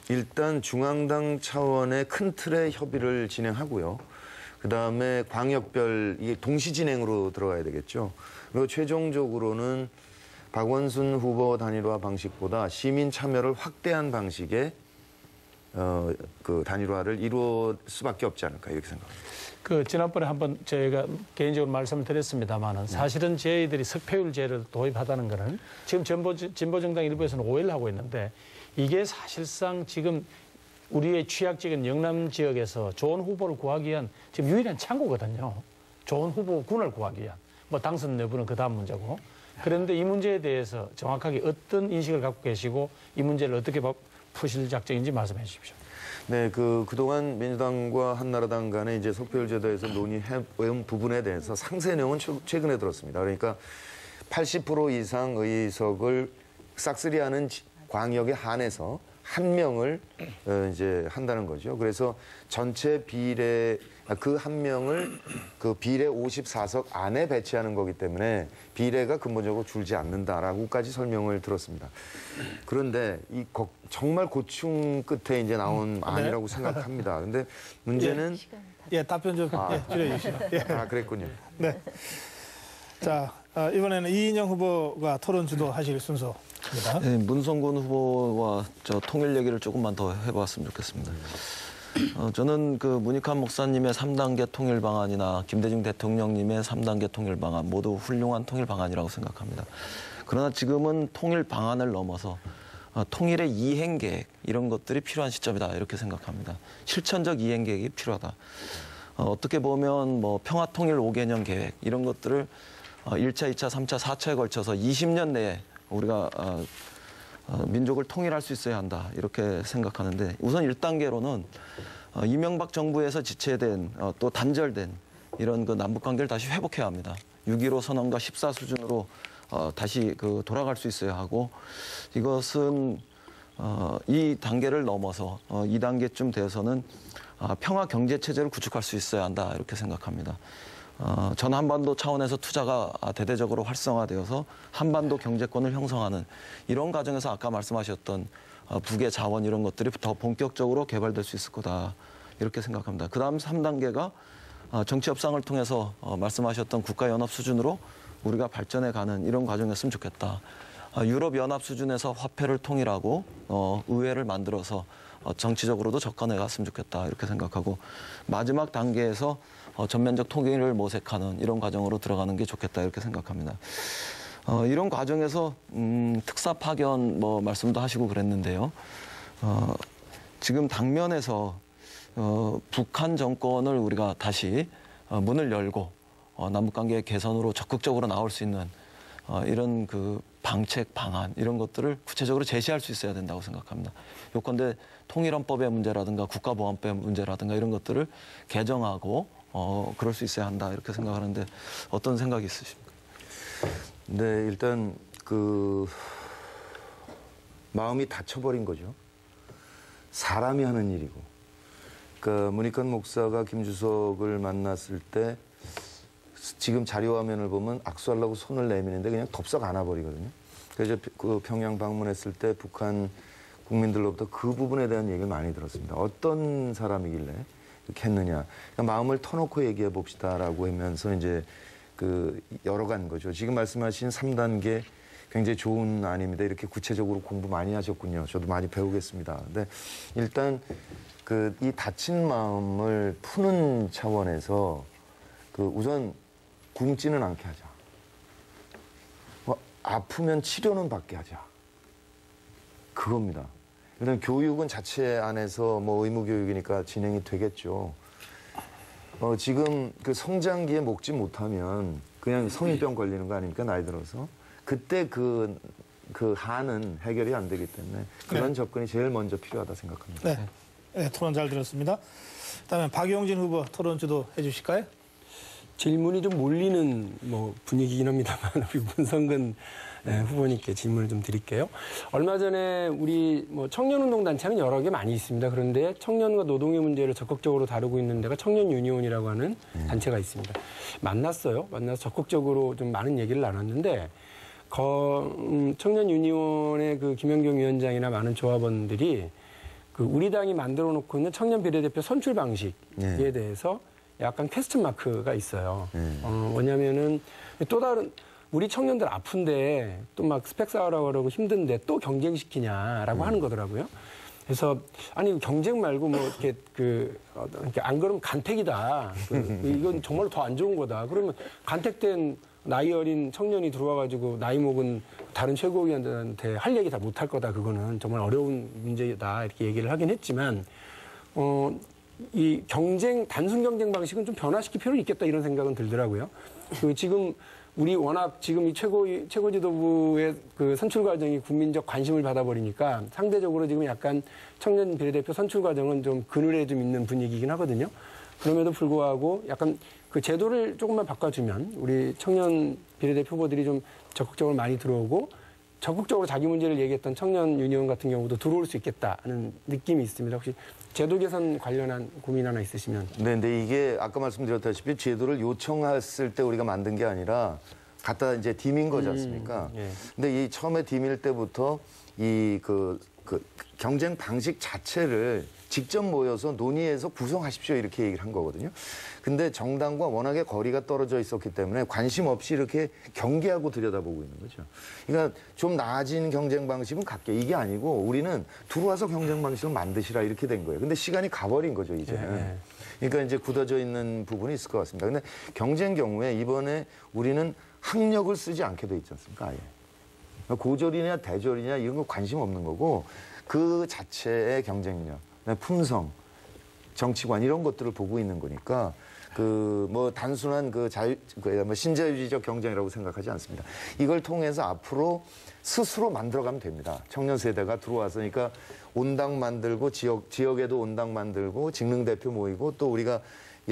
일단 중앙당 차원의 큰 틀의 협의를 진행하고요. 그다음에 광역별 이게 동시 진행으로 들어가야 되겠죠. 그리고 최종적으로는 박원순 후보 단일화 방식보다 시민 참여를 확대한 방식의 그 단일화를 이루어 수밖에 없지 않을까 이렇게 생각합니다. 지난번에 한번 저희가 개인적으로 말씀을 드렸습니다만은 사실은 저희들이 석패율제를 도입하다는 거는 지금 진보정당 일부에서는 오해를 하고 있는데 이게 사실상 지금 우리의 취약적인 영남 지역에서 좋은 후보를 구하기 위한 지금 유일한 창구거든요. 좋은 후보군을 구하기 위한. 뭐 당선 여부는 그 다음 문제고. 그런데 이 문제에 대해서 정확하게 어떤 인식을 갖고 계시고 이 문제를 어떻게 푸실 작정인지 말씀해 주십시오. 네, 그동안 민주당과 한나라당 간에 이제 석패율 제도에서 논의해온 부분에 대해서 상세 내용은 최근에 들었습니다. 그러니까 80% 이상 의석을 싹쓸이하는 광역에 한해서 한 명을 이제 한다는 거죠. 그래서 전체 비례 그 한 명을 그 비례 54석 안에 배치하는 거기 때문에 비례가 근본적으로 줄지 않는다라고까지 설명을 들었습니다. 그런데 정말 고충 끝에 이제 나온 안이라고 생각합니다. 근데 문제는 답변 좀 줄여주시죠. 그랬군요. 네. 자, 이번에는 이인영 후보가 토론 주도하실 순서입니다. 네, 문성근 후보와 통일 얘기를 조금만 더 해봤으면 좋겠습니다. 저는 문익환 목사님의 3단계 통일 방안이나 김대중 대통령님의 3단계 통일 방안 모두 훌륭한 통일 방안이라고 생각합니다. 그러나 지금은 통일 방안을 넘어서 통일의 이행 계획 이런 것들이 필요한 시점이다 이렇게 생각합니다. 실천적 이행 계획이 필요하다. 어떻게 보면 평화 통일 5개년 계획 이런 것들을 1차, 2차, 3차, 4차에 걸쳐서 20년 내에 우리가 민족을 통일할 수 있어야 한다 이렇게 생각하는데 우선 1단계로는 이명박 정부에서 지체된 또 단절된 이런 그 남북 관계를 다시 회복해야 합니다. 6.15 선언과 14 수준으로 다시 돌아갈 수 있어야 하고 이것은 이 단계를 넘어서 2단계쯤 되어서는 평화 경제 체제를 구축할 수 있어야 한다 이렇게 생각합니다. 전 한반도 차원에서 투자가 대대적으로 활성화되어서 한반도 경제권을 형성하는 이런 과정에서 아까 말씀하셨던 북의 자원 이런 것들이 더 본격적으로 개발될 수 있을 거다 이렇게 생각합니다. 그다음 3단계가 정치 협상을 통해서 말씀하셨던 국가연합 수준으로 우리가 발전해가는 이런 과정이었으면 좋겠다. 유럽연합 수준에서 화폐를 통일하고 의회를 만들어서 정치적으로도 접근해 갔으면 좋겠다 이렇게 생각하고 마지막 단계에서 전면적 통일을 모색하는 이런 과정으로 들어가는 게 좋겠다 이렇게 생각합니다. 이런 과정에서 특사 파견 말씀도 하시고 그랬는데요. 지금 당면에서 북한 정권을 우리가 다시 문을 열고 남북관계 개선으로 적극적으로 나올 수 있는 이런 그 방책 방안 이런 것들을 구체적으로 제시할 수 있어야 된다고 생각합니다. 요컨대 통일헌법의 문제라든가 국가보안법의 문제라든가 이런 것들을 개정하고 그럴 수 있어야 한다 이렇게 생각하는데 어떤 생각이 있으십니까? 네, 일단 마음이 닫혀버린 거죠. 사람이 하는 일이고. 그러니까 문익환 목사가 김주석을 만났을 때 지금 자료화면을 보면 악수하려고 손을 내미는데 그냥 덥석 안아버리거든요. 그래서 그 평양 방문했을 때 북한 국민들로부터 그 부분에 대한 얘기를 많이 들었습니다. 어떤 사람이길래 이렇게 했느냐. 그러니까 마음을 터놓고 얘기해 봅시다라고 하면서 이제 열어간 거죠. 지금 말씀하신 3단계 굉장히 좋은 안입니다. 이렇게 구체적으로 공부 많이 하셨군요. 저도 많이 배우겠습니다. 근데 일단 이 다친 마음을 푸는 차원에서 우선 굶지는 않게 하자. 아프면 치료는 받게 하자. 그겁니다. 일단 교육은 자체 안에서 의무 교육이니까 진행이 되겠죠. 지금 성장기에 먹지 못하면 그냥 성인병 걸리는 거 아닙니까? 나이 들어서. 그때 한은 해결이 안 되기 때문에 그런 접근이 제일 먼저 필요하다 생각합니다. 네. 네, 토론 잘 들었습니다. 그다음에 박용진 후보 토론 주도해 주실까요? 질문이 좀 몰리는 분위기긴 합니다만 우리 문성근 후보님께 질문을 좀 드릴게요. 얼마 전에 우리 청년운동 단체는 여러 개 많이 있습니다. 그런데 청년과 노동의 문제를 적극적으로 다루고 있는 데가 청년 유니온이라고 하는 단체가 있습니다. 만나서 적극적으로 좀 많은 얘기를 나눴는데 청년 유니온의 김연경 위원장이나 많은 조합원들이 우리 당이 만들어 놓고 있는 청년 비례대표 선출 방식에 대해서 약간 퀘스천 마크가 있어요. 뭐냐면은 또 다른 우리 청년들 아픈데 또 막 스펙 쌓으라고 그러고 힘든데 또 경쟁시키냐라고 하는 거더라고요. 그래서 아니 경쟁 말고 이렇게 안 그러면 간택이다. 이건 정말로 더 안 좋은 거다. 그러면 간택된 나이 어린 청년이 들어와가지고 나이 먹은 다른 최고위원들한테 할 얘기 다 못할 거다. 그거는 정말 어려운 문제다. 이렇게 얘기를 하긴 했지만 이 단순 경쟁 방식은 좀 변화시킬 필요는 있겠다 이런 생각은 들더라고요. 지금 우리 워낙 지금 이 최고 지도부의 선출 과정이 국민적 관심을 받아버리니까 상대적으로 지금 약간 청년 비례대표 선출 과정은 좀 그늘에 좀 있는 분위기이긴 하거든요. 그럼에도 불구하고 약간 제도를 조금만 바꿔주면 우리 청년 비례대표 후보들이 좀 적극적으로 많이 들어오고 적극적으로 자기 문제를 얘기했던 청년 유니온 같은 경우도 들어올 수 있겠다는 느낌이 있습니다. 혹시 제도 개선 관련한 고민 하나 있으시면. 네, 근데 이게 아까 말씀드렸다시피 제도를 요청했을 때 우리가 만든 게 아니라 갖다 이제 디민 거지 않습니까? 예. 근데 이 처음에 디밀 때부터 경쟁 방식 자체를 직접 모여서 논의해서 구성하십시오 이렇게 얘기를 한 거거든요. 근데 정당과 워낙에 거리가 떨어져 있었기 때문에 관심 없이 이렇게 경계하고 들여다보고 있는 거죠. 그러니까 좀 나아진 경쟁 방식은 갖게 이게 아니고 우리는 들어와서 경쟁 방식을 만드시라 이렇게 된 거예요. 근데 시간이 가버린 거죠 이제는. 그러니까 이제 굳어져 있는 부분이 있을 것 같습니다. 근데 경쟁 경우에 이번에 우리는 학력을 쓰지 않게 돼 있지 않습니까? 아예. 고졸이냐 대졸이냐 이런 거 관심 없는 거고 그 자체의 경쟁력, 품성, 정치관 이런 것들을 보고 있는 거니까 뭐 단순한 신자유주의적 경쟁이라고 생각하지 않습니다. 이걸 통해서 앞으로 스스로 만들어가면 됩니다. 청년 세대가 들어와서 그러니까 온당 만들고 지역에도 온당 만들고 직능 대표 모이고 또 우리가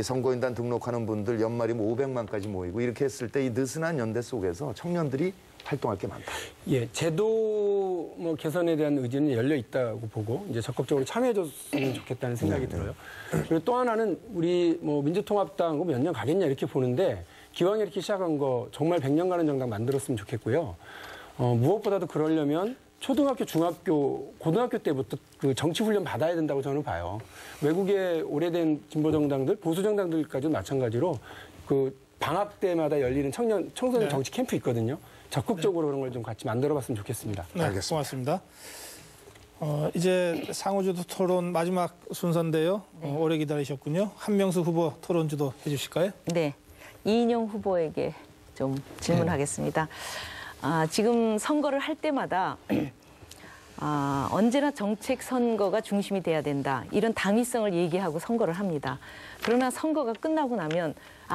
선거인단 등록하는 분들 연말이면 500만까지 모이고 이렇게 했을 때 이 느슨한 연대 속에서 청년들이 활동할 게 많다. 예, 제도 개선에 대한 의지는 열려 있다고 보고 이제 적극적으로 참여해줬으면 좋겠다는 생각이 들어요. 그리고 또 하나는 우리 민주통합당 몇 년 가겠냐 이렇게 보는데 기왕 이렇게 시작한 거 정말 100년 가는 정당 만들었으면 좋겠고요. 무엇보다도 그러려면 초등학교, 중학교, 고등학교 때부터 그 정치 훈련 받아야 된다고 저는 봐요. 외국의 오래된 진보 정당들, 보수 정당들까지도 마찬가지로 그 방학 때마다 열리는 청소년 정치 캠프 있거든요. 적극적으로 그런 걸 좀 같이 만들어봤으면 좋겠습니다. 네, 알겠습니다. 고맙습니다. 이제 상호주도 토론 마지막 순서인데요. 오래 기다리셨군요. 한명수 후보 토론 주도 해주실까요? 네, 이인영 후보에게 좀 질문하겠습니다. 지금 선거를 할 때마다 언제나 정책 선거가 중심이 돼야 된다. 이런 당위성을 얘기하고 선거를 합니다. 그러나 선거가 끝나고 나면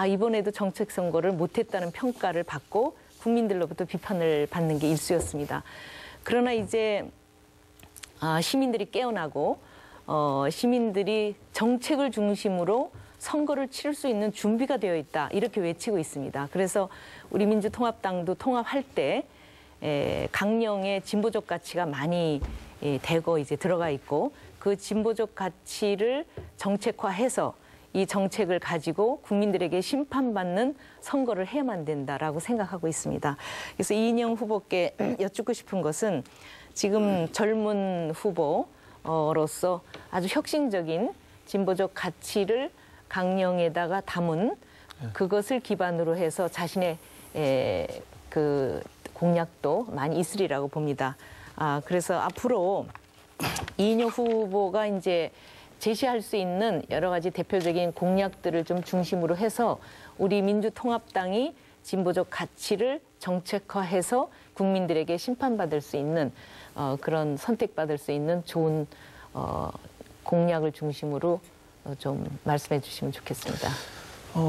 이번에도 정책 선거를 못했다는 평가를 받고 국민들로부터 비판을 받는 게 일쑤였습니다. 그러나 이제 시민들이 깨어나고 시민들이 정책을 중심으로 선거를 치를 수 있는 준비가 되어 있다. 이렇게 외치고 있습니다. 그래서 우리 민주통합당도 통합할 때 강령의 진보적 가치가 많이 대거 이제 들어가 있고 그 진보적 가치를 정책화해서 이 정책을 가지고 국민들에게 심판받는 선거를 해야만 된다라고 생각하고 있습니다. 그래서 이인영 후보께 여쭙고 싶은 것은 지금 젊은 후보로서 아주 혁신적인 진보적 가치를 강령에다가 담은 그것을 기반으로 해서 자신의 그 공약도 많이 있으리라고 봅니다. 그래서 앞으로 이인영 후보가 이제 제시할 수 있는 여러 가지 대표적인 공약들을 좀 중심으로 해서 우리 민주통합당이 진보적 가치를 정책화해서 국민들에게 심판받을 수 있는 그런 선택받을 수 있는 좋은 공약을 중심으로 좀 말씀해 주시면 좋겠습니다.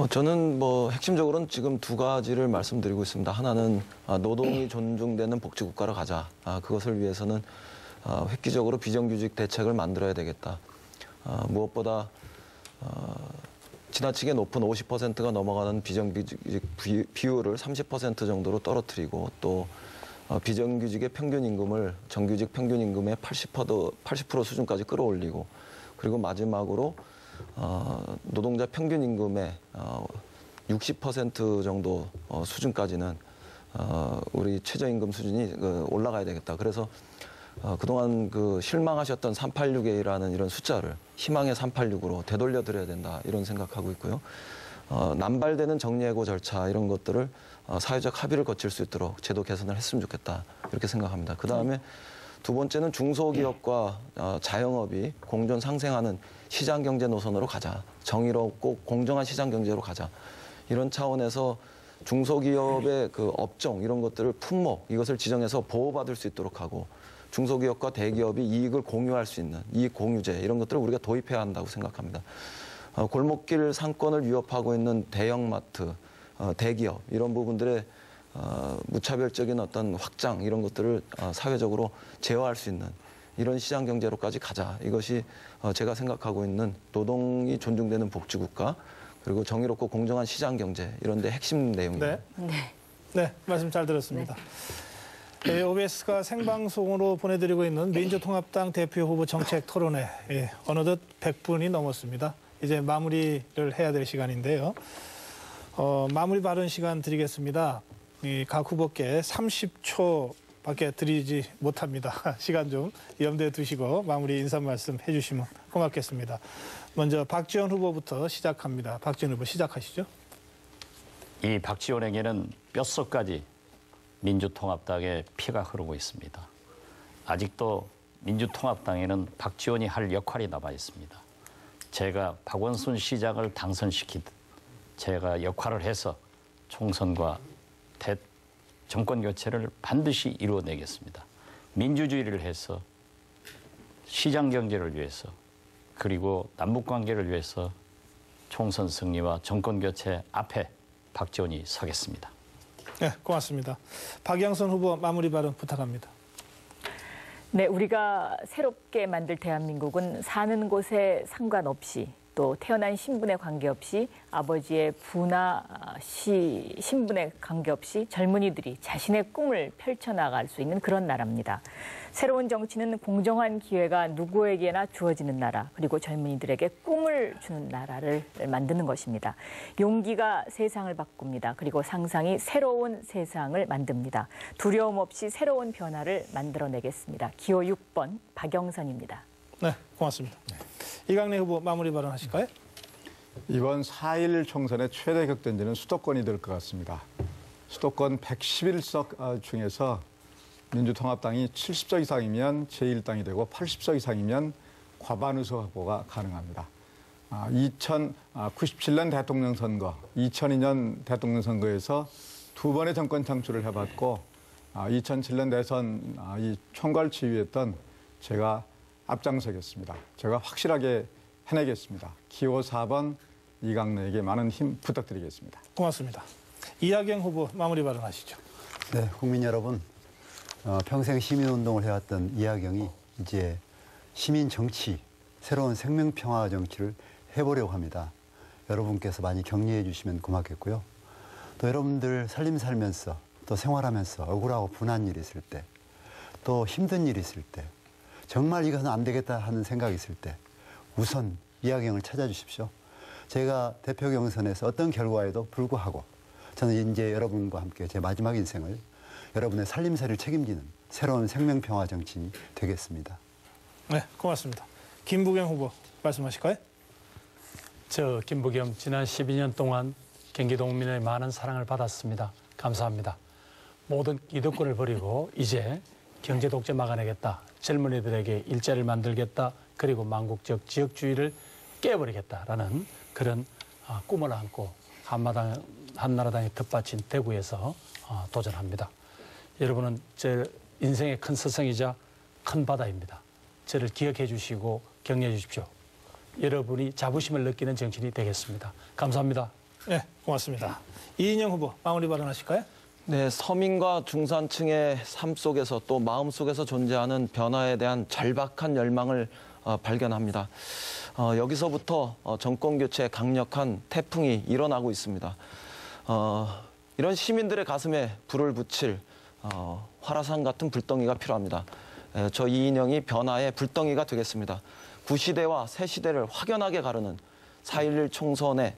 저는 핵심적으로는 지금 두 가지를 말씀드리고 있습니다. 하나는 노동이 존중되는 복지국가로 가자. 그것을 위해서는 획기적으로 비정규직 대책을 만들어야 되겠다. 무엇보다 지나치게 높은 50%가 넘어가는 비정규직 비율을 30% 정도로 떨어뜨리고 또 비정규직의 평균 임금을 정규직 평균 임금의 80% 수준까지 끌어올리고 그리고 마지막으로 노동자 평균 임금의 60% 정도 수준까지는 우리 최저임금 수준이 올라가야 되겠다. 그래서 그동안 실망하셨던 386A라는 이런 숫자를 희망의 386으로 되돌려드려야 된다 이런 생각하고 있고요. 남발되는 정리해고 절차 이런 것들을 사회적 합의를 거칠 수 있도록 제도 개선을 했으면 좋겠다 이렇게 생각합니다. 그다음에 두 번째는 중소기업과 자영업이 공존 상생하는 시장경제 노선으로 가자. 정의롭고 공정한 시장경제로 가자. 이런 차원에서 중소기업의 그 업종 이런 것들을 품목 이것을 지정해서 보호받을 수 있도록 하고 중소기업과 대기업이 이익을 공유할 수 있는 이익 공유제 이런 것들을 우리가 도입해야 한다고 생각합니다. 골목길 상권을 위협하고 있는 대형마트, 대기업 이런 부분들의 무차별적인 어떤 확장 이런 것들을 사회적으로 제어할 수 있는 이런 시장 경제로까지 가자. 이것이 제가 생각하고 있는 노동이 존중되는 복지국가 그리고 정의롭고 공정한 시장 경제 이런 데 핵심 내용입니다. 네, 말씀 잘 들었습니다. OBS가 생방송으로 보내드리고 있는 민주통합당 대표 후보 정책 토론회 어느덧 100분이 넘었습니다. 이제 마무리를 해야 될 시간인데요. 마무리 발언 시간 드리겠습니다. 각 후보께 30초밖에 드리지 못합니다. 시간 좀 염두에 두시고 마무리 인사 말씀 해주시면 고맙겠습니다. 먼저 박지원 후보부터 시작합니다. 박지원 후보 시작하시죠. 이 박지원에게는 뼛속까지 민주통합당의 피가 흐르고 있습니다. 아직도 민주통합당에는 박지원이 할 역할이 남아 있습니다. 제가 박원순 시장을 당선시키듯 제가 역할을 해서 총선과 정권 교체를 반드시 이루어내겠습니다. 민주주의를 해서 시장 경제를 위해서 그리고 남북 관계를 위해서 총선 승리와 정권 교체 앞에 박지원이 서겠습니다. 네, 고맙습니다. 박영선 후보 마무리 발언 부탁합니다. 네, 우리가 새롭게 만들 대한민국은 사는 곳에 상관없이 또 태어난 신분에 관계없이 아버지의 부나 신분에 관계없이 젊은이들이 자신의 꿈을 펼쳐나갈 수 있는 그런 나라입니다. 새로운 정치는 공정한 기회가 누구에게나 주어지는 나라, 그리고 젊은이들에게 꿈을 주는 나라를 만드는 것입니다. 용기가 세상을 바꿉니다. 그리고 상상이 새로운 세상을 만듭니다. 두려움 없이 새로운 변화를 만들어내겠습니다. 기호 6번 박영선입니다. 네, 고맙습니다. 이강래 후보 마무리 발언하실까요? 이번 4.1 총선의 최대 격전지는 수도권이 될 것 같습니다. 수도권 111석 중에서 민주통합당이 70석 이상이면 제1당이 되고 80석 이상이면 과반 의석 확보가 가능합니다. 2097년 대통령 선거, 2002년 대통령 선거에서 두 번의 정권 창출을 해봤고 2007년 대선 이 총괄 지휘했던 제가 앞장서겠습니다. 제가 확실하게 해내겠습니다. 기호 4번 이강래에게 많은 힘 부탁드리겠습니다. 고맙습니다. 이하경 후보 마무리 발언하시죠. 네, 국민 여러분, 평생 시민운동을 해왔던 이하경이 이제 시민 정치, 새로운 생명평화 정치를 해보려고 합니다. 여러분께서 많이 격려해 주시면 고맙겠고요. 또 여러분들 살면서 또 생활하면서 억울하고 분한 일이 있을 때, 또 힘든 일이 있을 때, 정말 이것은 안 되겠다 하는 생각이 있을 때 우선 이하경을 찾아주십시오. 제가 대표 경선에서 어떤 결과에도 불구하고 저는 이제 여러분과 함께 제 마지막 인생을 여러분의 살림살이를 책임지는 새로운 생명평화 정치인이 되겠습니다. 네, 고맙습니다. 김부겸 후보 말씀하실까요? 저 김부겸 지난 12년 동안 경기도 국민의 많은 사랑을 받았습니다. 감사합니다. 모든 기득권을 버리고 이제 경제 독재 막아내겠다. 젊은이들에게 일자리를 만들겠다. 그리고 망국적 지역주의를 깨버리겠다라는 그런 꿈을 안고 한나라당이 텃밭인 대구에서 도전합니다. 여러분은 제 인생의 큰 스승이자 큰 바다입니다. 저를 기억해 주시고 격려해 주십시오. 여러분이 자부심을 느끼는 정치인이 되겠습니다. 감사합니다. 네, 고맙습니다. 이인영 후보 마무리 발언하실까요? 네, 서민과 중산층의 삶 속에서 또 마음 속에서 존재하는 변화에 대한 절박한 열망을 발견합니다. 여기서부터 정권 교체의 강력한 태풍이 일어나고 있습니다. 이런 시민들의 가슴에 불을 붙일 화라산 같은 불덩이가 필요합니다. 저 이인영이 변화의 불덩이가 되겠습니다. 구시대와 새시대를 확연하게 가르는 4.11 총선에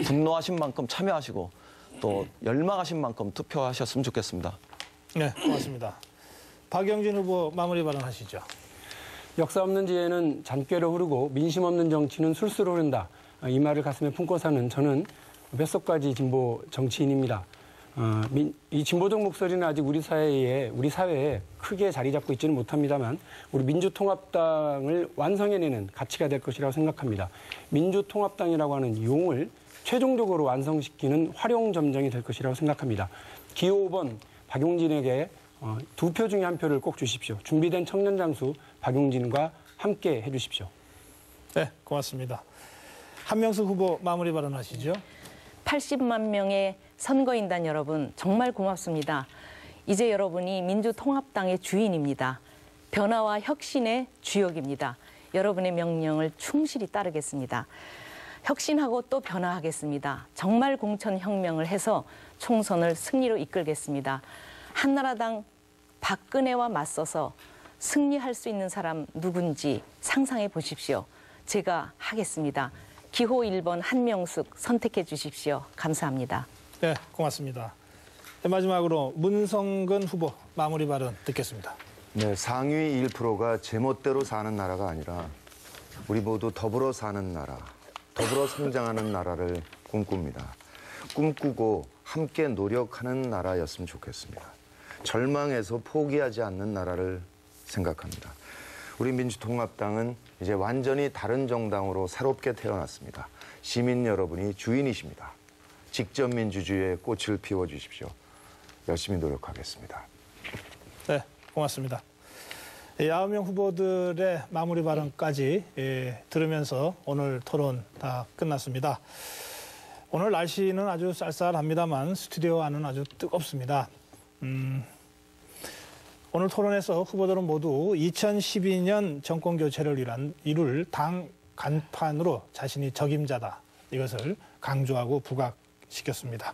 분노하신 만큼 참여하시고 또 열망하신 만큼 투표하셨으면 좋겠습니다. 네, 고맙습니다. 박영진 후보 마무리 발언하시죠. 역사 없는 지혜는 잔꾀로 흐르고 민심 없는 정치는 술수로 흐른다. 이 말을 가슴에 품고 사는 저는 뼛속까지 진보 정치인입니다. 이 진보적 목소리는 아직 우리 사회에 크게 자리 잡고 있지는 못합니다만 우리 민주통합당을 완성해내는 가치가 될 것이라고 생각합니다. 민주통합당이라고 하는 용을 최종적으로 완성시키는 활용점정이 될 것이라고 생각합니다. 기호 5번 박용진에게 2표 중에 1표를 꼭 주십시오. 준비된 청년 장수 박용진과 함께 해주십시오. 네, 고맙습니다. 한명숙 후보 마무리 발언하시죠. 80만 명의 선거인단 여러분 정말 고맙습니다. 이제 여러분이 민주통합당의 주인입니다. 변화와 혁신의 주역입니다. 여러분의 명령을 충실히 따르겠습니다. 혁신하고 또 변화하겠습니다. 정말 공천혁명을 해서 총선을 승리로 이끌겠습니다. 한나라당 박근혜와 맞서서 승리할 수 있는 사람 누군지 상상해 보십시오. 제가 하겠습니다. 기호 1번 한명숙 선택해 주십시오. 감사합니다. 네, 고맙습니다. 네, 마지막으로 문성근 후보 마무리 발언 듣겠습니다. 네, 상위 1%가 제멋대로 사는 나라가 아니라 우리 모두 더불어 사는 나라, 더불어 성장하는 나라를 꿈꿉니다. 꿈꾸고 함께 노력하는 나라였으면 좋겠습니다. 절망해서 포기하지 않는 나라를 생각합니다. 우리 민주통합당은 이제 완전히 다른 정당으로 새롭게 태어났습니다. 시민 여러분이 주인이십니다. 직접 민주주의의 꽃을 피워주십시오. 열심히 노력하겠습니다. 네, 고맙습니다. 9명 후보들의 마무리 발언까지 들으면서 오늘 토론 다 끝났습니다. 오늘 날씨는 아주 쌀쌀합니다만 스튜디오 안은 아주 뜨겁습니다. 오늘 토론에서 후보들은 모두 2012년 정권 교체를 이룰 당 간판으로 자신이 적임자다. 이것을 강조하고 부각시켰습니다.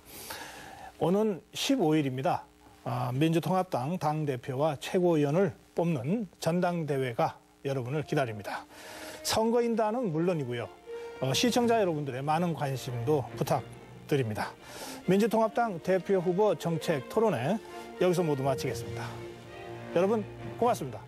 오는 15일입니다. 민주통합당 당대표와 최고위원을 뽑는 전당대회가 여러분을 기다립니다. 선거인단은 물론이고요. 시청자 여러분들의 많은 관심도 부탁드립니다. 민주통합당 대표 후보 정책 토론회 여기서 모두 마치겠습니다. 여러분 고맙습니다.